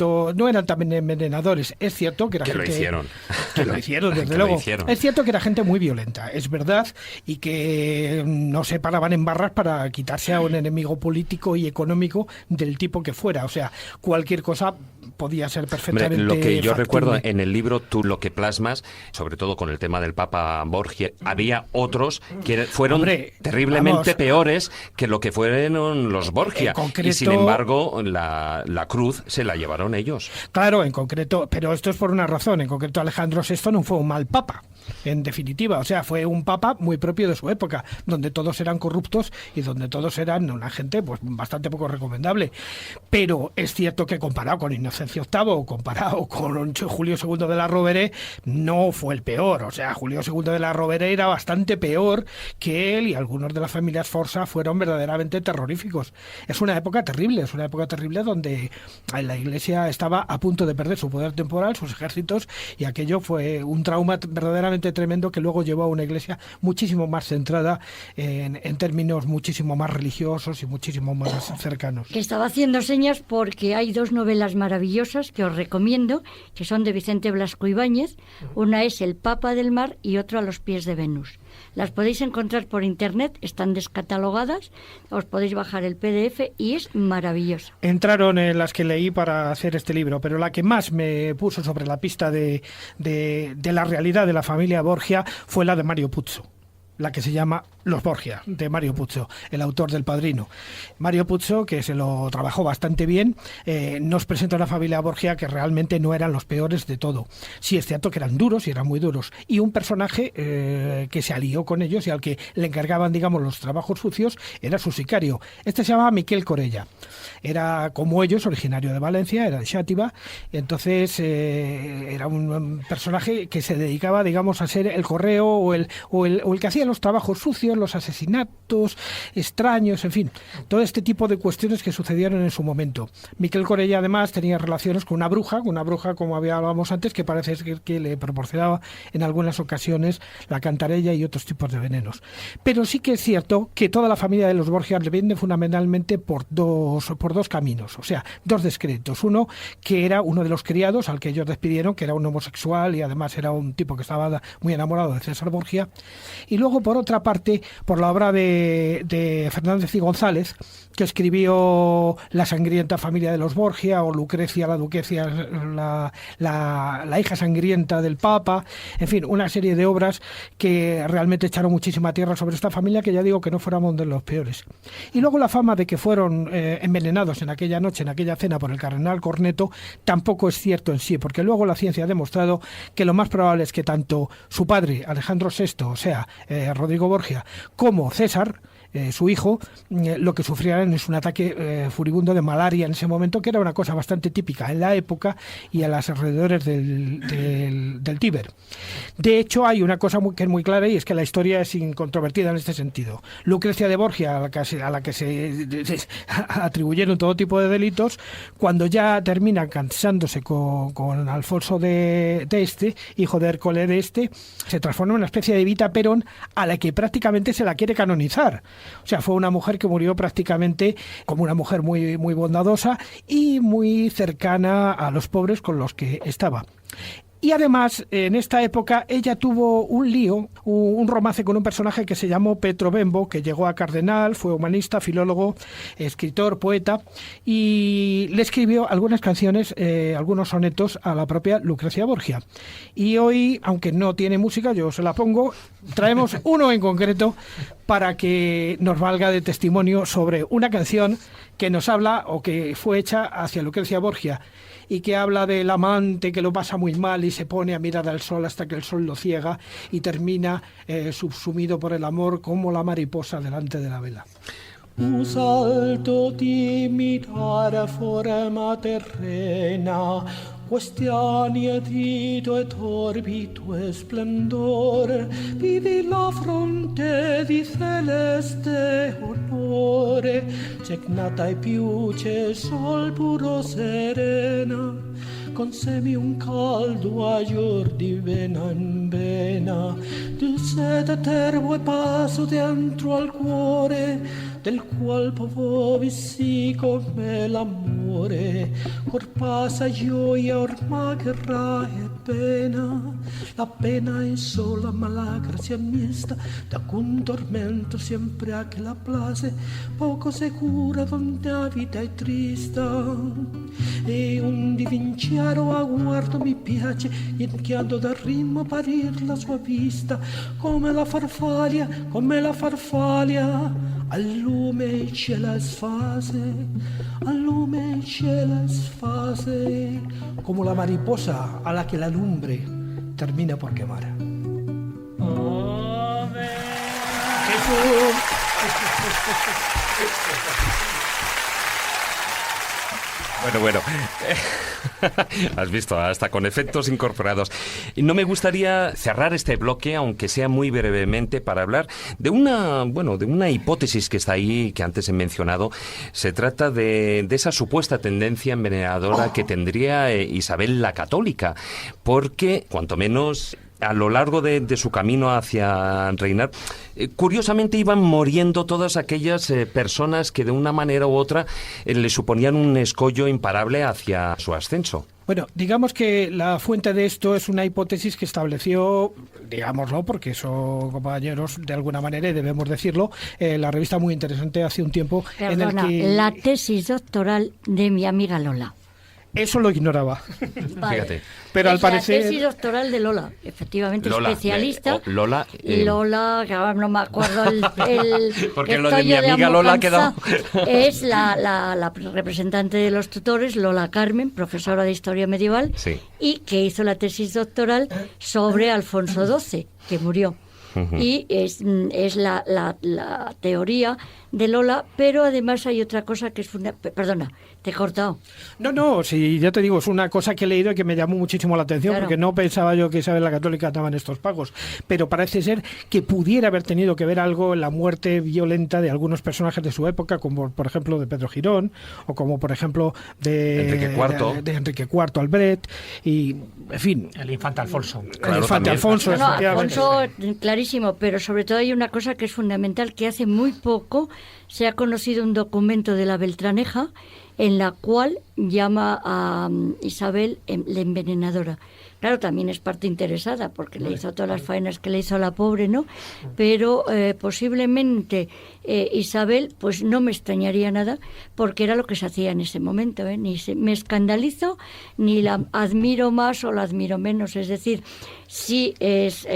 envenenadores. Es cierto que era gente... lo hicieron. Que lo hicieron, desde Que luego. lo hicieron. Es cierto que era gente muy violenta, es verdad, y que no se paraban en barras para quitarse a un enemigo político y económico del tipo que fuera. O sea, cualquier cosa podía ser perfectamente Hombre, lo que yo factible. recuerdo en el libro, tú lo que plasmas, sobre todo con el tema del Papa Borgia, había otros que fueron terriblemente peores que lo que fueron los Borgia. concreto- Y sin embargo, la cruz se la llevaron ellos. Claro, en concreto, pero esto es por una razón. En concreto, Alejandro VI no fue un mal papa, en definitiva. O sea, fue un papa muy propio de su época, donde todos eran corruptos y donde todos eran una gente pues bastante poco recomendable. Pero es cierto que comparado con Inocencio VIII o comparado con Julio II de la Rovere, no fue el peor. O sea, Julio II de la Rovere era bastante peor que él, y algunos de la familia Sforza fueron verdaderamente terroríficos. Es una época terrible donde la Iglesia estaba a punto de perder su poder temporal, sus ejércitos, y aquello fue un trauma verdaderamente tremendo que luego llevó a una Iglesia muchísimo más centrada en términos muchísimo más religiosos y muchísimo más cercanos. Que estaba haciendo señas porque hay dos novelas maravillosas que os recomiendo, que son de Vicente Blasco Ibáñez. Una es El Papa del Mar y otra A los pies de Venus. Las podéis encontrar por internet, están descatalogadas, os podéis bajar el PDF y es maravilloso. Entraron en las que leí para hacer este libro, pero la que más me puso sobre la pista de la realidad de la familia Borgia fue la de Mario Puzo, la que se llama Los Borgia, de Mario Puzo, el autor del Padrino. Mario Puzo, que se lo trabajó bastante bien, nos presenta una familia Borgia que realmente no eran los peores de todo. Sí es cierto que eran duros y eran muy duros. Y un personaje que se alió con ellos y al que le encargaban, digamos, los trabajos sucios, era su sicario. Este se llamaba Miquel Corella. Era como ellos, originario de Valencia, era de Xàtiva. Entonces era un personaje que se dedicaba, digamos, a ser el correo o el que hacía los trabajos sucios, los asesinatos extraños, en fin, todo este tipo de cuestiones que sucedieron en su momento. Miquel Corella además tenía relaciones con una bruja como hablábamos antes, que parece que le proporcionaba en algunas ocasiones la cantarella y otros tipos de venenos. Pero sí que es cierto que toda la familia de los Borgia le vende fundamentalmente por dos caminos, o sea, dos descréditos. Uno, que era uno de los criados al que ellos despidieron, que era un homosexual y además era un tipo que estaba muy enamorado de César Borgia. Y luego, por otra parte, por la obra de Fernández y González, que escribió La sangrienta familia de los Borgia, o Lucrecia, la duquesa, la hija sangrienta del Papa, en fin, una serie de obras que realmente echaron muchísima tierra sobre esta familia, que ya digo que no fuéramos de los peores. Y luego la fama de que fueron envenenados en aquella noche, en aquella cena, por el cardenal Corneto, tampoco es cierto en sí, porque luego la ciencia ha demostrado que lo más probable es que tanto su padre, Alejandro VI, o sea, Rodrigo Borgia, como César, su hijo, lo que sufrieran es un ataque furibundo de malaria en ese momento, que era una cosa bastante típica en la época y a los alrededores del Tíber. De hecho, hay una cosa que es muy clara, y es que la historia es incontrovertida en este sentido. Lucrecia de Borgia, a la que se atribuyeron todo tipo de delitos, cuando ya termina casándose con Alfonso de Este, hijo de Hércole de Este, se transforma en una especie de Evita Perón, a la que prácticamente se la quiere canonizar. O sea, fue una mujer que murió prácticamente como una mujer muy, muy bondadosa y muy cercana a los pobres con los que estaba. Y además, en esta época, ella tuvo un lío, un romance con un personaje que se llamó Petro Bembo, que llegó a cardenal, fue humanista, filólogo, escritor, poeta, y le escribió algunas canciones, algunos sonetos a la propia Lucrecia Borgia. Y hoy, aunque no tiene música, yo se la pongo, traemos uno en concreto para que nos valga de testimonio sobre una canción que nos habla, o que fue hecha hacia Lucrecia Borgia, y que habla del amante que lo pasa muy mal y se pone a mirar al sol hasta que el sol lo ciega y termina subsumido por el amor como la mariposa delante de la vela. Un salto di mitare forma terrena, questioni edito e torbi tuo splendore, vidi la fronte di celeste onore, cegnata e piuce sol puro serena, consemi un caldo agior di vena in vena, tu sete tervo e passo dentro al cuore, del qual povo vissi come l'amore, or passa gioia, ormai guerra e pena, la pena è sola ma la grazia mista, da un tormento sempre a che la place, poco sicura donde la vita è trista, e un divinciaro aguardo mi piace, inchiando dal ritmo parir la sua vista, come la farfalla, al lume ce la sfase, al lume ce la sfase, como la mariposa a la que la lumbre termina por quemar. Bueno. Has visto, hasta con efectos incorporados. Y no me gustaría cerrar este bloque, aunque sea muy brevemente, para hablar de una hipótesis que está ahí, que antes he mencionado. Se trata de esa supuesta tendencia envenenadora que tendría Isabel la Católica, porque, cuanto menos, a lo largo de su camino hacia reinar, curiosamente iban muriendo todas aquellas personas que de una manera u otra le suponían un escollo imparable hacia su ascenso. Bueno, digamos que la fuente de esto es una hipótesis que estableció, digámoslo, porque son compañeros de alguna manera, y debemos decirlo, la revista Muy Interesante hace un tiempo en el Perdona, que... la tesis doctoral de mi amiga Lola. Eso lo ignoraba. Vale. Fíjate. Pero al Es parecer... la tesis doctoral de Lola, efectivamente, Lola, especialista. Lola, Lola, que ahora no me acuerdo el porque el lo de mi tollo amiga Lola ha quedado... Es la representante de los tutores, Lola Carmen, profesora de Historia Medieval, Sí. y que hizo la tesis doctoral sobre Alfonso XII, que murió. Y es la teoría de Lola, pero además hay otra cosa que es perdona, te he cortado. No, sí, ya te digo, es una cosa que he leído y que me llamó muchísimo la atención, Claro. porque no pensaba yo que Isabel la Católica daban estos pagos, pero parece ser que pudiera haber tenido que ver algo en la muerte violenta de algunos personajes de su época, como por ejemplo de Pedro Girón, o como por ejemplo de Enrique IV. de Enrique IV Albret, y en fin... El infante Alfonso. El infante Alfonso, No, efectivamente. Alfonso, clarísimo, pero sobre todo hay una cosa que es fundamental, que hace muy poco se ha conocido un documento de la Beltraneja en la cual llama a Isabel la envenenadora. Claro, también es parte interesada, porque le hizo todas las faenas que le hizo a la pobre, ¿no? Pero posiblemente Isabel, pues no me extrañaría nada, porque era lo que se hacía en ese momento, ¿eh? Ni me escandalizo, ni la admiro más o la admiro menos. Es decir, si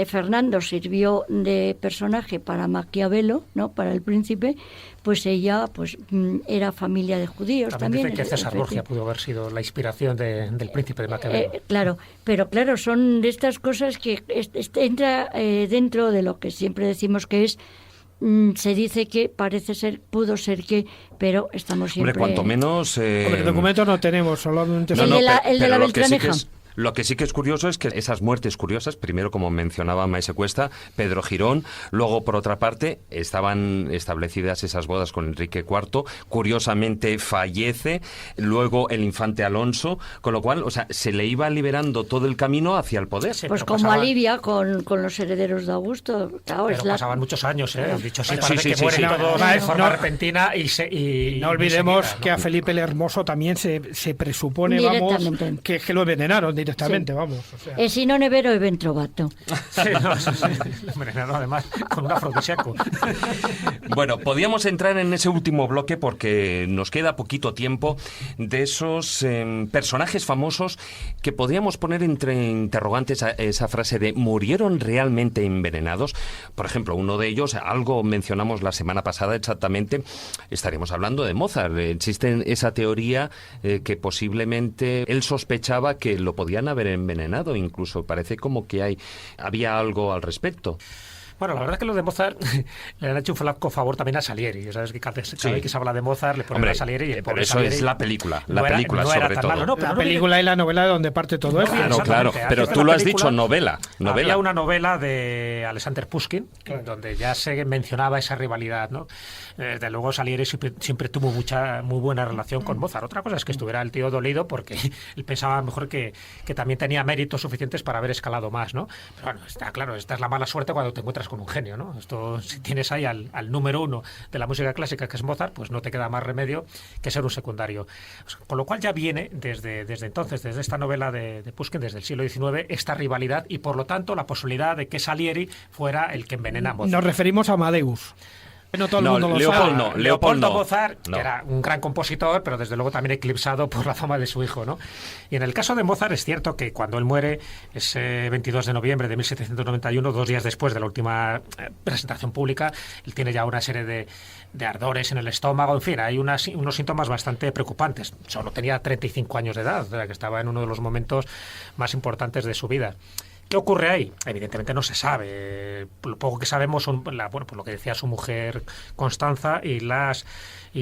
Fernando sirvió de personaje para Maquiavelo, ¿no? Para el príncipe, pues ella pues era familia de judíos también. Dicen que César Borgia pudo haber sido la inspiración del príncipe de Maquiavelo. Claro, pero claro, son de estas cosas que entra dentro de lo que siempre decimos que es, se dice que, parece ser, pudo ser que, pero estamos siempre... Hombre, cuanto menos... Hombre, documentos no tenemos, solamente... el de la Beltraneja. Lo que sí que es curioso es que esas muertes curiosas, primero, como mencionaba Maese Cuesta, Pedro Girón, luego, por otra parte, estaban establecidas esas bodas con Enrique IV, curiosamente fallece, luego el infante Alonso, con lo cual, o sea, se le iba liberando todo el camino hacia el poder. Pues como Alivia con los herederos de Augusto. Claro, pero pasaban muchos años, ¿eh? Dicho así, Sí, parece sí, que mueren sí. todos de forma repentina y no olvidemos enseguida, ¿no? que a Felipe el Hermoso también se presupone, vamos, que lo envenenaron directamente, Sí. vamos. O sea. Si no nevero e ben trovato. Sí, no, sí, envenenado además con un afrodisíaco. Bueno, podíamos entrar en ese último bloque porque nos queda poquito tiempo de esos personajes famosos que podríamos poner entre interrogantes a esa frase de ¿murieron realmente envenenados? Por ejemplo, uno de ellos, algo mencionamos la semana pasada exactamente, estaríamos hablando de Mozart. Existe esa teoría que posiblemente él sospechaba que lo podían haber envenenado, incluso parece como que había algo al respecto. Bueno, la verdad es que los de Mozart le han hecho un flaco favor también a Salieri. Ya sabes que cada vez que se habla de Mozart le ponen a Salieri y el pobre eso Salieri es la película, no era sobre tan todo. malo, ¿no? Pero La no película y la novela de donde parte todo esto. Claro, pero tú lo has dicho, novela. Había una novela de Alexander Pushkin, donde ya se mencionaba esa rivalidad, ¿no? Desde luego Salieri siempre tuvo muy buena relación con Mozart. Otra cosa es que estuviera el tío dolido porque él pensaba mejor que también tenía méritos suficientes para haber escalado más, ¿no? Pero bueno, está claro, esta es la mala suerte cuando te encuentras con un genio, ¿no? Esto, si tienes ahí al número uno de la música clásica, que es Mozart, pues no te queda más remedio que ser un secundario. Con lo cual ya viene desde entonces, desde esta novela de Pushkin, desde el siglo XIX, esta rivalidad y por lo tanto la posibilidad de que Salieri fuera el que envenena a Mozart. Nos referimos a Amadeus. No todo el mundo lo sabe. Leopoldo Mozart, que era un gran compositor, pero desde luego también eclipsado por la fama de su hijo, ¿no? Y en el caso de Mozart es cierto que cuando él muere, ese 22 de noviembre de 1791, 2 días después de la última presentación pública, él tiene ya una serie de ardores en el estómago, en fin, hay unos síntomas bastante preocupantes. Solo tenía 35 años de edad, o sea, que estaba en uno de los momentos más importantes de su vida. ¿Qué ocurre ahí? Evidentemente no se sabe. Lo poco que sabemos son pues lo que decía su mujer Constanza y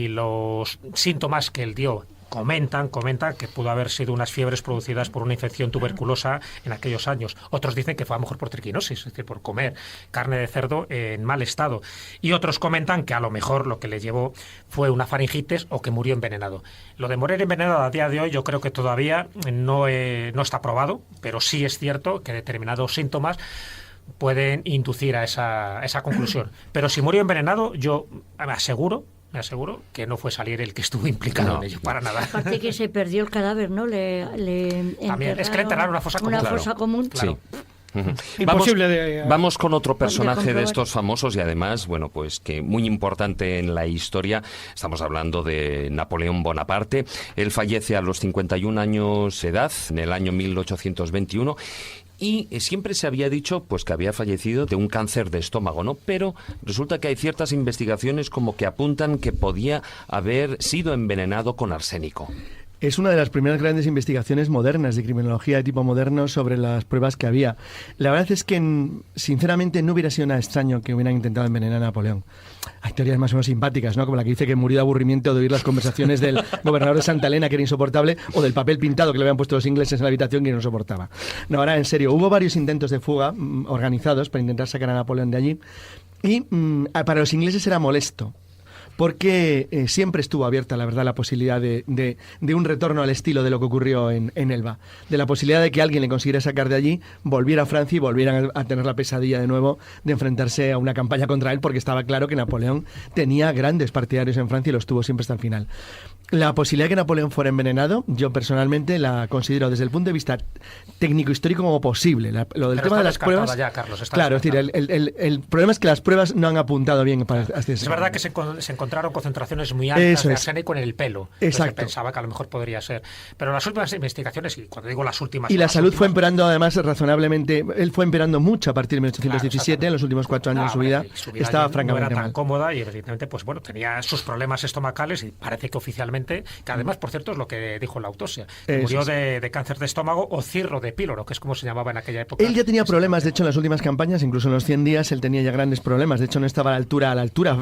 los síntomas que él dio. comentan que pudo haber sido unas fiebres producidas por una infección tuberculosa en aquellos años. Otros dicen que fue a lo mejor por triquinosis, es decir, por comer carne de cerdo en mal estado. Y otros comentan que a lo mejor lo que le llevó fue una faringitis o que murió envenenado. Lo de morir envenenado a día de hoy yo creo que todavía no está probado, pero sí es cierto que determinados síntomas pueden inducir a esa conclusión. Pero si murió envenenado, yo me aseguro que no fue Salier el que estuvo implicado en ello, para nada. Aparte que se perdió el cadáver, ¿no? También, es que le enterraron una fosa común. Una fosa común. Claro. Sí. Imposible vamos con otro personaje de comprobar. estos famosos y además, bueno, pues que muy importante en la historia. Estamos hablando de Napoleón Bonaparte. Él fallece a los 51 años de edad, en el año 1821. Y siempre se había dicho pues que había fallecido de un cáncer de estómago, ¿no? Pero resulta que hay ciertas investigaciones como que apuntan que podía haber sido envenenado con arsénico. Es una de las primeras grandes investigaciones modernas de criminología de tipo moderno sobre las pruebas que había. La verdad es que, sinceramente, no hubiera sido nada extraño que hubieran intentado envenenar a Napoleón. Hay teorías más o menos simpáticas, ¿no? Como la que dice que murió de aburrimiento de oír las conversaciones del gobernador de Santa Elena, que era insoportable, o del papel pintado que le habían puesto los ingleses en la habitación, que no soportaba. No, ahora, en serio, hubo varios intentos de fuga organizados para intentar sacar a Napoleón de allí, y para los ingleses era molesto, porque siempre estuvo abierta, la verdad, la posibilidad de un retorno al estilo de lo que ocurrió en Elba, de la posibilidad de que alguien le consiguiera sacar de allí, volviera a Francia y volvieran a tener la pesadilla de nuevo de enfrentarse a una campaña contra él, porque estaba claro que Napoleón tenía grandes partidarios en Francia y los tuvo siempre hasta el final. La posibilidad de que Napoleón fuera envenenado, yo personalmente la considero desde el punto de vista técnico-histórico como posible. Lo del tema de las pruebas... Ya, Carlos, claro, es decir, el problema es que las pruebas no han apuntado bien para hacia ese Es verdad que se encontraron concentraciones muy altas de arsénico en el pelo. Exacto. Se pensaba que a lo mejor podría ser. Pero las últimas investigaciones, y cuando digo las últimas... Y la salud fue empeorando, además, razonablemente... Él fue empeorando mucho a partir de 1817, en los últimos 4 años de su vida. Estaba francamente no era tan mal. cómoda y, evidentemente, pues bueno, tenía sus problemas estomacales y parece que oficialmente, que además, por cierto, es lo que dijo en la autopsia. Murió de cáncer de estómago o cirro de píloro, que es como se llamaba en aquella época. Él ya tenía problemas, de hecho, en las últimas campañas, incluso en los 100 días, él tenía ya grandes problemas. De hecho, no estaba a la altura.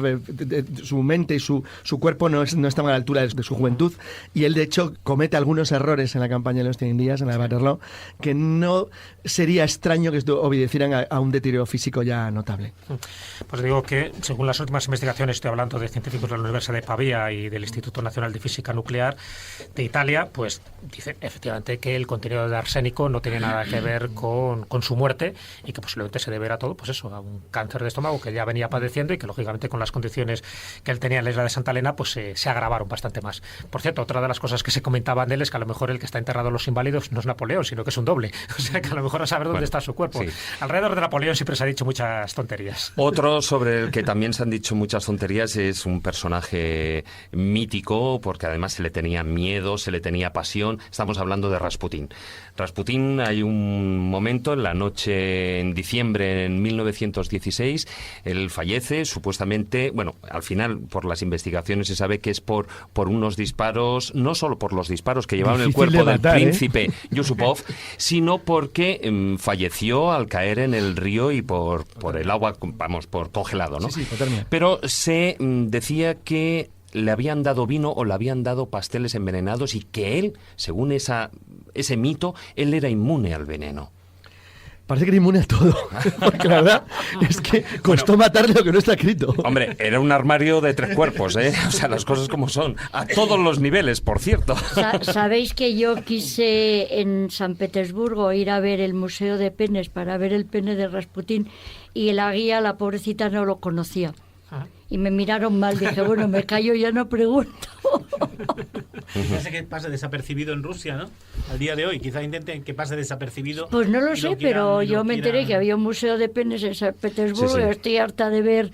Su mente y su cuerpo no estaban a la altura de su juventud. Y él, de hecho, comete algunos errores en la campaña de los 100 días, en la de Waterloo, que no sería extraño que obedecieran a un deterioro físico ya notable. Pues digo que, según las últimas investigaciones, estoy hablando de científicos de la Universidad de Pavía y del Instituto Nacional de Física Nuclear de Italia, pues dicen efectivamente que el contenido de arsénico no tiene nada que ver con su muerte y que posiblemente se deberá todo, pues eso, a un cáncer de estómago que ya venía padeciendo y que lógicamente con las condiciones que él tenía en la isla de Santa Elena pues se agravaron bastante más. Por cierto, otra de las cosas que se comentaban de él es que a lo mejor el que está enterrado en los Inválidos no es Napoleón, sino que es un doble. O sea que a lo mejor a saber dónde está su cuerpo. Sí. Alrededor de Napoleón siempre se ha dicho muchas tonterías. Otro sobre el que también se han dicho muchas tonterías es un personaje mítico, porque además se le tenía miedo, se le tenía pasión. Estamos hablando de Rasputín. Rasputín, hay un momento en la noche en diciembre en 1916, él fallece, supuestamente, bueno, al final por las investigaciones se sabe que es por unos disparos, no solo por los disparos que llevaban el cuerpo del príncipe Yusupov, sino porque falleció al caer en el río y por el agua, vamos, por congelado, ¿no? Sí, hipotermia. Pero se decía que le habían dado vino o le habían dado pasteles envenenados y que él, según ese mito, él era inmune al veneno. Parece que era inmune a todo, porque la verdad es que costó matarle lo que no está escrito. Hombre, era un armario de 3 cuerpos, ¿eh? O sea, las cosas como son. A todos los niveles, por cierto. ¿Sabéis que yo quise en San Petersburgo ir a ver el Museo de Penes para ver el pene de Rasputín y la guía, la pobrecita, no lo conocía? Y me miraron mal, dije, bueno, me callo, ya no pregunto. Quizás que pase desapercibido en Rusia, ¿no? Al día de hoy, quizá intenten que pase desapercibido. Pues no lo sé, pero yo me enteré que había un museo de penes en San Petersburgo. Sí, sí. Estoy harta de ver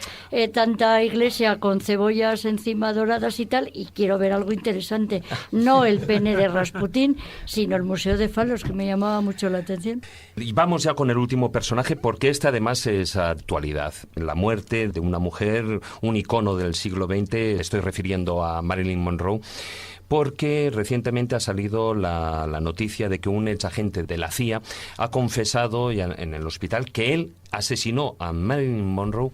tanta iglesia con cebollas encima doradas y tal, y quiero ver algo interesante. No el pene de Rasputín, sino el museo de falos, que me llamaba mucho la atención. Y vamos ya con el último personaje, porque este además es actualidad. La muerte de una mujer, un icono del siglo XX, estoy refiriendo a Marilyn Monroe. porque recientemente ha salido la noticia de que un exagente de la CIA ha confesado en el hospital que él asesinó a Marilyn Monroe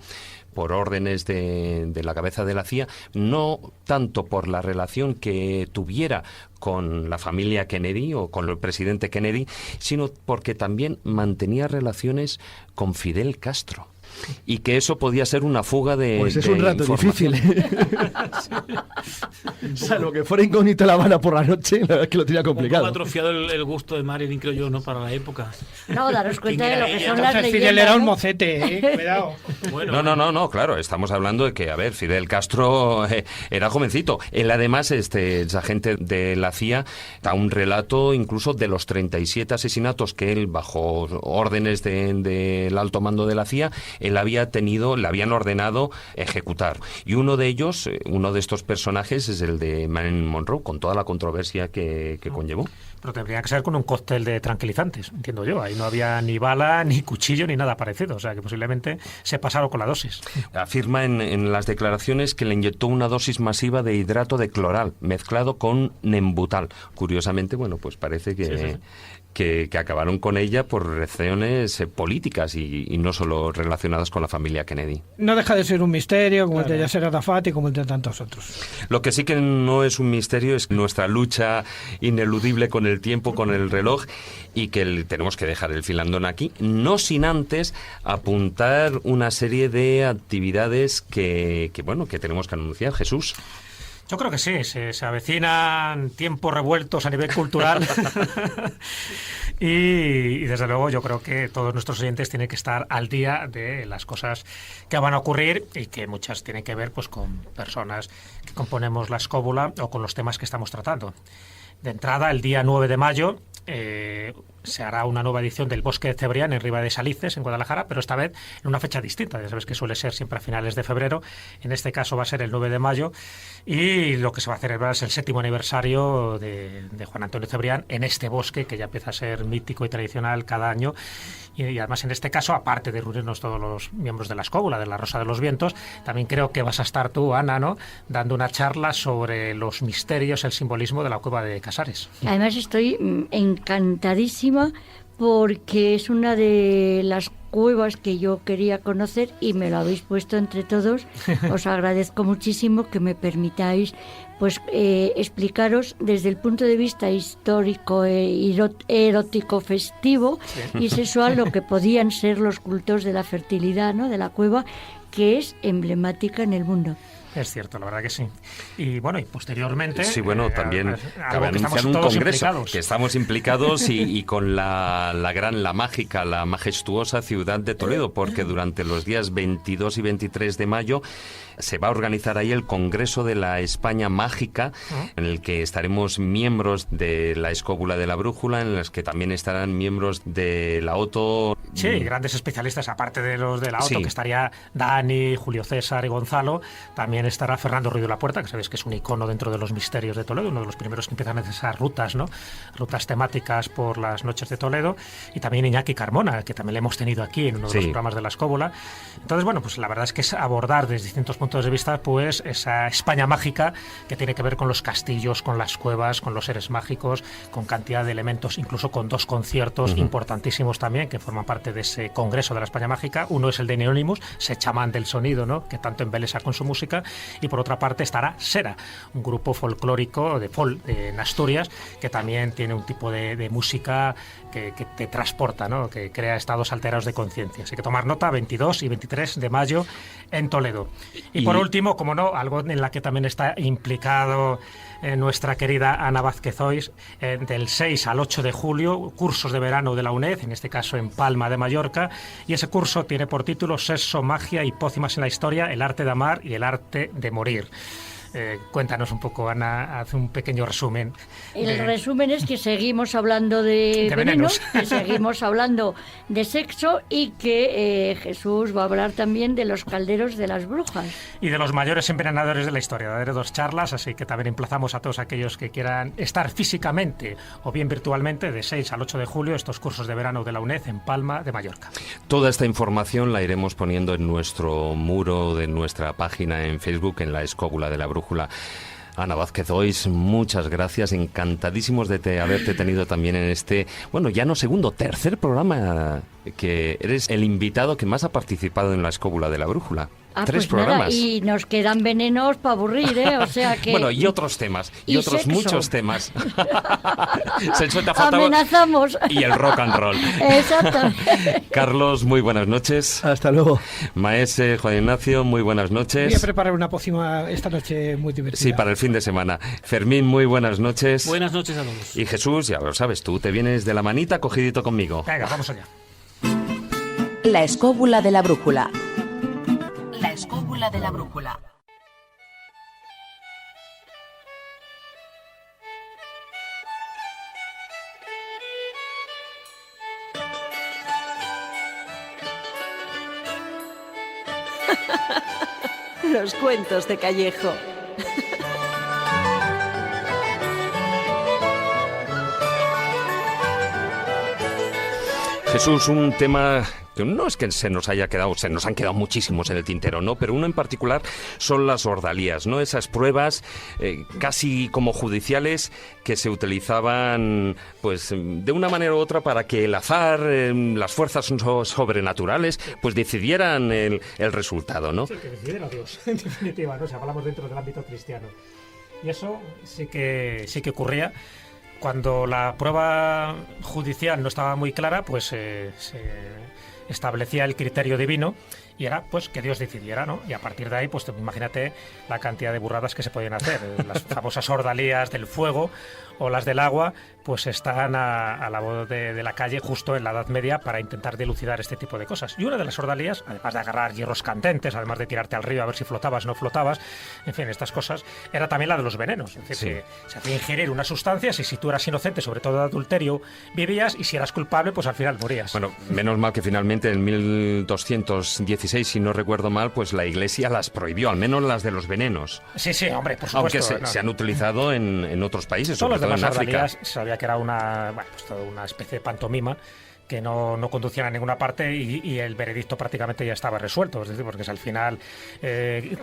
por órdenes de la cabeza de la CIA, no tanto por la relación que tuviera con la familia Kennedy o con el presidente Kennedy, sino porque también mantenía relaciones con Fidel Castro. Y que eso podía ser una fuga de Pues es un rato información. difícil. Salvo que fuera incógnito La Habana por la noche, la verdad es que lo tenía Un poco complicado. atrofiado el gusto de Marilyn, creo yo, ¿no? Para la época. No, daros cuenta de lo que son las Entonces leyendas. Fidel era un ¿no? mocete, cuidado. No, claro, estamos hablando de que, a ver, Fidel Castro era jovencito. Él, además, este agente de la CIA, da un relato incluso de los 37 asesinatos que él, bajo órdenes del alto mando de la CIA, él le habían ordenado ejecutar. Y uno de ellos, uno de estos personajes, es el de Marilyn Monroe, con toda la controversia que conllevó. Pero tendría que ser con un cóctel de tranquilizantes, entiendo yo. Ahí no había ni bala, ni cuchillo, ni nada parecido. O sea, que posiblemente se pasaron con la dosis. Afirma en las declaraciones que le inyectó una dosis masiva de hidrato de cloral, mezclado con nembutal. Curiosamente, bueno, pues parece que... Que acabaron con ella por razones políticas y no solo relacionadas con la familia Kennedy. No deja de ser un misterio, como el de Yasser Arafat y como el de tantos otros. Lo que sí que no es un misterio es nuestra lucha ineludible con el tiempo, con el reloj, y que tenemos que dejar el filandón aquí, no sin antes apuntar una serie de actividades que tenemos que anunciar. Jesús. Yo creo que sí, se avecinan tiempos revueltos a nivel cultural y desde luego yo creo que todos nuestros oyentes tienen que estar al día de las cosas que van a ocurrir y que muchas tienen que ver pues con personas que componemos la escóbula o con los temas que estamos tratando. De entrada, el día 9 de mayo se hará una nueva edición del Bosque de Cebrián en Riva de Salices, en Guadalajara, pero esta vez en una fecha distinta. Ya sabes que suele ser siempre a finales de febrero. En este caso va a ser el 9 de mayo y lo que se va a celebrar es el 7º aniversario de Juan Antonio Cebrián en este bosque, que ya empieza a ser mítico y tradicional cada año. Y además en este caso, aparte de reunirnos todos los miembros de la escóbula, de la Rosa de los Vientos, también creo que vas a estar tú, Ana, ¿no?, dando una charla sobre los misterios, el simbolismo de la cueva de Casares. Además estoy encantadísima porque es una de las cuevas que yo quería conocer y me lo habéis puesto entre todos. Os agradezco muchísimo que me permitáis pues explicaros desde el punto de vista histórico, erótico, festivo y sexual lo que podían ser los cultos de la fertilidad, ¿no?, de la cueva, que es emblemática en el mundo. Es cierto, la verdad que sí. Y bueno, y posteriormente... Sí, bueno, también cabe anunciar un congreso que estamos implicados y con la mágica, la majestuosa ciudad de Toledo, porque durante los días 22 y 23 de mayo se va a organizar ahí el Congreso de la España Mágica, en el que estaremos miembros de la Escóbula de la Brújula, en los que también estarán miembros de la OTO. Sí, grandes especialistas, aparte de los de la OTO, Sí. que estaría Dani, Julio César y Gonzalo, también estará Fernando Ruiz de la Puerta, que sabéis que es un icono dentro de los misterios de Toledo, uno de los primeros que empiezan a hacer esas rutas, ¿no?, rutas temáticas por las noches de Toledo, y también Iñaki Carmona, que también le hemos tenido aquí en uno de los programas de la Escóbula. Entonces, bueno, pues la verdad es que es abordar desde distintos puntos de vista pues esa España mágica que tiene que ver con los castillos, con las cuevas, con los seres mágicos, con cantidad de elementos, incluso con 2 conciertos importantísimos también que forman parte de ese Congreso de la España Mágica. Uno es el de Neonimus, ese chamán del sonido, ¿no?, que tanto embelesa con su música, y por otra parte estará Sera, un grupo folclórico de folk en Asturias, que también tiene un tipo de música que te transporta, ¿no?, que crea estados alterados de conciencia. Así que tomar nota, 22 y 23 de mayo en Toledo. Y por último, como no, algo en la que también está implicado nuestra querida Ana Vázquez Ois, del 6 al 8 de julio, cursos de verano de la UNED, en este caso en Palma de Mallorca, y ese curso tiene por título Sexo, magia y pócimas en la historia, el arte de amar y el arte de morir. Cuéntanos un poco, Ana, haz un pequeño resumen. El resumen es que seguimos hablando de venenos, que seguimos hablando de sexo y que Jesús va a hablar también de los calderos de las brujas. Y de los mayores envenenadores de la historia. Daré 2 charlas, así que también emplazamos a todos aquellos que quieran estar físicamente o bien virtualmente de 6 al 8 de julio estos cursos de verano de la UNED en Palma de Mallorca. Toda esta información la iremos poniendo en nuestro muro de nuestra página en Facebook, en la Escóbula de la Brújula. Ana Vázquez Ois, muchas gracias, encantadísimos de haberte tenido también en este, bueno, ya no segundo, tercer programa, que eres el invitado que más ha participado en la Escóbula de la Brújula. 3 pues programas. Nada, y nos quedan venenos para aburrir, ¿eh? O sea que... Bueno, y otros temas, y otros sexo. muchos temas. Sexo te ha faltado. Amenazamos. Y el rock and roll. Exactamente. Carlos, muy buenas noches. Hasta luego. Maese Juan Ignacio, muy buenas noches. Voy a preparar una pócima esta noche muy divertida. Sí, para el fin de semana. Fermín, muy buenas noches. Buenas noches a todos. Y Jesús, ya lo sabes tú, te vienes de la manita cogidito conmigo. Venga, vamos allá. La escóbula de la brújula. La escóbula de la brújula. Los cuentos de Callejo. Jesús, un tema que no es que se nos haya quedado, se nos han quedado muchísimos en el tintero, ¿no? Pero uno en particular son las ordalías, ¿no? Esas pruebas casi como judiciales que se utilizaban, pues, de una manera u otra para que el azar, las fuerzas sobrenaturales, pues decidieran el resultado, ¿no? Sí, que decidiera Dios, en definitiva, ¿no? Si hablamos dentro del ámbito cristiano. Y eso sí que ocurría. Cuando la prueba judicial no estaba muy clara, pues se establecía el criterio divino y era pues que Dios decidiera, ¿no? Y a partir de ahí, pues imagínate la cantidad de burradas que se podían hacer. Las famosas ordalías del fuego o las del agua, pues están a la voz de la calle justo en la Edad Media para intentar dilucidar este tipo de cosas. Y una de las ordalías, además de agarrar hierros candentes, además de tirarte al río a ver si flotabas o no flotabas, en fin, estas cosas, era también la de los venenos. Es decir, Sí. que se hacía ingerir unas sustancias y si tú eras inocente, sobre todo de adulterio, vivías y si eras culpable, pues al final morías. Bueno, menos mal que finalmente en 1216, si no recuerdo mal, pues la Iglesia las prohibió, al menos las de los venenos. Sí, sí, hombre, por Aunque supuesto. se han utilizado en otros países, Todos sobre los todo demás en África. ordalías se sabía que era toda una especie de pantomima que no conducían a ninguna parte y el veredicto prácticamente ya estaba resuelto. Es decir, porque si al final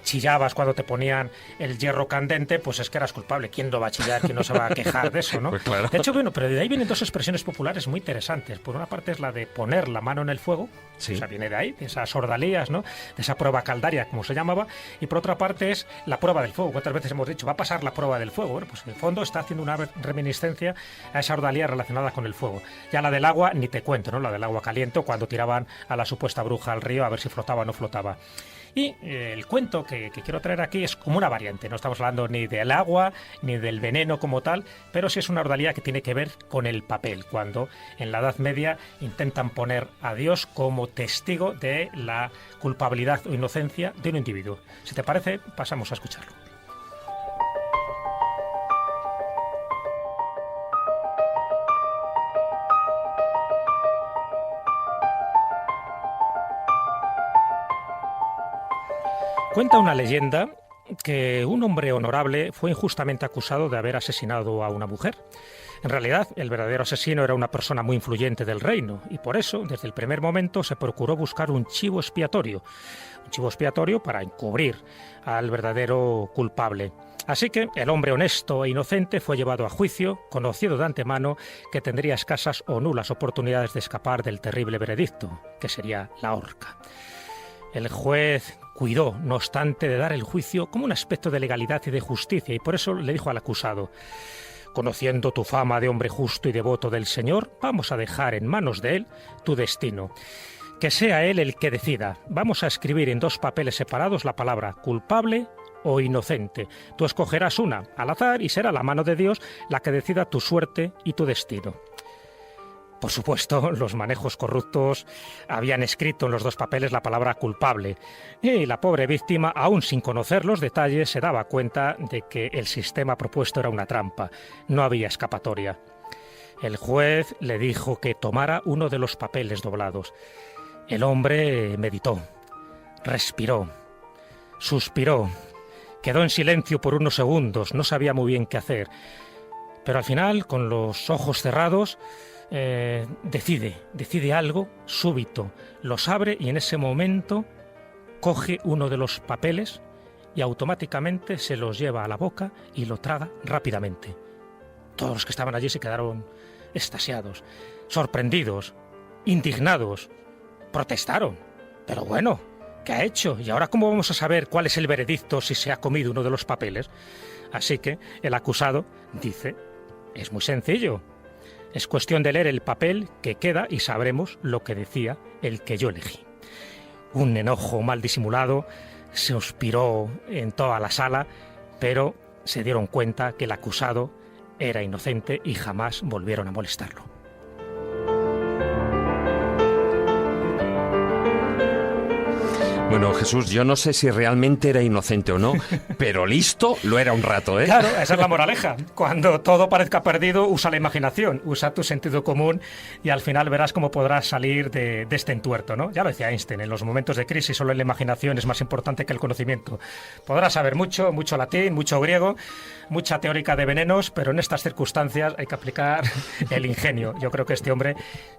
chillabas cuando te ponían el hierro candente, pues es que eras culpable. ¿Quién no va a chillar? ¿Quién no se va a quejar de eso? ¿no? Pues claro. De hecho, bueno, pero de ahí vienen dos expresiones populares muy interesantes. Por una parte es la de poner la mano en el fuego, Sí. o sea, viene de ahí, de esas ordalías, ¿no? De esa prueba caldaria, como se llamaba, y por otra parte es la prueba del fuego. ¿Cuántas veces hemos dicho, va a pasar la prueba del fuego? Bueno, pues en el fondo está haciendo una reminiscencia a esa ordalía relacionada con el fuego. Ya la del agua, ni te cuento, ¿no? La del agua caliente, o cuando tiraban a la supuesta bruja al río a ver si flotaba o no flotaba. Y el cuento que quiero traer aquí es como una variante. No estamos hablando ni del agua ni del veneno como tal, pero sí es una ordalía que tiene que ver con el papel, cuando en la Edad Media intentan poner a Dios como testigo de la culpabilidad o inocencia de un individuo. Si te parece, pasamos a escucharlo. Cuenta una leyenda que un hombre honorable fue injustamente acusado de haber asesinado a una mujer. En realidad, el verdadero asesino era una persona muy influyente del reino y por eso, desde el primer momento, se procuró buscar un chivo expiatorio. Un chivo expiatorio para encubrir al verdadero culpable. Así que el hombre honesto e inocente fue llevado a juicio, conocido de antemano que tendría escasas o nulas oportunidades de escapar del terrible veredicto, que sería la horca. El juez cuidó, no obstante, de dar el juicio como un aspecto de legalidad y de justicia, y por eso le dijo al acusado: conociendo tu fama de hombre justo y devoto del Señor, vamos a dejar en manos de él tu destino. Que sea él el que decida. Vamos a escribir en 2 papeles separados la palabra culpable o inocente. Tú escogerás una al azar y será la mano de Dios la que decida tu suerte y tu destino. Por supuesto, los manejos corruptos habían escrito en los 2 papeles la palabra culpable y la pobre víctima, aún sin conocer los detalles, se daba cuenta de que el sistema propuesto era una trampa. No había escapatoria. El juez le dijo que tomara uno de los papeles doblados. El hombre meditó, respiró, suspiró, quedó en silencio por unos segundos, no sabía muy bien qué hacer. Pero al final, con los ojos cerrados, decide algo súbito, los abre y en ese momento coge uno de los papeles y automáticamente se los lleva a la boca y lo traga rápidamente. Todos los que estaban allí se quedaron extasiados, sorprendidos, indignados, protestaron. Pero bueno, ¿qué ha hecho? ¿Y ahora cómo vamos a saber cuál es el veredicto si se ha comido uno de los papeles? Así que el acusado dice, es muy sencillo. Es cuestión de leer el papel que queda y sabremos lo que decía el que yo elegí. Un enojo mal disimulado se suspiró en toda la sala, pero se dieron cuenta que el acusado era inocente y jamás volvieron a molestarlo. Bueno, Jesús, yo no sé si realmente era inocente o no, pero listo lo era un rato, ¿eh? Claro, esa es la moraleja. Cuando todo parezca perdido, usa la imaginación, usa tu sentido común y al final verás cómo podrás salir de este entuerto, ¿no? Ya lo decía Einstein, en los momentos de crisis solo la imaginación es más importante que el conocimiento. Podrás saber mucho latín, mucho griego, mucha teórica de venenos, pero en estas circunstancias hay que aplicar el ingenio. Yo creo que este hombre,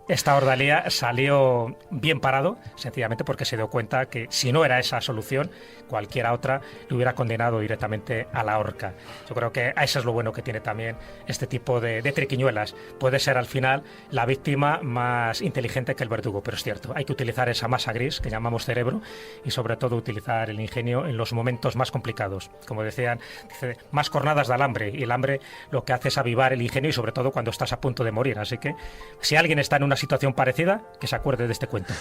esta ordalía, salió bien parado, sencillamente porque se dio cuenta que si no era esa solución, cualquiera otra le hubiera condenado directamente a la horca. Yo creo que eso es lo bueno que tiene también este tipo de triquiñuelas. Puede ser al final la víctima más inteligente que el verdugo, pero es cierto, hay que utilizar esa masa gris que llamamos cerebro y sobre todo utilizar el ingenio en los momentos más complicados. Como decían, dice, más cornadas de alambre, y el hambre lo que hace es avivar el ingenio y sobre todo cuando estás a punto de morir. Así que si alguien está en una situación parecida, que se acuerde de este cuento.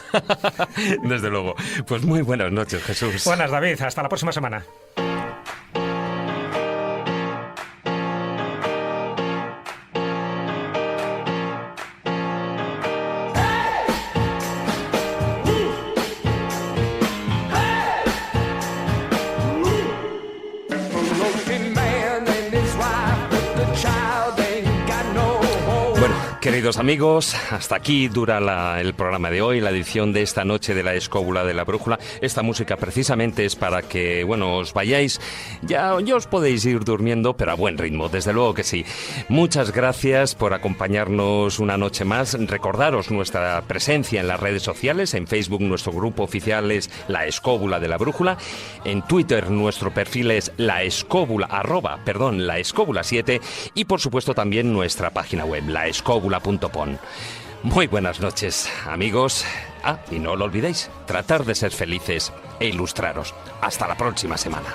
Desde luego. Pues muy buenas noches, Jesús. Buenas, David. Hasta la próxima semana. Queridos amigos, hasta aquí dura el programa de hoy, la edición de esta noche de la Escóbula de la Brújula. Esta música precisamente es para que, bueno, os vayáis, ya os podéis ir durmiendo, pero a buen ritmo, desde luego que sí. Muchas gracias por acompañarnos una noche más. Recordaros nuestra presencia en las redes sociales, en Facebook nuestro grupo oficial es La Escóbula de la Brújula, en Twitter nuestro perfil es La Escóbula 7 y por supuesto también nuestra página web, laescóbula.com. Muy buenas noches, amigos. Y no lo olvidéis, tratar de ser felices e ilustraros. Hasta la próxima semana.